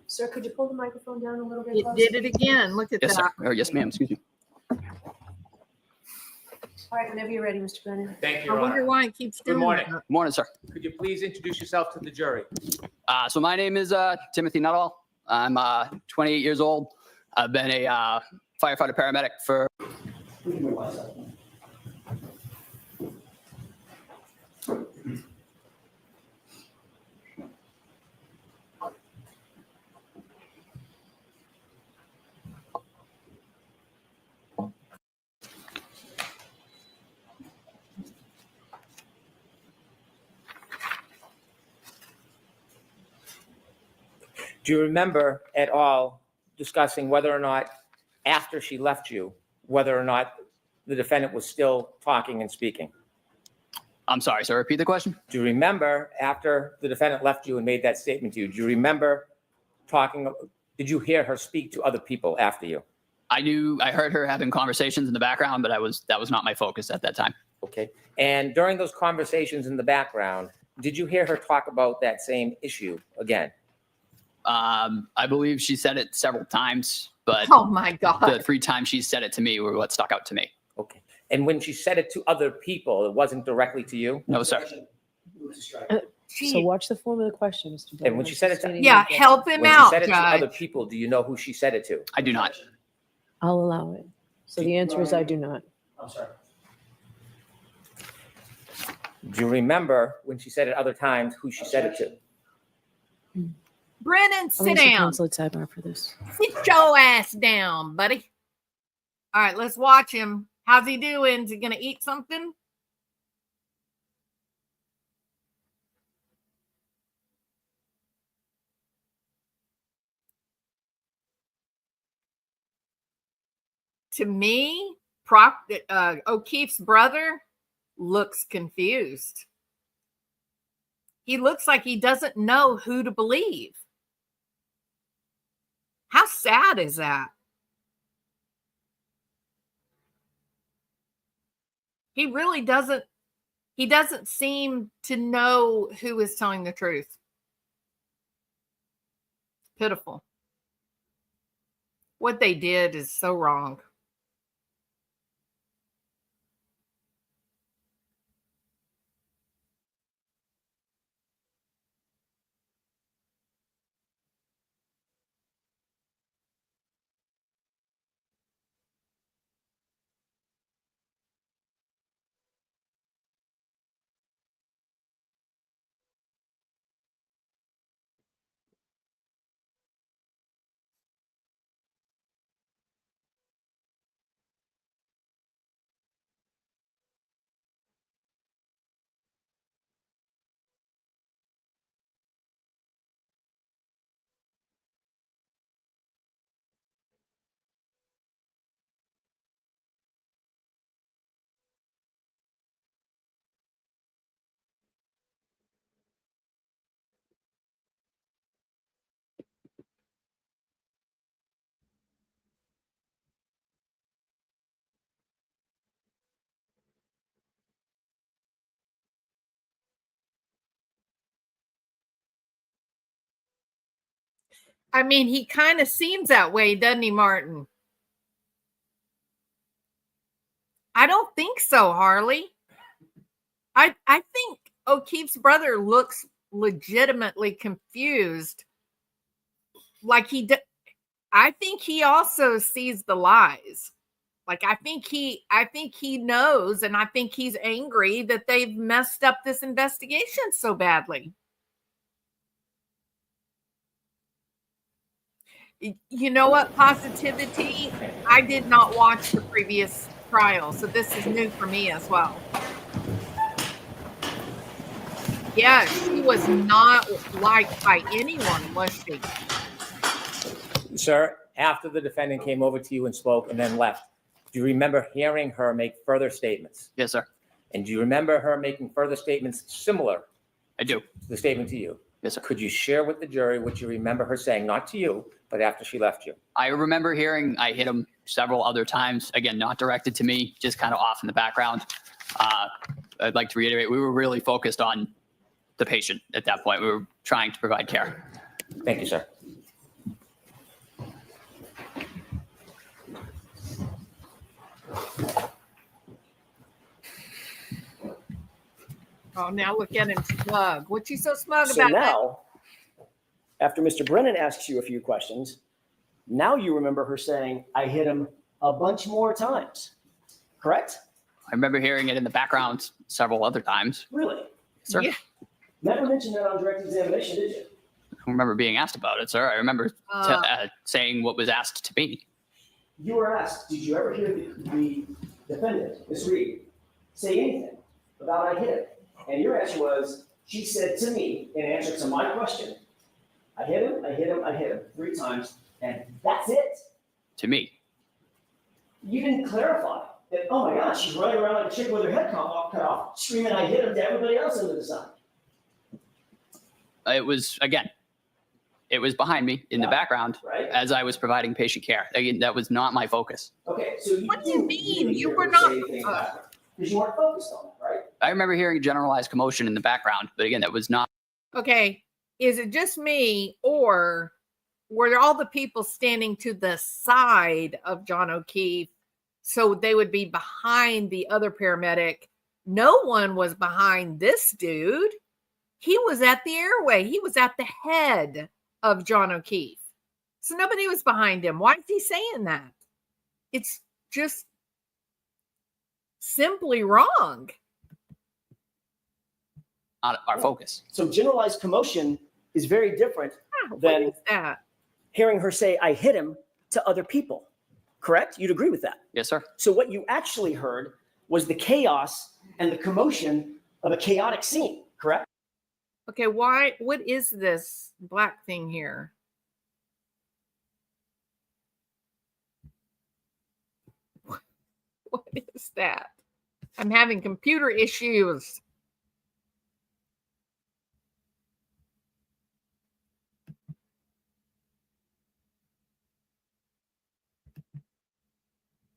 Sir, could you pull the microphone down a little bit? It did it again. Look at Yes, that. sir. Or yes, ma'am. Excuse me. All right, whenever you're ready, Mr. Brennan. Thank you, I Your wonder Honor. why it keeps doing Good morning. that. Morning, sir. Could you please introduce yourself to the jury? So my name is Timothy Nutall. I'm 28 years old. I've been a firefighter paramedic for. Do you remember at all discussing whether or not, after she left you, whether or not the defendant was still talking and speaking? I'm sorry, sir. Repeat the question. Do you remember after the defendant left you and made that statement to you? Do you remember talking? Did you hear her speak to other people after you? I heard her having conversations in the background, but that was not my focus at that time. Okay. And during those conversations in the background, Did you hear her talk about that same issue again? I believe she said it several times, but Oh my God. the 3 times she said it to me were what stuck out to me. Okay. And when she said it to other people, it wasn't directly to you? No, sir. So watch the form of the question, Mr. Brennan. And when she said it to- Yeah, help him When she out, said it to Judge. other people, do you know who she said it to? I do not. I'll allow it. So the answer is I do not. I'm sorry. Do you remember when she said it other times who she said it to? Brennan, I'll sit ask the down. counsel at sidebar for this. Sit your ass down, buddy. All right, let's watch him. How's he doing? Is he going to eat something? To me, O'Keefe's brother looks confused. He looks like he doesn't know who to believe. How sad is that? He really doesn't, he doesn't seem to know who is telling the truth. Pitiful. What they did is so wrong. I mean, he kind of seems that way, doesn't he, Martin? I don't think so, Harley. I think O'Keefe's brother looks legitimately confused. Like I think he also sees the lies. Like I think he knows, and I think he's angry that they've messed up this investigation so badly. You know what, Positivity? I did not watch the previous trial, so this is new for me as well. Yeah, she was not liked by anyone, was she? Sir, after the defendant came over to you and spoke and then left, do you remember hearing her make further statements? Yes, sir. And do you remember her making further statements similar I do. to the statement to you? Yes, sir. Could you share with the jury what you remember her saying, not to you, but after she left you? I remember hearing I hit him several other times. Again, not directed to me, just kind of off in the background. I'd like to reiterate, we were really focused on the patient at that point. We were trying to provide care. Thank you, sir. Oh, now look at him smug. What's he so smug So about? now, after Mr. Brennan asks you a few questions, now you remember her saying, I hit him a bunch more times, correct? I remember hearing it in the background several other times. Really? Sir, Yeah. Never mentioned that on direct examination, did you? I don't remember being asked about it, sir. I remember saying what was asked to me. You were asked, did you ever hear the defendant, Ms. Reed, say anything about I hit him? And your answer was, she said to me, in answer to my question, I hit him, I hit him, I hit him 3 times, and that's it. To me. You didn't clarify that, oh my gosh, she's running around like a chick with her head cut off, screaming, I hit him to everybody else under the sun. It was, again, it was behind me in the background Right? as I was providing patient care. Again, that was not my focus. Okay, so What do you mean? didn't You hear were her not- say anything about it, because you weren't focused on it, right? I remember hearing generalized commotion in the background, but again, that was not. Okay. Is it just me, or were all the people standing to the side of John O'Keefe so they would be behind the other paramedic? No one was behind this dude. He was at the airway. He was at the head of John O'Keefe. So nobody was behind him. Why is he saying that? It's just simply wrong. Not our focus. So generalized commotion is very different than What is that? hearing her say, I hit him to other people. Correct? You'd agree with that? Yes, sir. So what you actually heard was the chaos and the commotion of a chaotic scene, correct? Okay, why? What is this black thing here? What is that? I'm having computer issues.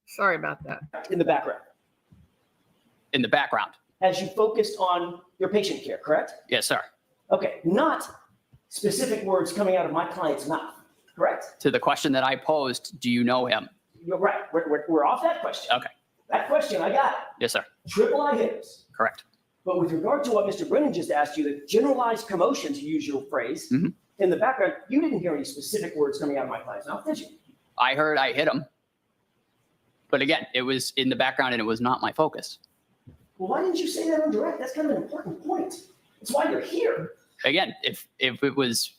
Sorry about that. In the background, In the background. as you focused on your patient care, correct? Yes, sir. Okay, not specific words coming out of my client's mouth, correct? To the question that I posed, do you know him? You're right. We're off that question. Okay. That question, I got it. Yes, sir. Triple I hitters. Correct. But with regard to what Mr. Brennan just asked you, the generalized commotion, to use your phrase, in the background, you didn't hear any specific words coming out of my client's mouth, did you? I heard I hit him. But again, it was in the background and it was not my focus. Well, why didn't you say that on direct? That's kind of an important point. It's why you're here. Again, if it was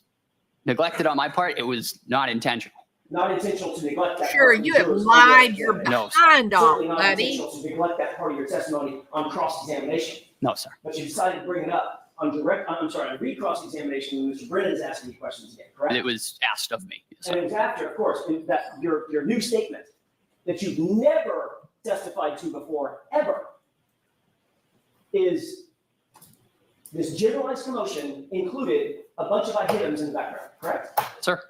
neglected on my part, it was not intentional. Not intentional to neglect that. Sure, part of you have yours. lied your No, behind off, Certainly not buddy. intentional to neglect that part of your testimony on cross-examination. No, sir. But you decided to bring it up on on re-cross-examination when Mr. Brennan is asking you questions again, correct? It was asked of me. Yes, And sir. it was after, of course, that your new statement that you've never testified to before, ever, is this generalized commotion included a bunch of I hit hims in the background, correct? Sir.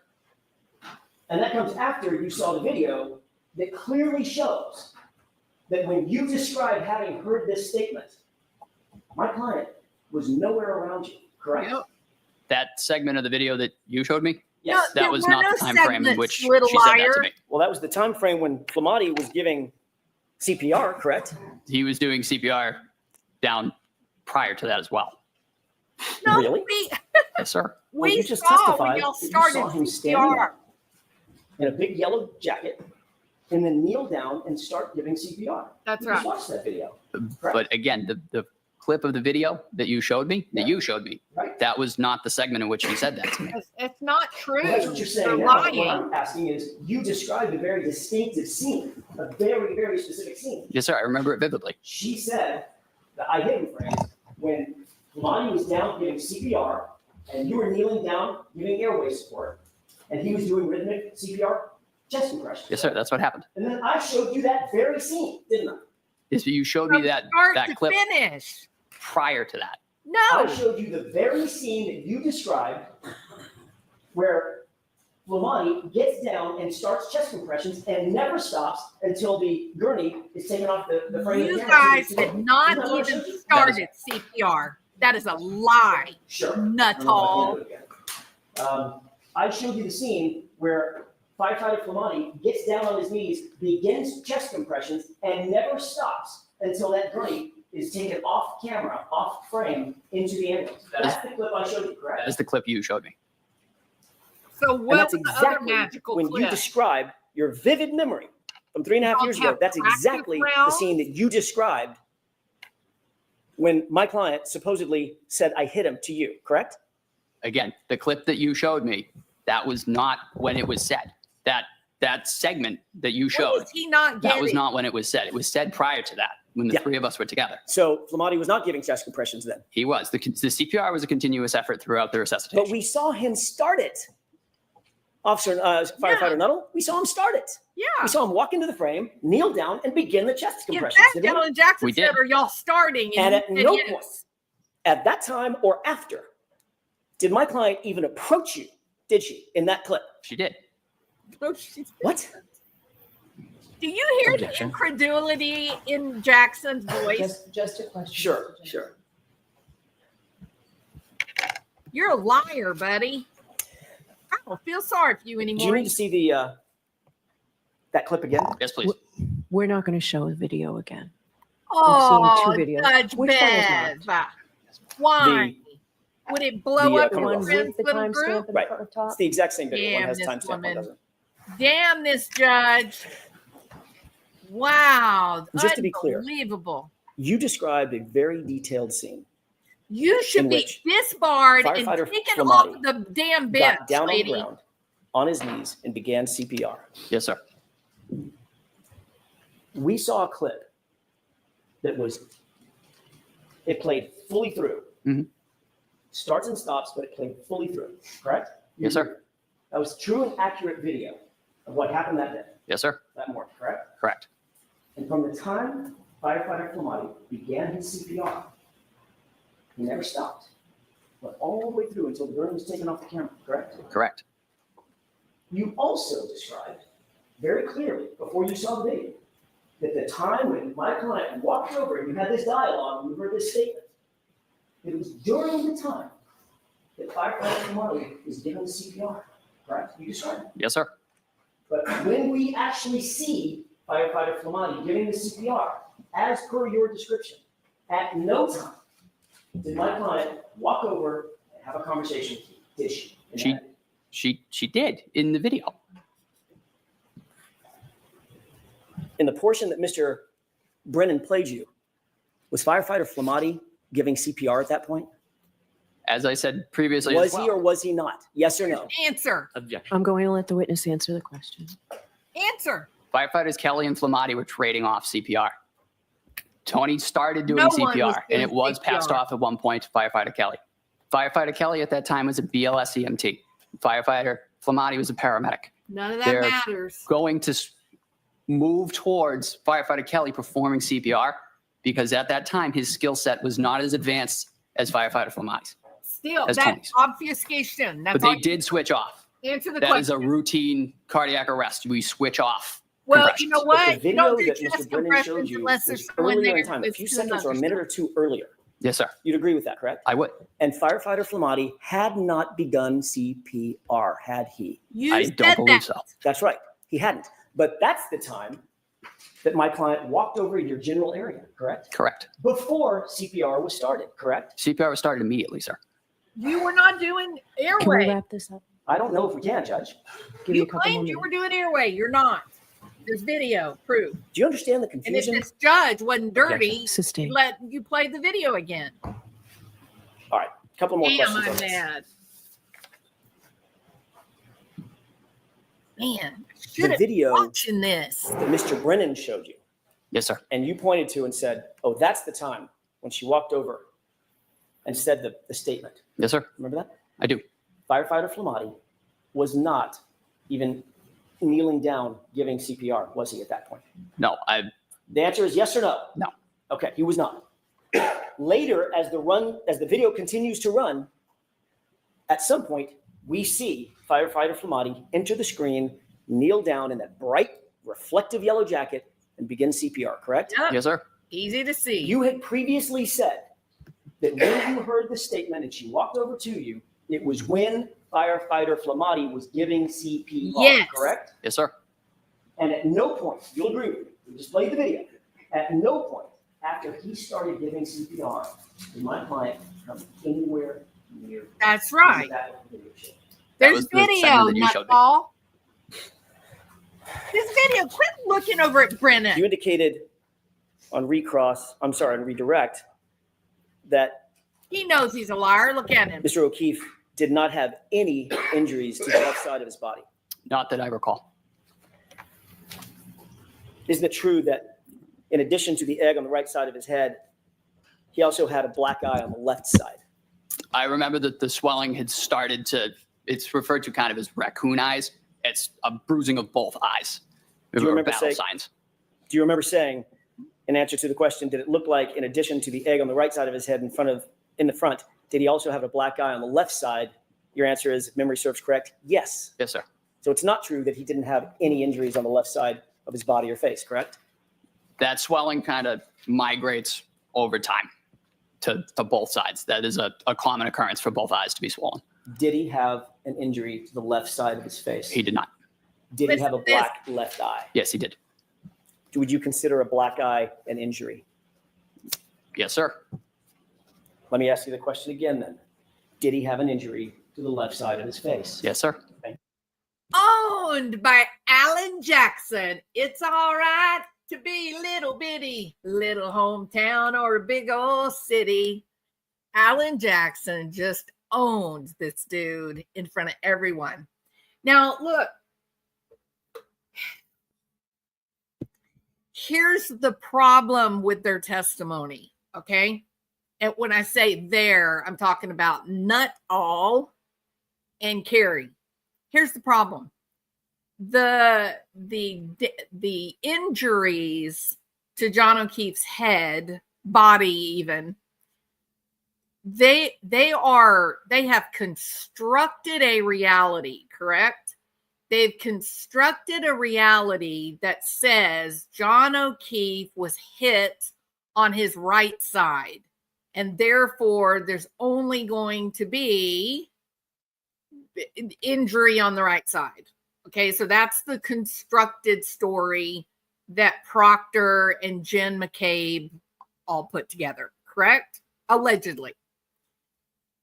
And that comes after you saw the video that clearly shows that when you describe having heard this statement, my client was nowhere around you, correct? Yep. That segment of the video that you showed me, Yes. that There was were not no the time frame in segments, which she little said that liar. to me. Well, that was the time frame when Flamati was giving CPR, correct? He was doing CPR down prior to that as well. No, Really? Yes, sir. Well, we you just saw testified when y'all that you started saw him standing CPR. up in a big yellow jacket and then kneel down and start giving CPR. That's You right. just watched that video. Correct. But again, the clip of the video that you showed me, Right. that was not the segment in which he said that to me. It's not true. Well, that's what you're saying You're now. What lying. I'm asking is, you described a very distinctive scene, a very, very specific scene. Yes, sir. I remember it vividly. She said, the I hit him phrase, when Flamati was down giving CPR and you were kneeling down giving airway support, and he was doing rhythmic CPR chest compressions. Yes, sir. That's what happened. And then I showed you that very scene, didn't I? Is you showed me From that start to clip finish. prior to that. I No. showed you the very scene that you described where Flamati gets down and starts chest compressions and never stops until the gurney is taken off the frame of You the camera. guys had not Isn't that what I even showed you? started CPR. That is a lie. Sure. Nutall. I showed you the scene where firefighter Flamati gets down on his knees, begins chest compressions, and never stops until that gurney is taken off camera, off frame, into the ambulance. That's the clip I showed you, correct? That is the clip you showed me. So And what that's was the other exactly magical when you clip? describe your vivid memory from 3.5 years ago. have That's practice exactly the rounds? scene that you described when my client supposedly said, I hit him to you, correct? Again, the clip that you showed me, that was not when it was said. That segment that you What showed, was he not that getting? was not when it was said. It was said prior to that, when the Yeah. three of us were together. So Flamati was not giving chest compressions then. He was. The CPR was a continuous effort throughout the resuscitation. But we saw him start it. Firefighter Nutall, we saw him start it. Yeah. We saw him walk into the frame, kneel down, and begin the chest In compressions. fact, didn't we? Gentleman Jackson We said, did. are y'all starting? And you at said no yes. point, at that time or after, did my client even approach you, did she, in that clip? She did. No, she's- What? Do you hear Objection. the incredulity in Jackson's voice? Just a question. Sure, sure. You're a liar, buddy. I don't feel sorry for you Do you anymore. need to see the that clip again? Yes, please. We're not going to show the video again. Oh, seeing two videos. Judge Which one is Bev. Why? Would it blow up come your on. friend's The little timestamp group? in Right. the top. It's the exact same video. One Damn has this timestamp, one woman. doesn't. Damn this judge. Wow. Just to be clear. Unbelievable. You described a very detailed scene. You should In be which disbarred and firefighter taken Flamati off the damn bench, Got down lady. on the ground, on his knees, and began CPR. Yes, sir. We saw a clip that it played fully through. Mhm. Starts and stops, but it played fully through, correct? Yes, sir. That was true and accurate video of what happened that day, Yes, sir. that morning, correct? Correct. And from the time firefighter Flamati began his CPR, he never stopped, but all the way through until the burn was taken off the camera, correct? Correct. You also described very clearly before you saw the video that the time when my client walked over and you had this dialogue and you heard this statement, it was during the time that firefighter Flamati was given CPR, correct? You described it. Yes, sir. But when we actually see firefighter Flamati giving the CPR, as per your description, at no time did my client walk over and have a conversation with you, did she? She did in the video. In the portion that Mr. Brennan played you, was firefighter Flamati giving CPR at that point? As I said previously, Was as well. he or was he not? Yes or no? Answer. Objection. I'm going to let the witness answer the question. Answer. Firefighters Kelly and Flamati were trading off CPR. Tony started doing No one was CPR, and doing it was passed CPR. off at one point to Firefighter Kelly. Firefighter Kelly at that time was a BLS EMT. Firefighter Flamati was a paramedic. None of that They're matters. Going to move towards Firefighter Kelly performing CPR because at that time his skill set was not as advanced as Firefighter Flamati's. Still, As that's Tony's. obfuscation. That's But all they did switch off. Answer the That is question. a routine cardiac arrest. We switch off. Well, you know compressions. what? The You video don't do that chest Mr. Brennan showed compressions you unless was there's someone earlier there in time, a that's few doing seconds or a other minute stuff. or two earlier. Yes, sir. You'd agree with that, correct? I would. And firefighter Flamati had not begun CPR, had he? You I said don't believe that. so. That's right, he hadn't. But that's the time that my client walked over your general area, correct? Correct. Before CPR was started, correct? CPR was started immediately, sir. You were not doing Can we airway. wrap this up? I don't know if we can, Judge. Give me You a couple more claimed you minutes. were doing airway. You're not. There's video proof. Do you understand the And if confusion? this judge wasn't dirty, Sustained. let you play the video again. All right, a couple more Damn, questions. I'm on this. mad. Man, should have video- watching this. That Mr. Brennan showed you, Yes, sir. and you pointed to and said, oh, that's the time when she walked over and said the statement. Yes, sir. Remember that? I do. Firefighter Flamati was not even kneeling down giving CPR, was he at that point? No, The answer is yes or no? No. Okay, he was not. Later, as the video continues to run, at some point, we see firefighter Flamati enter the screen, kneel down in that bright, reflective yellow jacket, and begin CPR, correct? Yep. yes, sir. Easy to see. You had previously said that when you heard the statement and she walked over to you, it was when firefighter Flamati was giving CPR, Yes. correct? Yes, sir. And at no point, you'll agree with me, we just played the video, at no point after he started giving CPR did my client come anywhere near. That's right. That was the video show. There's was the video, segment that you showed me. Nutall. This video, quit looking over at Brennan. You indicated on redirect, that He knows he's a liar. Look at him. Mr. O'Keefe did not have any injuries to the left side of his body. Not that I recall. Isn't it true that in addition to the egg on the right side of his head, he also had a black eye on the left side? I remember that the swelling had started to, it's referred to kind of as raccoon eyes. It's a bruising of both eyes. Do you Or remember battle saying- signs. Do you remember saying, in answer to the question, did it look like in addition to the egg on the right side of his head in the front, did he also have a black eye on the left side? Your answer is, if memory serves correct, yes. Yes, sir. So it's not true that he didn't have any injuries on the left side of his body or face, correct? That swelling kind of migrates over time to both sides. That is a common occurrence for both eyes to be swollen. Did he have an injury to the left side of his face? He did not. Did he have a black left eye? Yes, he did. Would you consider a black eye an injury? Yes, sir. Let me ask you the question again then. Did he have an injury to the left side of his face? Yes, sir. Owned by Alan Jackson. It's all right to be little bitty, little hometown or a big old city. Alan Jackson just owns this dude in front of everyone. Now, look. Here's the problem with their testimony, okay? And when I say there, I'm talking about Nutall and Carrie. Here's the problem. The injuries to John O'Keefe's head, body even, they have constructed a reality, correct? They've constructed a reality that says John O'Keefe was hit on his right side, and therefore there's only going to be injury on the right side. Okay, so that's the constructed story that Proctor and Jen McCabe all put together, correct? Allegedly.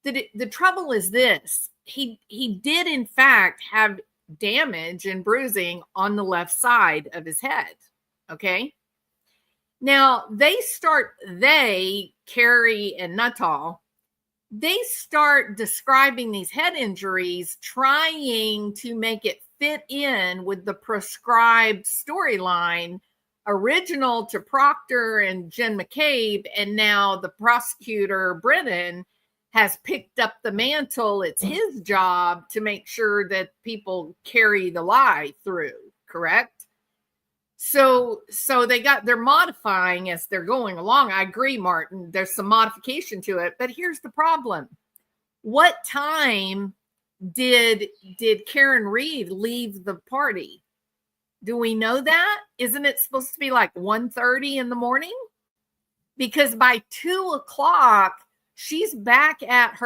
The trouble is this. He did, in fact, have damage and bruising on the left side of his head, okay? Now, Carrie and Nutall, they start describing these head injuries, trying to make it fit in with the prescribed storyline original to Proctor and Jen McCabe, and now the prosecutor, Brennan, has picked up the mantle. It's his job to make sure that people carry the lie through, correct? So they're modifying as they're going along. I agree, Martin. There's some modification to it, but here's the problem. What time did Karen Reed leave the party? Do we know that? Isn't it supposed to be like 1:30 in the morning? Because by 2:00, she's back at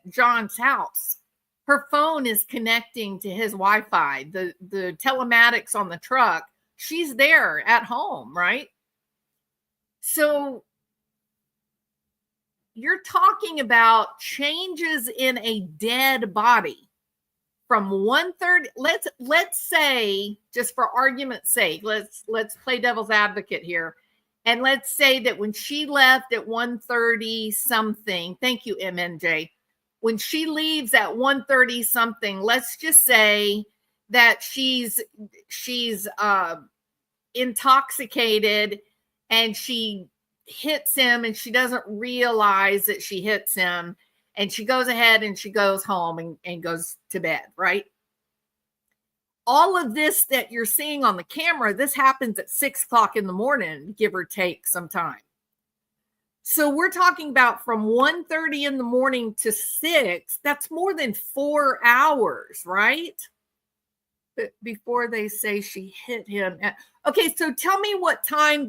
John's house. Her phone is connecting to his Wi-Fi, the telematics on the truck. She's there at home, right? So you're talking about changes in a dead body from 1:30. Let's say, just for argument's sake, let's play devil's advocate here. And let's say that when she left at 1:30 something, thank you, MNJ. When she leaves at 1:30 something, let's just say that she's intoxicated and she hits him and she doesn't realize that she hits him, and she goes ahead and she goes home and goes to bed, right? All of this that you're seeing on the camera, this happens at 6:00 in the morning, give or take some time. So we're talking about from 1:30 in the morning to 6. That's more than 4 hours, right? But before they say she hit him. Okay, so tell me what time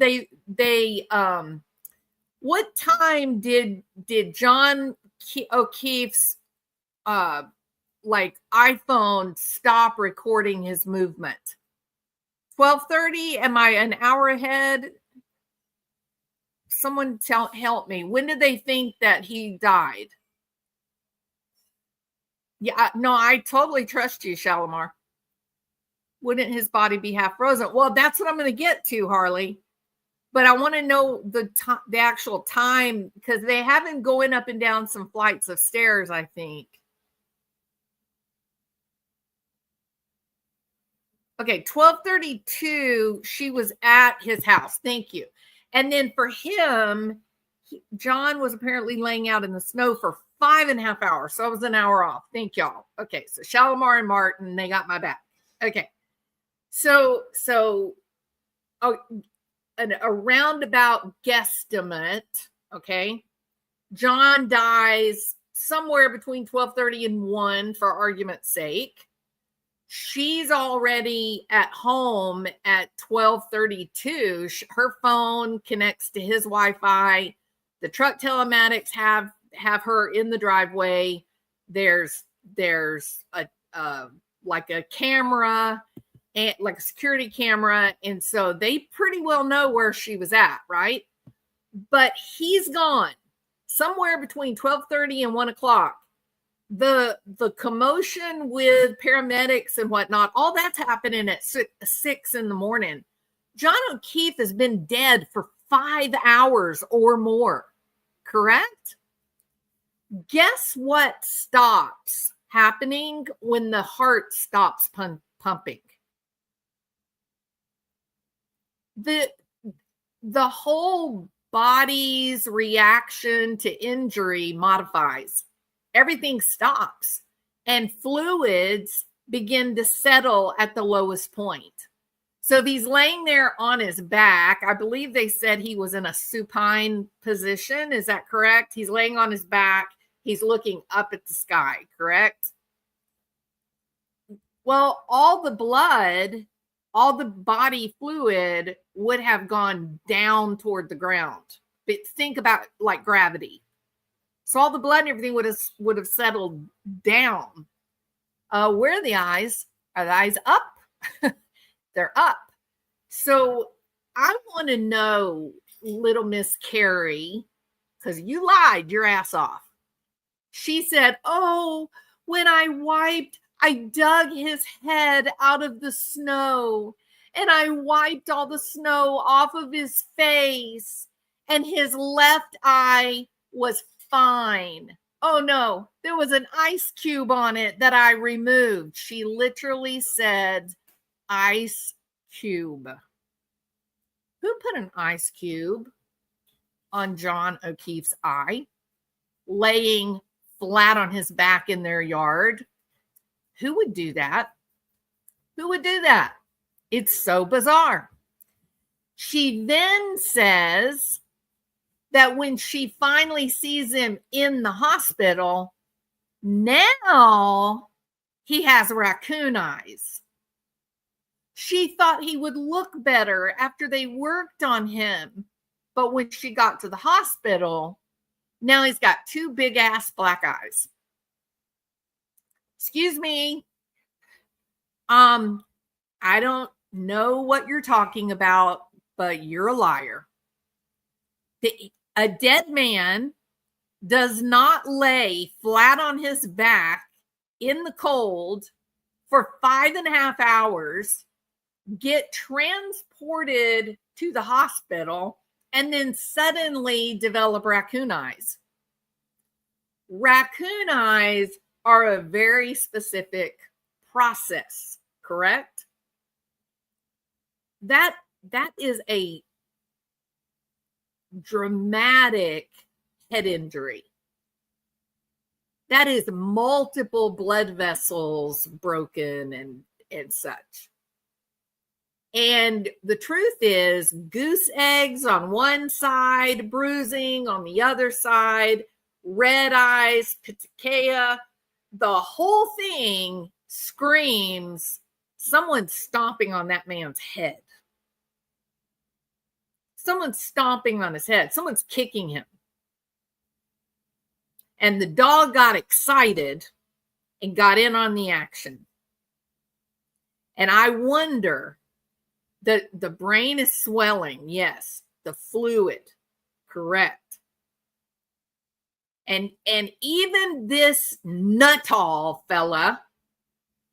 what time did John O'Keefe's iPhone stop recording his movement? 12:30? Am I an hour ahead? Someone help me. When did they think that he died? Yeah, no, I totally trust you, Shalimar. Wouldn't his body be half frozen? Well, that's what I'm going to get to, Harley. But I want to know the actual time, because they have him going up and down some flights of stairs, I think. Okay, 12:32, she was at his house. Thank you. And then for him, John was apparently laying out in the snow for 5.5 hours. So I was an hour off. Thank y'all. Okay, so Shalimar and Martin, they got my back. Okay. So a roundabout guesstimate, okay? John dies somewhere between 12:30 and 1 for argument's sake. She's already at home at 12:32. Her phone connects to his Wi-Fi. The truck telematics have her in the driveway. There's a like a camera, and like a security camera, and so they pretty well know where she was at, right? But he's gone somewhere between 12:30 and 1 o'clock. The commotion with paramedics and whatnot, all that's happening at 6 in the morning. John O'Keefe has been dead for 5 hours or more, correct? Guess what stops happening when the heart stops pumping? The whole body's reaction to injury modifies. Everything stops and fluids begin to settle at the lowest point. So if he's laying there on his back, I believe they said he was in a supine position. Is that correct? He's laying on his back. He's looking up at the sky, correct? Well, all the blood, all the body fluid would have gone down toward the ground. But think about like gravity. So all the blood and everything would have settled down. Where are the eyes? Are the eyes up? They're up. So I want to know, little Miss Carrie, because you lied your ass off. She said, oh, when I dug his head out of the snow and I wiped all the snow off of his face and his left eye was fine. Oh no, there was an ice cube on it that I removed. She literally said ice cube. Who put an ice cube on John O'Keefe's eye, laying flat on his back in their yard? Who would do that? Who would do that? It's so bizarre. She then says that when she finally sees him in the hospital, now he has raccoon eyes. She thought he would look better after they worked on him. But when she got to the hospital, now he's got 2 big ass black eyes. Excuse me. I don't know what you're talking about, but you're a liar. A dead man does not lay flat on his back in the cold for 5.5 hours, get transported to the hospital, and then suddenly develop raccoon eyes. Raccoon eyes are a very specific process, correct? That is a dramatic head injury. That is multiple blood vessels broken and such. And the truth is, goose eggs on one side, bruising on the other side, red eyes, petechia, the whole thing screams someone's stomping on that man's head. Someone's stomping on his head. Someone's kicking him. And the dog got excited and got in on the action. And I wonder, the brain is swelling. Yes. The fluid. Correct. And even this Nutall fella,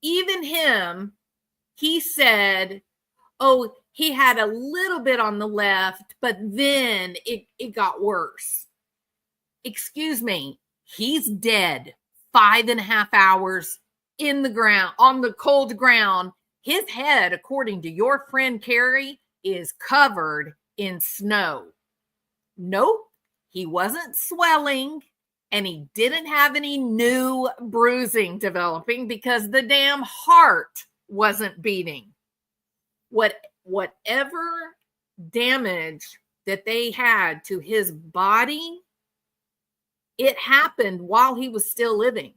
even him, he said, oh, he had a little bit on the left, but then it got worse. Excuse me. He's dead 5.5 hours in the ground, on the cold ground. His head, according to your friend Carrie, is covered in snow. Nope, he wasn't swelling, and he didn't have any new bruising developing because the damn heart wasn't beating. Whatever damage that they had to his body, it happened while he was still living.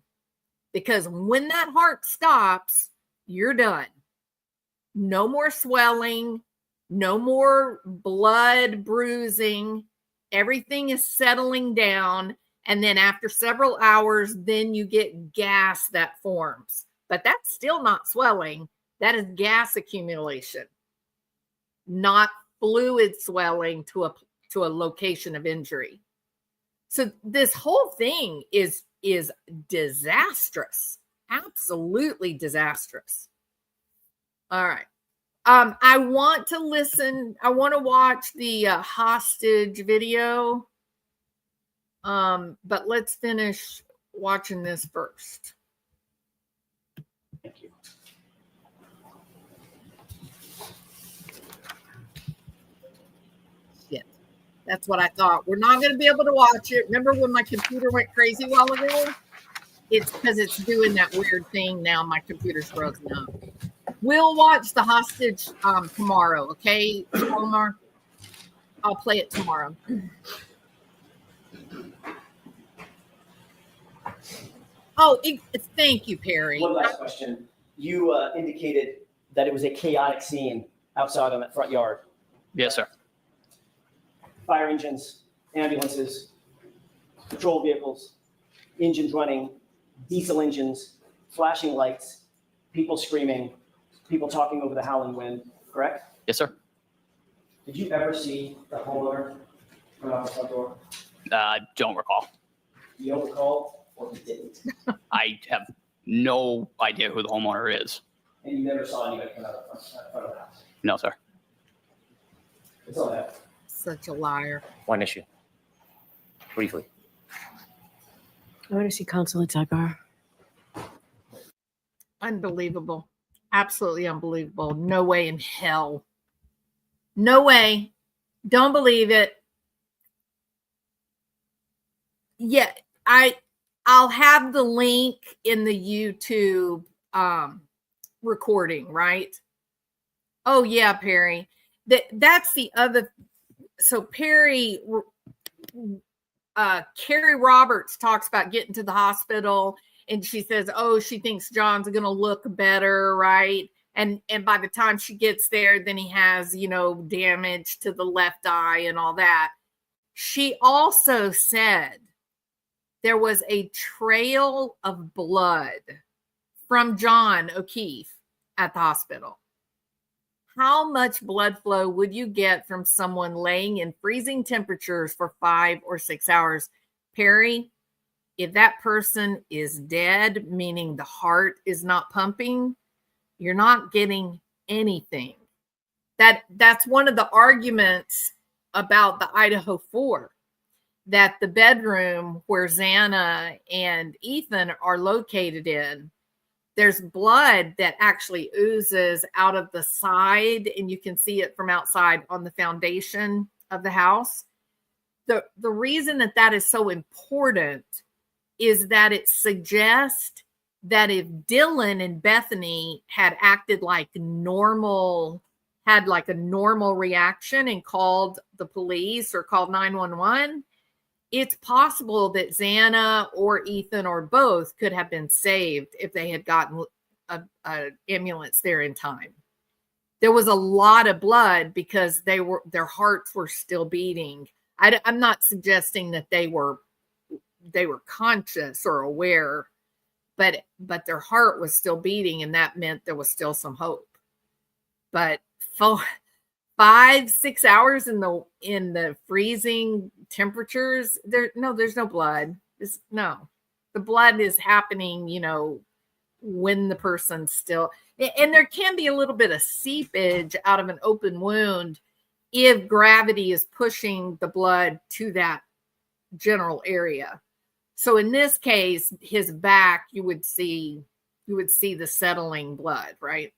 Because when that heart stops, you're done. No more swelling, no more blood bruising. Everything is settling down. And then after several hours, then you get gas that forms. But that's still not swelling. That is gas accumulation, not fluid swelling to a location of injury. So this whole thing is disastrous. Absolutely disastrous. All right. I want to watch the hostage video. But let's finish watching this first. Thank you. Shit. That's what I thought. We're not going to be able to watch it. Remember when my computer went crazy a while ago? It's because it's doing that weird thing now. My computer's frozen up. We'll watch the hostage tomorrow, okay, Omar? I'll play it tomorrow. Oh, thank you, Perry. One last question. You indicated that it was a chaotic scene outside on that front yard. Yes, sir. Fire engines, ambulances, patrol vehicles, engines running, diesel engines, flashing lights, people screaming, people talking over the howling wind, correct? Yes, sir. Did you ever see the homeowner come out the front door? Don't recall. You don't recall, or you didn't? I have no idea who the homeowner is. And you never saw anybody come out the front of the house? No, sir. That's all that. Such a liar. One issue. Briefly. I want to see Consul Tagar. Unbelievable. Absolutely unbelievable. No way in hell. No way. Don't believe it. Yeah, I'll have the link in the YouTube recording, right? Oh yeah, Perry. That's the other. So Perry, Carrie Roberts talks about getting to the hospital, and she says, "Oh, she thinks John's going to look better, right?" And by the time she gets there, then he has, damage to the left eye and all that. She also said there was a trail of blood from John O'Keefe at the hospital. How much blood flow would you get from someone laying in freezing temperatures for 5 or 6 hours? Perry, if that person is dead, meaning the heart is not pumping, you're not getting anything. That's one of the arguments about the Idaho 4, that the bedroom where Xana and Ethan are located in, there's blood that actually oozes out of the side, and you can see it from outside on the foundation of the house. The reason that is so important is that it suggests that if Dylan and Bethany had acted like normal, had like a normal reaction and called the police or called 911, it's possible that Xana or Ethan or both could have been saved if they had gotten an ambulance there in time. There was a lot of blood because their hearts were still beating. I'm not suggesting that they were conscious or aware, but their heart was still beating, and that meant there was still some hope. But 5-6 hours in the freezing temperatures, there's no blood. The blood is happening, when the person's still, and there can be a little bit of seepage out of an open wound if gravity is pushing the blood to that general area. So in this case, his back, you would see the settling blood, right?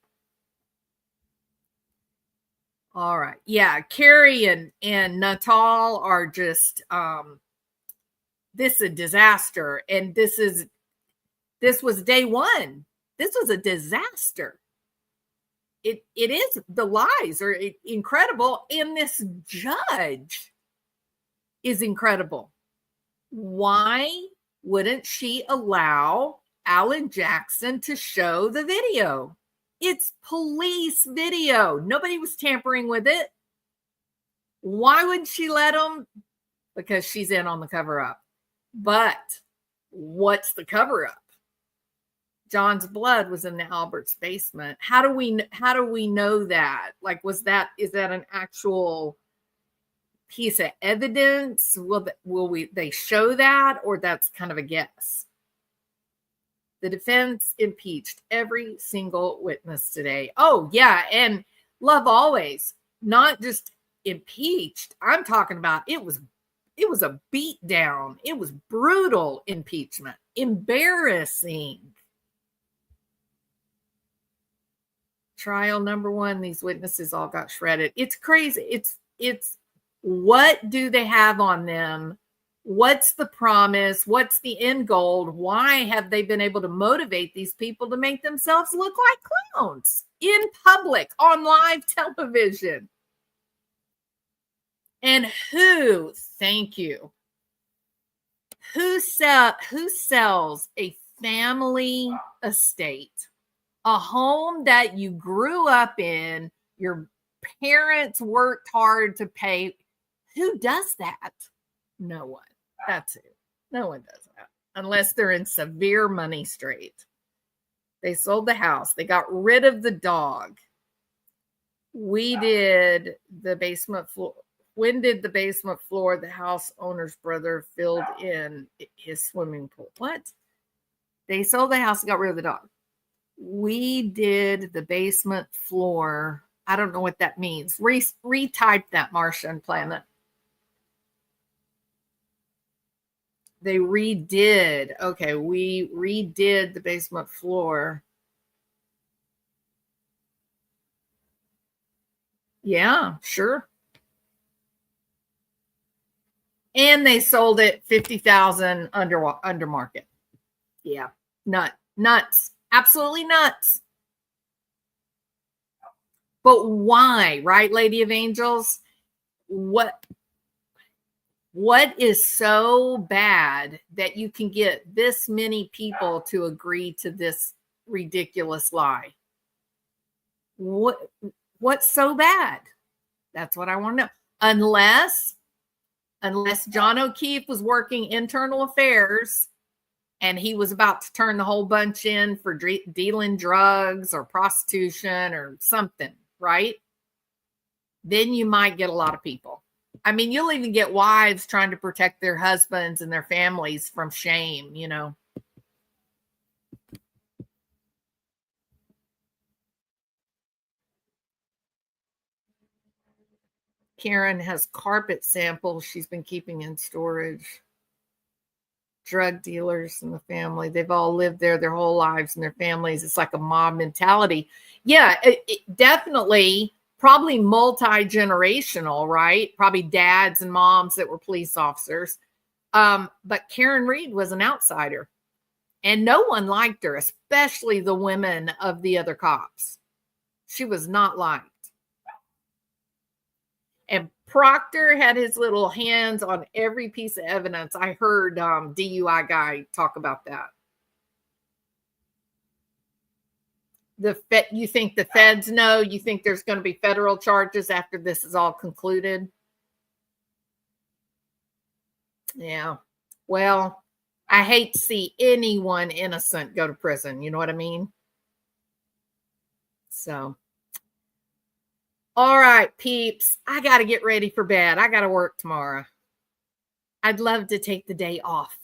All right. Yeah, Carrie and Nutall are just this is a disaster. And this was day one. This was a disaster. It is, the lies are incredible, and this judge is incredible. Why wouldn't she allow Alan Jackson to show the video? It's police video. Nobody was tampering with it. Why would she let them? Because she's in on the cover up. But what's the cover up? John's blood was in the Albert's basement. How do we know that? Like, is that an actual piece of evidence? Will they show that, or that's kind of a guess? The defense impeached every single witness today. Oh yeah, and love always, not just impeached. I'm talking about it was a beat down. It was brutal impeachment, embarrassing. Trial number 1, these witnesses all got shredded. It's crazy. It's what do they have on them? What's the promise? What's the end goal? Why have they been able to motivate these people to make themselves look like clowns in public, on live television? And thank you, who sells a family estate, a home that you grew up in, your parents worked hard to pay? Who does that? No one. That's it. No one does that unless they're in severe money strait. They sold the house. They got rid of the dog. We did the basement floor. When did the basement floor, the house owner's brother filled in his swimming pool? What? They sold the house and got rid of the dog. We did the basement floor. I don't know what that means. Retype that, Martian Planet. They redid. Okay, we redid the basement floor. Yeah, sure. And they sold it $50,000 under market. Yeah, nuts, absolutely nuts. But why, right, Lady of Angels? What is so bad that you can get this many people to agree to this ridiculous lie? What's so bad? That's what I want to know. Unless John O'Keefe was working internal affairs and he was about to turn the whole bunch in for dealing drugs or prostitution or something, right? Then you might get a lot of people. I mean, you'll even get wives trying to protect their husbands and their families from shame, you know. Karen has carpet samples she's been keeping in storage. Drug dealers in the family. They've all lived there their whole lives and their families. It's like a mob mentality. Yeah, it definitely. Probably multi-generational, right? Probably dads and moms that were police officers. But Karen Reed was an outsider. And no one liked her, especially the women of the other cops. She was not liked. And Proctor had his little hands on every piece of evidence. I heard DUI guy talk about that. You think the feds know? You think there's going to be federal charges after this is all concluded? Yeah. Well, I hate to see anyone innocent go to prison. You know what I mean? So, all right, peeps. I got to get ready for bed. I got to work tomorrow. I'd love to take the day off.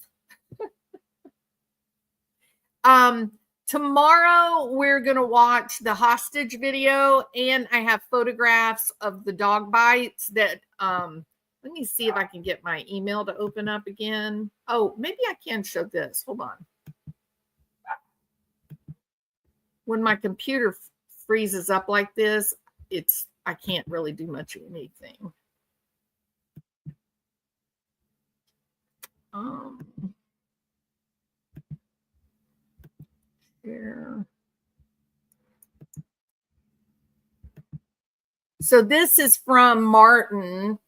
Tomorrow, we're going to watch the hostage video, and I have photographs of the dog bites that, let me see if I can get my email to open up again. Oh, maybe I can show this. Hold on. When my computer freezes up like this, I can't really do much of anything. Here. So this is from Martin.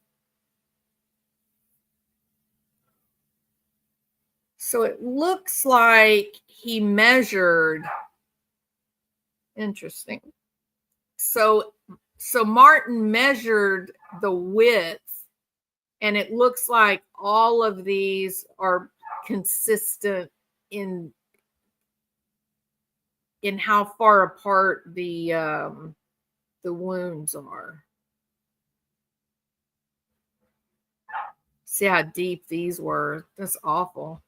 So it looks like he measured Interesting. So Martin measured the width, and it looks like all of these are consistent in how far apart the wounds are. See how deep these were. That's awful.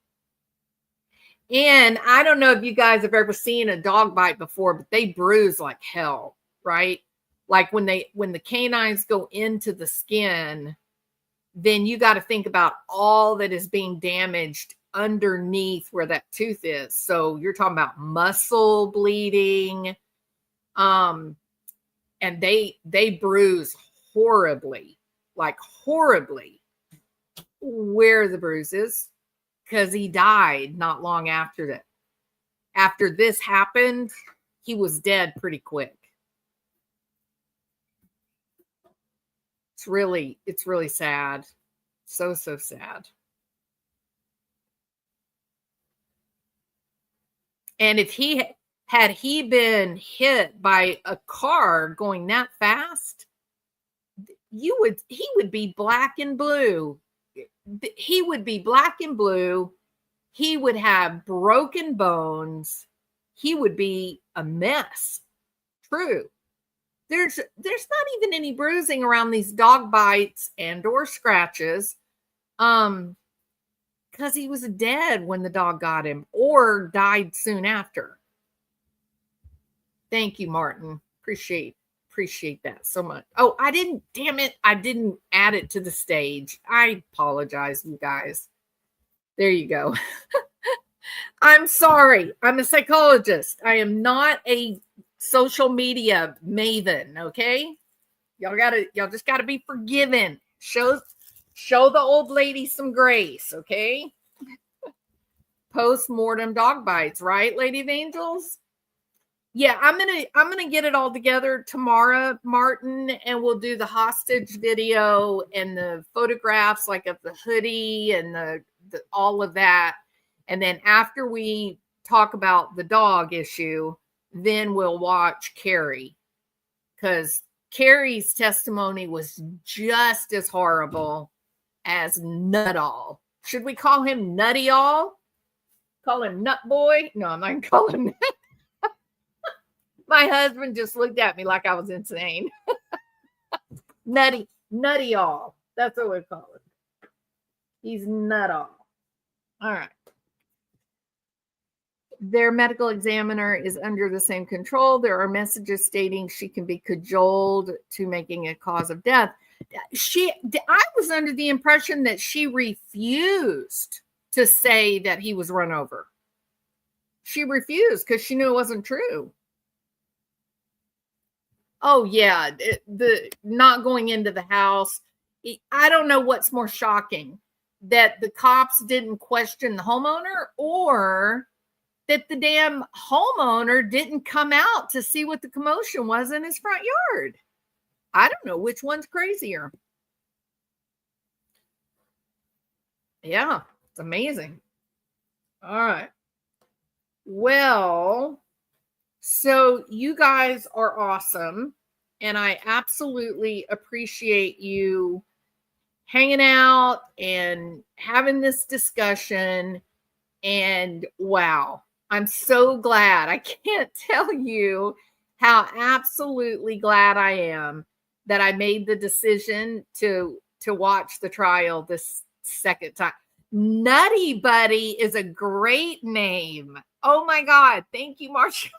And I don't know if you guys have ever seen a dog bite before, but they bruise like hell, right? Like when the canines go into the skin, then you got to think about all that is being damaged underneath where that tooth is. So you're talking about muscle bleeding, and they bruise horribly, like horribly. Where are the bruises? Because he died not long after that. After this happened, he was dead pretty quick. It's really sad. So sad. And if he had been hit by a car going that fast, he would be black and blue. He would be black and blue. He would have broken bones. He would be a mess. True. There's not even any bruising around these dog bites and or scratches. Because he was dead when the dog got him or died soon after. Thank you, Martin. Appreciate that so much. Oh, I didn't add it to the stage. I apologize, you guys. There you go. I'm sorry. I'm a psychologist. I am not a social media maven, okay? Y'all just gotta be forgiven. Show the old lady some grace, okay? Post-mortem dog bites, right, Lady of Angels? Yeah, I'm gonna get it all together tomorrow, Martin, and we'll do the hostage video and the photographs, like of the hoodie and the all of that. And then after we talk about the dog issue, then we'll watch Carrie, because Carrie's testimony was just as horrible as Nutall. Should we call him Nutty-all? Call him Nut Boy? No, I'm not gonna call him that. My husband just looked at me like I was insane. Nutty-all. That's what we call it. He's Nutall. All right. Their medical examiner is under the same control. There are messages stating she can be cajoled to making a cause of death. I was under the impression that she refused to say that he was run over. She refused because she knew it wasn't true. Oh, yeah. The not going into the house. I don't know what's more shocking, that the cops didn't question the homeowner, or that the damn homeowner didn't come out to see what the commotion was in his front yard. I don't know which one's crazier. Yeah, it's amazing. All right. Well, so you guys are awesome, and I absolutely appreciate you hanging out and having this discussion. And wow, I'm so glad. I can't tell you how absolutely glad I am that I made the decision to watch the trial this second time. Nutty Buddy is a great name. Oh my God. Thank you, Marcia.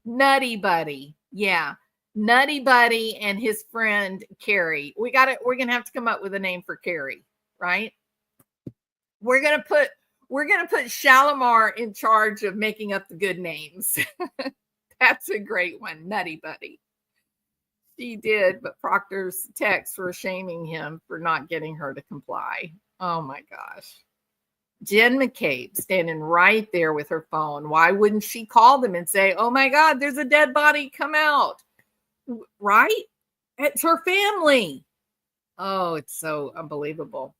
Nutty Buddy. Yeah. Nutty Buddy and his friend Carrie. We're gonna have to come up with a name for Carrie, right? We're gonna put Shalimar in charge of making up the good names. That's a great one. Nutty Buddy. She did, but Proctor's texts were shaming him for not getting her to comply. Oh my gosh. Jen McCabe standing right there with her phone. Why wouldn't she call them and say, oh my God, there's a dead body, come out? Right? It's her family. Oh, it's so unbelievable.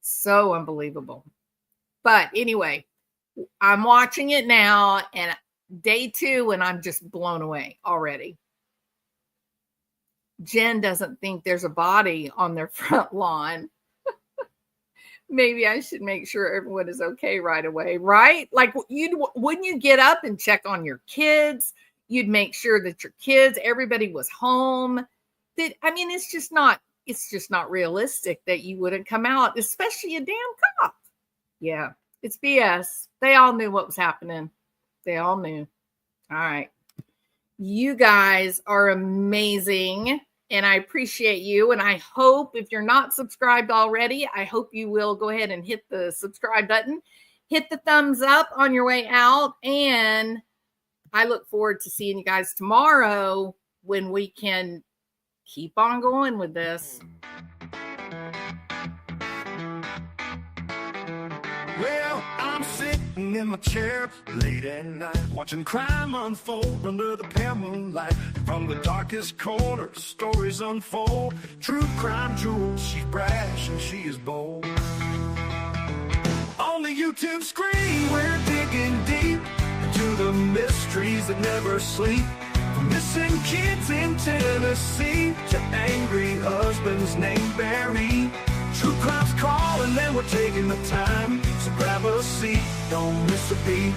So unbelievable. But anyway, I'm watching it now, and day 2 and I'm just blown away already. Jen doesn't think there's a body on their front lawn. Maybe I should make sure everyone is okay right away, right? Like, wouldn't you get up and check on your kids? You'd make sure that your kids, everybody was home. It's just not realistic that you wouldn't come out, especially a damn cop. Yeah, it's BS. They all knew what was happening. They all knew. All right. You guys are amazing. And I appreciate you. And I hope if you're not subscribed already, I hope you will go ahead and hit the subscribe button, hit the thumbs up on your way out. And I look forward to seeing you guys tomorrow when we can keep on going with this. Well, I'm sitting in my chair late at night, watching crime unfold under the pale moonlight. From the darkest corners, stories unfold. True crime jewels, she's brash and she is bold. On the YouTube screen, we're digging deep into the mysteries that never sleep. From missing kids in Tennessee to angry husbands named Barry. True crime's calling and we're taking the time. So grab a seat, don't miss a beat.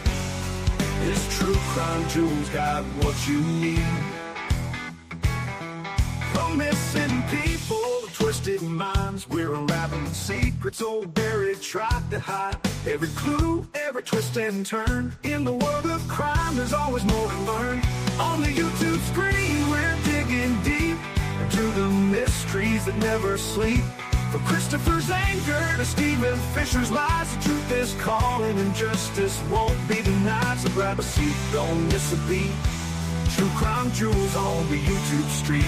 This True Crime Jewels got what you need. From missing people to twisted minds, we're unraveling secrets old Barry tried to hide. Every clue, every twist and turn. In the world of crime, there's always more to learn. On the YouTube screen, we're digging deep into the mysteries that never sleep. From Christopher's anger to Stephen Fisher's lies, the truth is calling and justice won't be denied. So grab a seat, don't miss a beat. True Crime Jewels on the YouTube streets.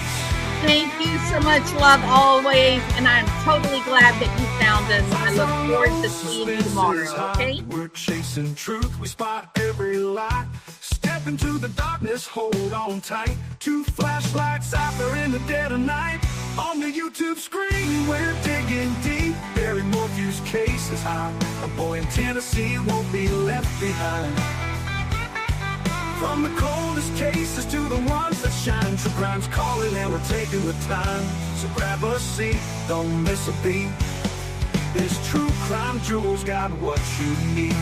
Thank you so much, love always, and I'm totally glad that you found us. I look forward to seeing you tomorrow, okay? We're chasing truth, we spot every lie. Step into the darkness, hold on tight. 2 flashlights out there in the dead of night. On the YouTube screen, we're digging deep. Barry Morphew's case is high. A boy in Tennessee won't be left behind. From the coldest cases to the ones that shine, true crime's calling and we're taking the time. So grab a seat, don't miss a beat. This True Crime Jewels got what you need.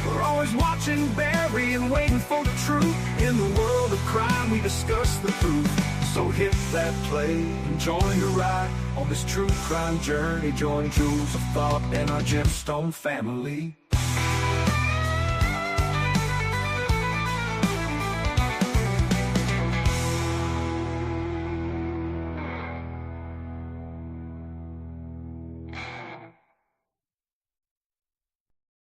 We're always watching Barry and waiting for the truth. In the world of crime, we discuss the truth. So hit that play and join the ride on this true crime journey. Join Jewels of Thought and our gemstone family.